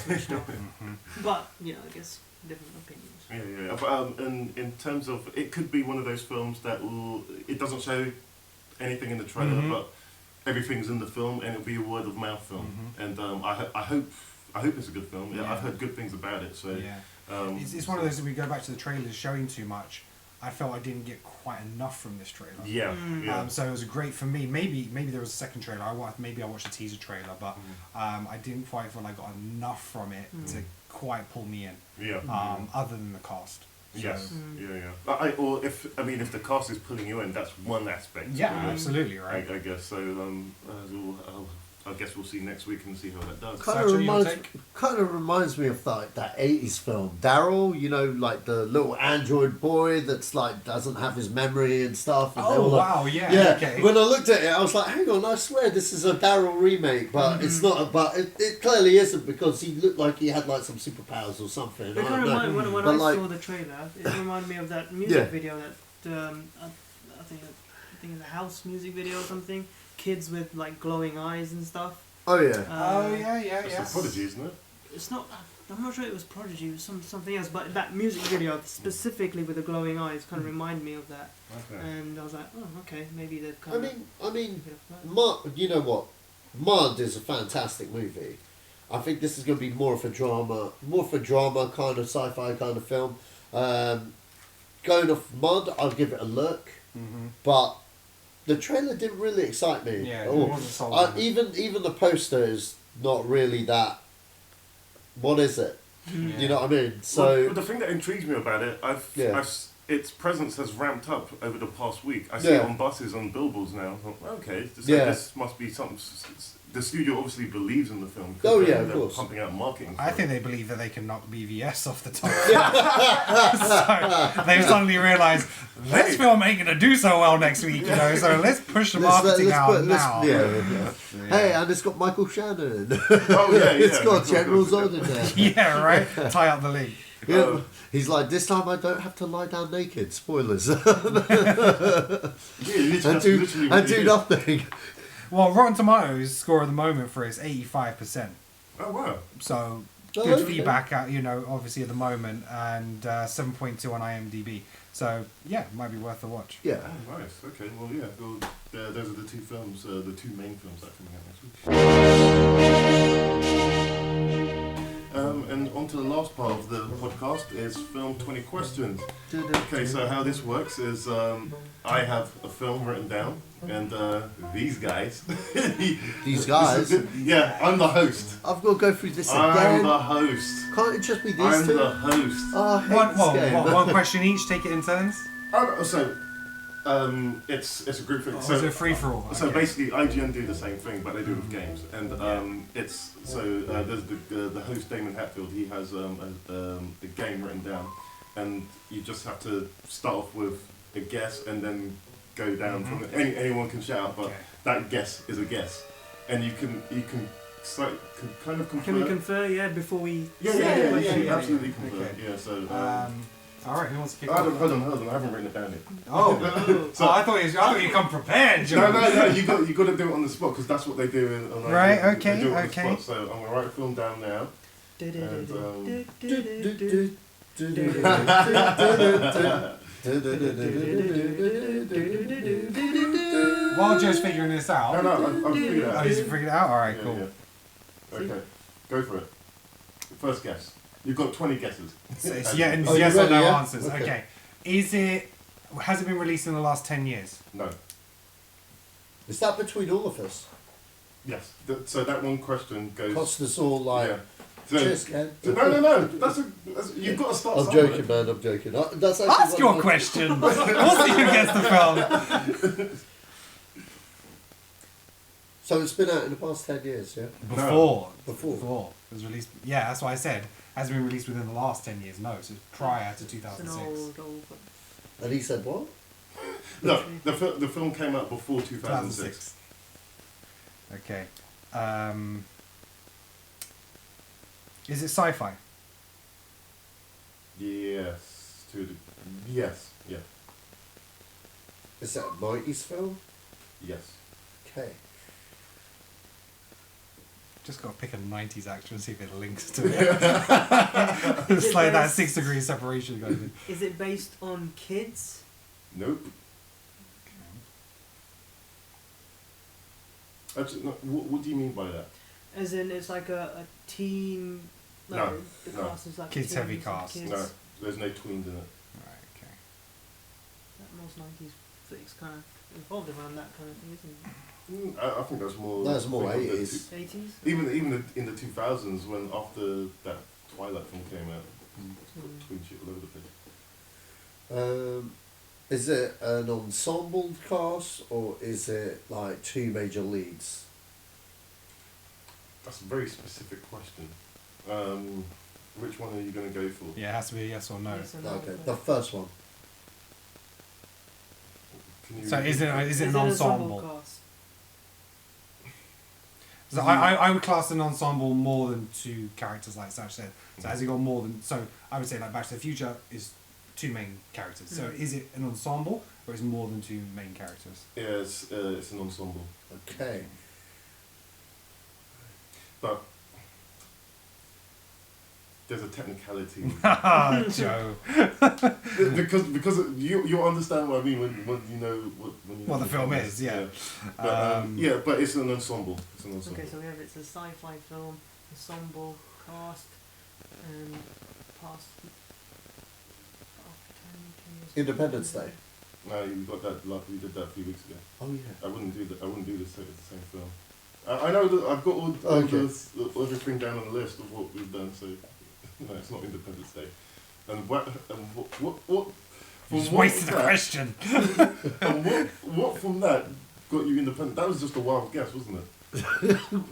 Speaker 4: But I guess different opinions.
Speaker 2: Yeah. But in terms of, it could be one of those films that it doesn't show anything in the trailer, but everything's in the film, and it'll be a word of mouth film. And I hope it's a good film. Yeah, I've heard good things about it. So
Speaker 1: it's one of those that we go back to the trailers showing too much. I felt I didn't get quite enough from this trailer.
Speaker 2: Yeah, yeah.
Speaker 1: So it was great for me. Maybe there was a second trailer. Maybe I watched a teaser trailer, but I didn't quite feel I got enough from it to quite pull me in.
Speaker 2: Yeah.
Speaker 1: Other than the cast. So,
Speaker 2: Yes. Yeah. If the cast is pulling you in, that's one aspect.
Speaker 1: Yeah,
Speaker 2: of it.
Speaker 1: absolutely right.
Speaker 2: I guess so. I guess we'll see next week and see how that does.
Speaker 3: Kind
Speaker 1: Sacha,
Speaker 3: of reminds me of that 80s film. Daryl, you know, like the little android boy that's like doesn't have his memory and stuff. And
Speaker 1: Oh, wow, yeah, okay.
Speaker 3: When I looked at it, I was like, hang on, I swear this is a Daryl remake, but it's not. But it clearly isn't, because he looked like he had like some superpowers or something.
Speaker 4: It kind of reminded, when I saw the trailer, it reminded me of that music
Speaker 3: Yeah.
Speaker 4: video that I think in the house music video or something. Kids with like glowing eyes and stuff.
Speaker 3: Oh yeah.
Speaker 2: It's the Prodigy, isn't it?
Speaker 4: It's not. I'm not sure it was Prodigy. It was something else. But that music video specifically with the glowing eyes kind of reminded me of that.
Speaker 2: Okay.
Speaker 4: And I was like, oh, okay, maybe they've kind of.
Speaker 3: I mean, you know what? Mud is a fantastic movie. I think this is going to be more of a drama kind of sci-fi kind of film. Going off Mud, I'll give it a look, but the trailer didn't really excite me.
Speaker 1: Yeah,
Speaker 3: at all.
Speaker 1: it wasn't solid.
Speaker 3: Even the poster is not really that. What is it?
Speaker 1: Yeah.
Speaker 3: You know what I mean? So
Speaker 2: Well, the thing that intrigues me about it, its presence has ramped up over the past week. I see it on buses, on billboards now. I'm like, okay, this must be something. The studio obviously believes in the film.
Speaker 3: Oh, yeah,
Speaker 2: they're
Speaker 3: of course.
Speaker 2: pumping out marketing.
Speaker 1: I think they believe that they can knock BVS off the top. So they've suddenly realised, this film ain't going to do so well next week, you know, so let's push the marketing out now.
Speaker 3: Hey, and it's got Michael Shannon.
Speaker 2: Oh, yeah.
Speaker 3: It's got General Zod in there.
Speaker 1: Yeah, right? Tie up the link.
Speaker 3: Yeah. He's like, this time I don't have to lie down naked. Spoilers. and do nothing.
Speaker 1: Well, Rotten Tomatoes score at the moment for it is 85%.
Speaker 2: Oh, wow.
Speaker 1: So good
Speaker 3: okay.
Speaker 1: feedback out, you know, obviously at the moment, and 7.2 on IMDb. So yeah, might be worth a watch.
Speaker 3: Yeah.
Speaker 2: Oh, nice. Okay. Well, yeah. Well, those are the two films, the two main films that are coming out next week. And on to the last part of the podcast is film 20 questions. Okay, so how this works is I have a film written down, and these guys.
Speaker 3: These guys?
Speaker 2: Yeah, I'm the host.
Speaker 3: I've got to go through this again.
Speaker 2: I'm the host.
Speaker 3: Can't it just be these
Speaker 2: I'm
Speaker 3: two?
Speaker 2: the host.
Speaker 3: Oh, I hate this game.
Speaker 1: One question each, take it in turns?
Speaker 2: Oh, so it's a group thing.
Speaker 1: So is it free for all?
Speaker 2: So basically, IGN do the same thing, but they do it with games. And there's the host Damon Hatfield. He has a game written down, and you just have to start off with a guess and then go down from it. Anyone can shout, but that guess is a guess, and you can kind of confer.
Speaker 4: Can we confer? Yeah, before we.
Speaker 2: Yeah, absolutely confer.
Speaker 1: Okay.
Speaker 2: Yeah, so.
Speaker 1: Alright, who wants to kick
Speaker 2: Hold
Speaker 1: off?
Speaker 2: on, I haven't written it down yet.
Speaker 1: So I thought you come prepared, Joe.
Speaker 2: No, you got to do it on the spot, because that's what they do.
Speaker 1: Right, okay.
Speaker 2: They do it on the spot, so I'm going to write a film down now.
Speaker 1: While Joe's figuring this out.
Speaker 2: No, I've figured it out.
Speaker 1: Oh, he's figured it out? Alright, cool.
Speaker 2: Yeah. Okay, go for it. First guess. You've got 20 guesses.
Speaker 1: So it's yes
Speaker 3: you
Speaker 1: or
Speaker 3: ready,
Speaker 1: no
Speaker 3: yeah?
Speaker 1: answers.
Speaker 3: Okay.
Speaker 1: Okay. Has it been released in the last 10 years?
Speaker 2: No.
Speaker 3: Is that between all of us?
Speaker 2: Yes. So that one question goes.
Speaker 3: Cost us all like.
Speaker 2: Yeah. So,
Speaker 3: Cheers, Ken.
Speaker 2: No. You've got to start.
Speaker 3: I'm
Speaker 2: somewhere.
Speaker 3: joking, man. I'm joking. That's actually
Speaker 1: Ask your question. We'll see who gets the film.
Speaker 3: So it's been out in the past 10 years, yeah?
Speaker 1: Before.
Speaker 3: Before.
Speaker 1: It was released. Yeah, that's what I said. Has it been released within the last 10 years? No, so it's prior to
Speaker 4: It's an
Speaker 1: 2006.
Speaker 4: old.
Speaker 3: And he said what?
Speaker 2: No, the film came out before 2006.
Speaker 1: Okay. Is it sci-fi?
Speaker 2: Yes. Yes. Yeah.
Speaker 3: Is that a 90s film?
Speaker 2: Yes.
Speaker 3: Okay.
Speaker 1: Just got to pick a 90s actor and see if it links to it. It's like that 6 degrees separation goes in.
Speaker 4: Is it based on kids?
Speaker 2: Nope. Actually, no, what do you mean by that?
Speaker 4: As in, it's like a teen.
Speaker 2: No,
Speaker 4: The
Speaker 2: no.
Speaker 4: cast is like
Speaker 1: Kids
Speaker 4: teens
Speaker 1: heavy
Speaker 4: and
Speaker 1: cast.
Speaker 4: kids.
Speaker 2: No, there's no tweens in it.
Speaker 1: Right, okay.
Speaker 4: post 90s flicks kind of evolved around that kind of thing, isn't it?
Speaker 2: I think that's more.
Speaker 3: That's more
Speaker 2: I think
Speaker 3: 80s.
Speaker 4: 80s?
Speaker 2: Even in the 2000s, when after that Twilight film came out, twin shit all over the place.
Speaker 3: Is it an ensemble cast or is it like two major leads?
Speaker 2: That's a very specific question. Which one are you going to go for?
Speaker 1: Yeah, it has to be a yes or no.
Speaker 4: Yes or no,
Speaker 3: Okay, the first one.
Speaker 2: Can you
Speaker 1: So is it an ensemble?
Speaker 4: cast?
Speaker 1: So I would class an ensemble more than two characters, like Sacha said. So has it got more than? So I would say like Back to the Future is two main characters. So is it an ensemble or is it more than two main characters?
Speaker 2: Yeah, it's an ensemble.
Speaker 3: Okay.
Speaker 2: But there's a technicality.
Speaker 1: Joe.
Speaker 2: because you understand what I mean when you know when you
Speaker 1: What
Speaker 2: know
Speaker 1: the film is, yeah.
Speaker 2: But, but it's an ensemble. It's an ensemble.
Speaker 4: Okay, so we have it's a sci-fi film, ensemble, cast, and past. After 10 years.
Speaker 3: Independence Day.
Speaker 2: No, you got that. Like we did that a few weeks ago.
Speaker 3: Oh yeah.
Speaker 2: I wouldn't do that. I wouldn't do the same film. I know that I've got everything down on the list of what we've done. So no, it's not Independence Day. And what
Speaker 1: You just wasted the question.
Speaker 2: And what from that got you independent? That was just a wild guess, wasn't it?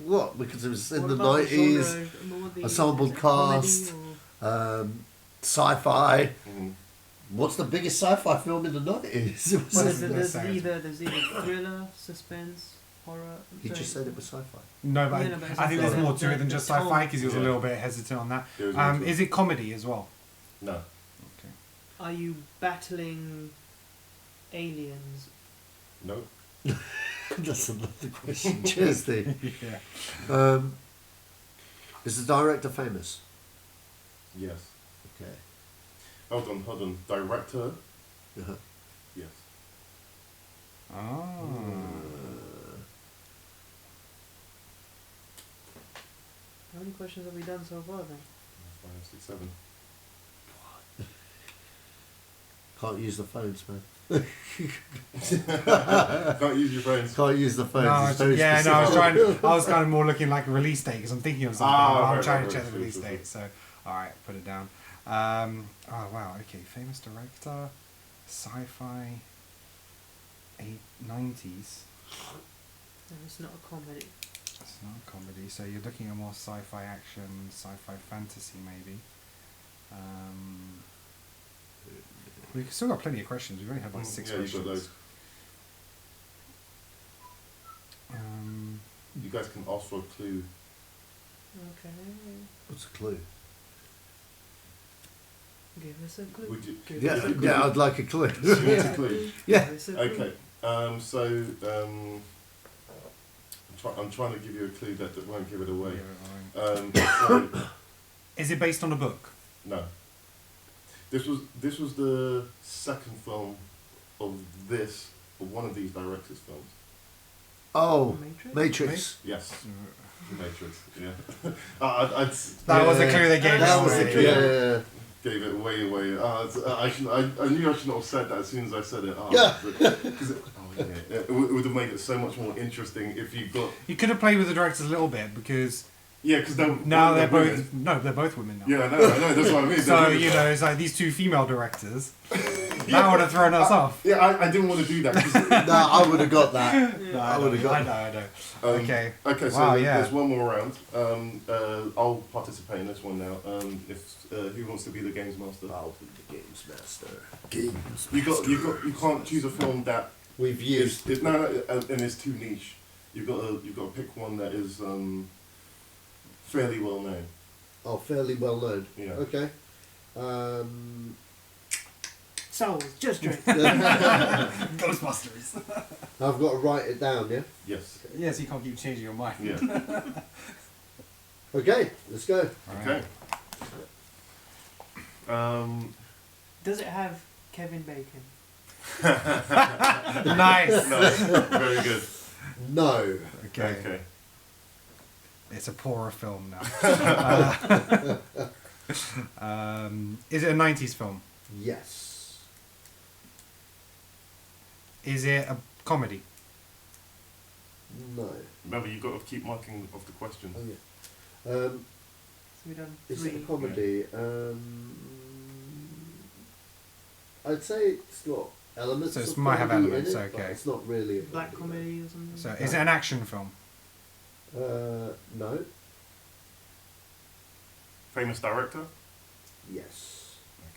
Speaker 3: What? Because it was in
Speaker 4: What
Speaker 3: the
Speaker 4: about
Speaker 3: 90s,
Speaker 4: genre? More the-
Speaker 3: ensemble
Speaker 4: is it comedy
Speaker 3: cast.
Speaker 4: or-
Speaker 3: Sci-fi.
Speaker 2: Mm.
Speaker 3: What's the biggest sci-fi film in the 90s? It was
Speaker 4: Well,
Speaker 1: Says-
Speaker 4: there's
Speaker 1: says-
Speaker 4: either thriller, suspense, horror.
Speaker 3: He
Speaker 4: sorry.
Speaker 3: just said it was sci-fi.
Speaker 1: No, but
Speaker 4: Yeah, no, but it's
Speaker 1: I think
Speaker 4: the-
Speaker 1: there's more to
Speaker 4: the-
Speaker 1: it than just
Speaker 4: the
Speaker 1: sci-fi
Speaker 4: tone.
Speaker 1: because he was a
Speaker 2: Yeah.
Speaker 1: little bit hesitant on that.
Speaker 2: There was more to
Speaker 1: Is it comedy as well?
Speaker 2: No.
Speaker 1: Okay.
Speaker 4: Are you battling aliens?
Speaker 2: No.
Speaker 3: That's another question. Cheers, Steve.
Speaker 1: Yeah.
Speaker 3: Is the director famous?
Speaker 2: Yes.
Speaker 3: Okay.
Speaker 2: Hold on. Director.
Speaker 3: Uh-huh.
Speaker 2: Yes.
Speaker 1: Oh.
Speaker 4: How many questions have we done so far then?
Speaker 2: 5, 6, 7.
Speaker 3: Can't use the phones, man.
Speaker 2: Can't use your brains.
Speaker 3: Can't use the phones.
Speaker 1: No,
Speaker 3: It's very
Speaker 1: yeah, no,
Speaker 3: specific.
Speaker 1: I was kind of more looking like a release date because I'm thinking of something.
Speaker 2: Ah,
Speaker 1: I'm
Speaker 2: right,
Speaker 1: trying
Speaker 2: right,
Speaker 1: to check
Speaker 2: right,
Speaker 1: the release
Speaker 2: sure,
Speaker 1: date. So, all right, put it down. Oh wow, okay, famous director, sci-fi, 90s.
Speaker 4: No, it's not a comedy.
Speaker 1: It's not a comedy, so you're looking at more sci-fi action, sci-fi fantasy maybe. We've still got plenty of questions. We've only had like 6
Speaker 2: Yeah, you've got
Speaker 1: questions.
Speaker 2: those. You guys can ask for a clue.
Speaker 4: Okay.
Speaker 3: What's the clue?
Speaker 4: Give us a clue.
Speaker 2: Would you?
Speaker 4: Give
Speaker 3: Yeah,
Speaker 4: us a clue.
Speaker 3: yeah, I'd like a clue.
Speaker 2: You want a clue?
Speaker 3: Yeah.
Speaker 4: Give us a clue.
Speaker 2: Okay. I'm trying to give you a clue that won't give it away. So,
Speaker 1: Is it based on a book?
Speaker 2: no. This was the second film of one of these directors' films.
Speaker 3: Oh,
Speaker 4: Matrix?
Speaker 3: Matrix.
Speaker 2: Yes, Matrix. Yeah.
Speaker 1: That was a
Speaker 3: Yeah.
Speaker 1: clue they gave
Speaker 3: That
Speaker 1: us
Speaker 3: was the
Speaker 1: already.
Speaker 3: clue. Yeah.
Speaker 2: Gave it away. I knew I shouldn't have said that as soon as I said it.
Speaker 3: Yeah.
Speaker 2: It would have made it so much more interesting if you got.
Speaker 1: You could have played with the directors a little bit because
Speaker 2: Yeah, because they're
Speaker 1: they're
Speaker 2: women.
Speaker 1: both they're both women now.
Speaker 2: Yeah, I know. That's what I mean.
Speaker 1: So
Speaker 2: They're women.
Speaker 1: you know, it's like these two female directors. That would have thrown us off.
Speaker 2: Yeah, I didn't want to do that. 'Cause,
Speaker 3: No, I would have got that.
Speaker 4: Yeah.
Speaker 3: I would have got that.
Speaker 1: I know. Okay.
Speaker 2: Okay, so
Speaker 1: Wow,
Speaker 2: there's one more round. I'll participate in this one now. Who wants to be the games master?
Speaker 3: I'll be the games master. Games
Speaker 2: You can't choose a film that
Speaker 3: We've used.
Speaker 2: and it's too niche. You've got to pick one that is fairly well known.
Speaker 3: Oh, fairly well known.
Speaker 2: Yeah.
Speaker 3: Okay.
Speaker 4: Souls, just drink.
Speaker 1: Ghostbusters.
Speaker 3: I've got to write it down, yeah?
Speaker 2: Yes.
Speaker 1: Yes, you can't keep changing your mind.
Speaker 2: Yeah.
Speaker 3: Okay, let's go.
Speaker 2: Okay.
Speaker 4: Does it have Kevin Bacon?
Speaker 1: Nice.
Speaker 2: No. Very good.
Speaker 3: No.
Speaker 1: Okay.
Speaker 2: Okay.
Speaker 1: It's a poorer film now. Is it a 90s film?
Speaker 3: Yes.
Speaker 1: Is it a comedy?
Speaker 3: No.
Speaker 2: Remember, you've got to keep marking off the question.
Speaker 3: Oh yeah.
Speaker 4: So we done
Speaker 3: Is
Speaker 4: 3.
Speaker 3: it a comedy? I'd say it's got elements.
Speaker 1: So it
Speaker 3: of
Speaker 1: might have
Speaker 3: comedy
Speaker 1: elements,
Speaker 3: in it, but
Speaker 1: okay.
Speaker 3: it's not really a
Speaker 4: Black comedy or something.
Speaker 1: So is it an action film?
Speaker 3: No.
Speaker 2: Famous director?
Speaker 3: Yes.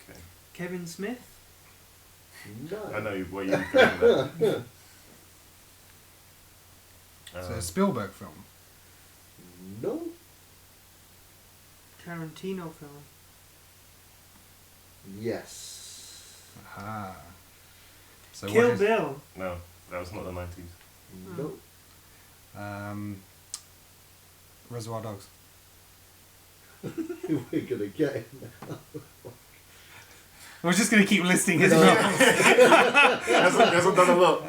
Speaker 2: Okay.
Speaker 4: Kevin Smith.
Speaker 3: No.
Speaker 2: I know where you're going with that.
Speaker 1: So it's a Spielberg film.
Speaker 3: No.
Speaker 4: Tarantino film.
Speaker 3: Yes.
Speaker 1: Ah. So
Speaker 4: Kill
Speaker 1: what is,
Speaker 4: Bill.
Speaker 2: No, that was not the 90s.
Speaker 3: No.
Speaker 1: Reservoir Dogs.
Speaker 3: We're gonna get him now.
Speaker 1: I was just going to keep listing his
Speaker 3: No.
Speaker 1: films.
Speaker 2: Hasn't done a lot.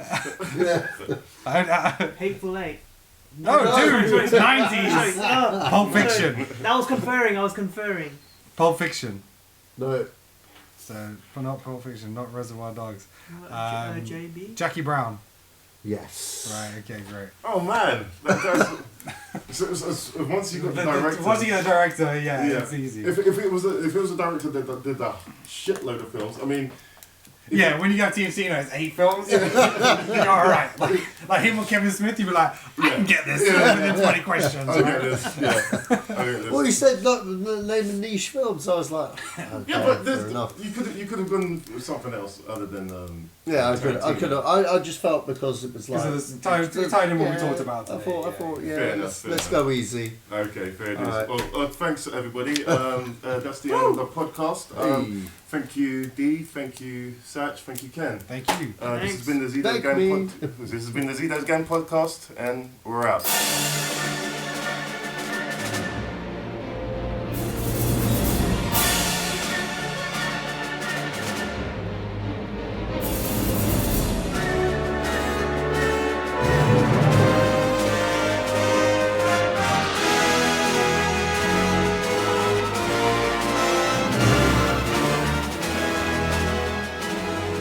Speaker 3: Yeah.
Speaker 4: Hateful Eight.
Speaker 1: No, dude, it's 90s.
Speaker 4: Oh,
Speaker 1: Pulp Fiction.
Speaker 4: I was conferring.
Speaker 1: Pulp Fiction.
Speaker 3: No.
Speaker 1: So, but not Pulp Fiction, not Reservoir Dogs.
Speaker 4: JB?
Speaker 1: Jackie Brown.
Speaker 3: Yes.
Speaker 1: Right, okay, great.
Speaker 2: Oh man, so once you got the director.
Speaker 1: Once you get a director, yeah,
Speaker 2: Yeah.
Speaker 1: it's easy.
Speaker 2: If it was a director that did a shitload of films, I mean.
Speaker 1: Yeah, when you got Tarantino, it's 8 films. You're alright. Like him or Kevin Smith, you'd be like, I can get this within 20 questions.
Speaker 2: I get
Speaker 1: Right?
Speaker 2: this. Yeah. I get this.
Speaker 3: Well, you said name a niche film, so I was like, okay,
Speaker 2: Yeah, but
Speaker 3: fair enough.
Speaker 2: you could have gone with something else other than.
Speaker 3: Yeah, I
Speaker 2: Tarantino.
Speaker 3: could have. I just felt because it was like
Speaker 1: Because it's tied in what we talked about
Speaker 3: I
Speaker 1: today.
Speaker 3: thought, yeah,
Speaker 2: Fair enough,
Speaker 3: let's
Speaker 2: fair
Speaker 3: go easy.
Speaker 2: Okay, fair dues.
Speaker 3: Alright.
Speaker 2: Well, thanks everybody. That's the end of the podcast.
Speaker 3: Hey.
Speaker 2: Thank you, Dee. Thank you, Sach. Thank you, Ken.
Speaker 1: Thank you.
Speaker 2: This has been the
Speaker 3: Thank me.
Speaker 2: This has been the Zedos Gang podcast, and we're out.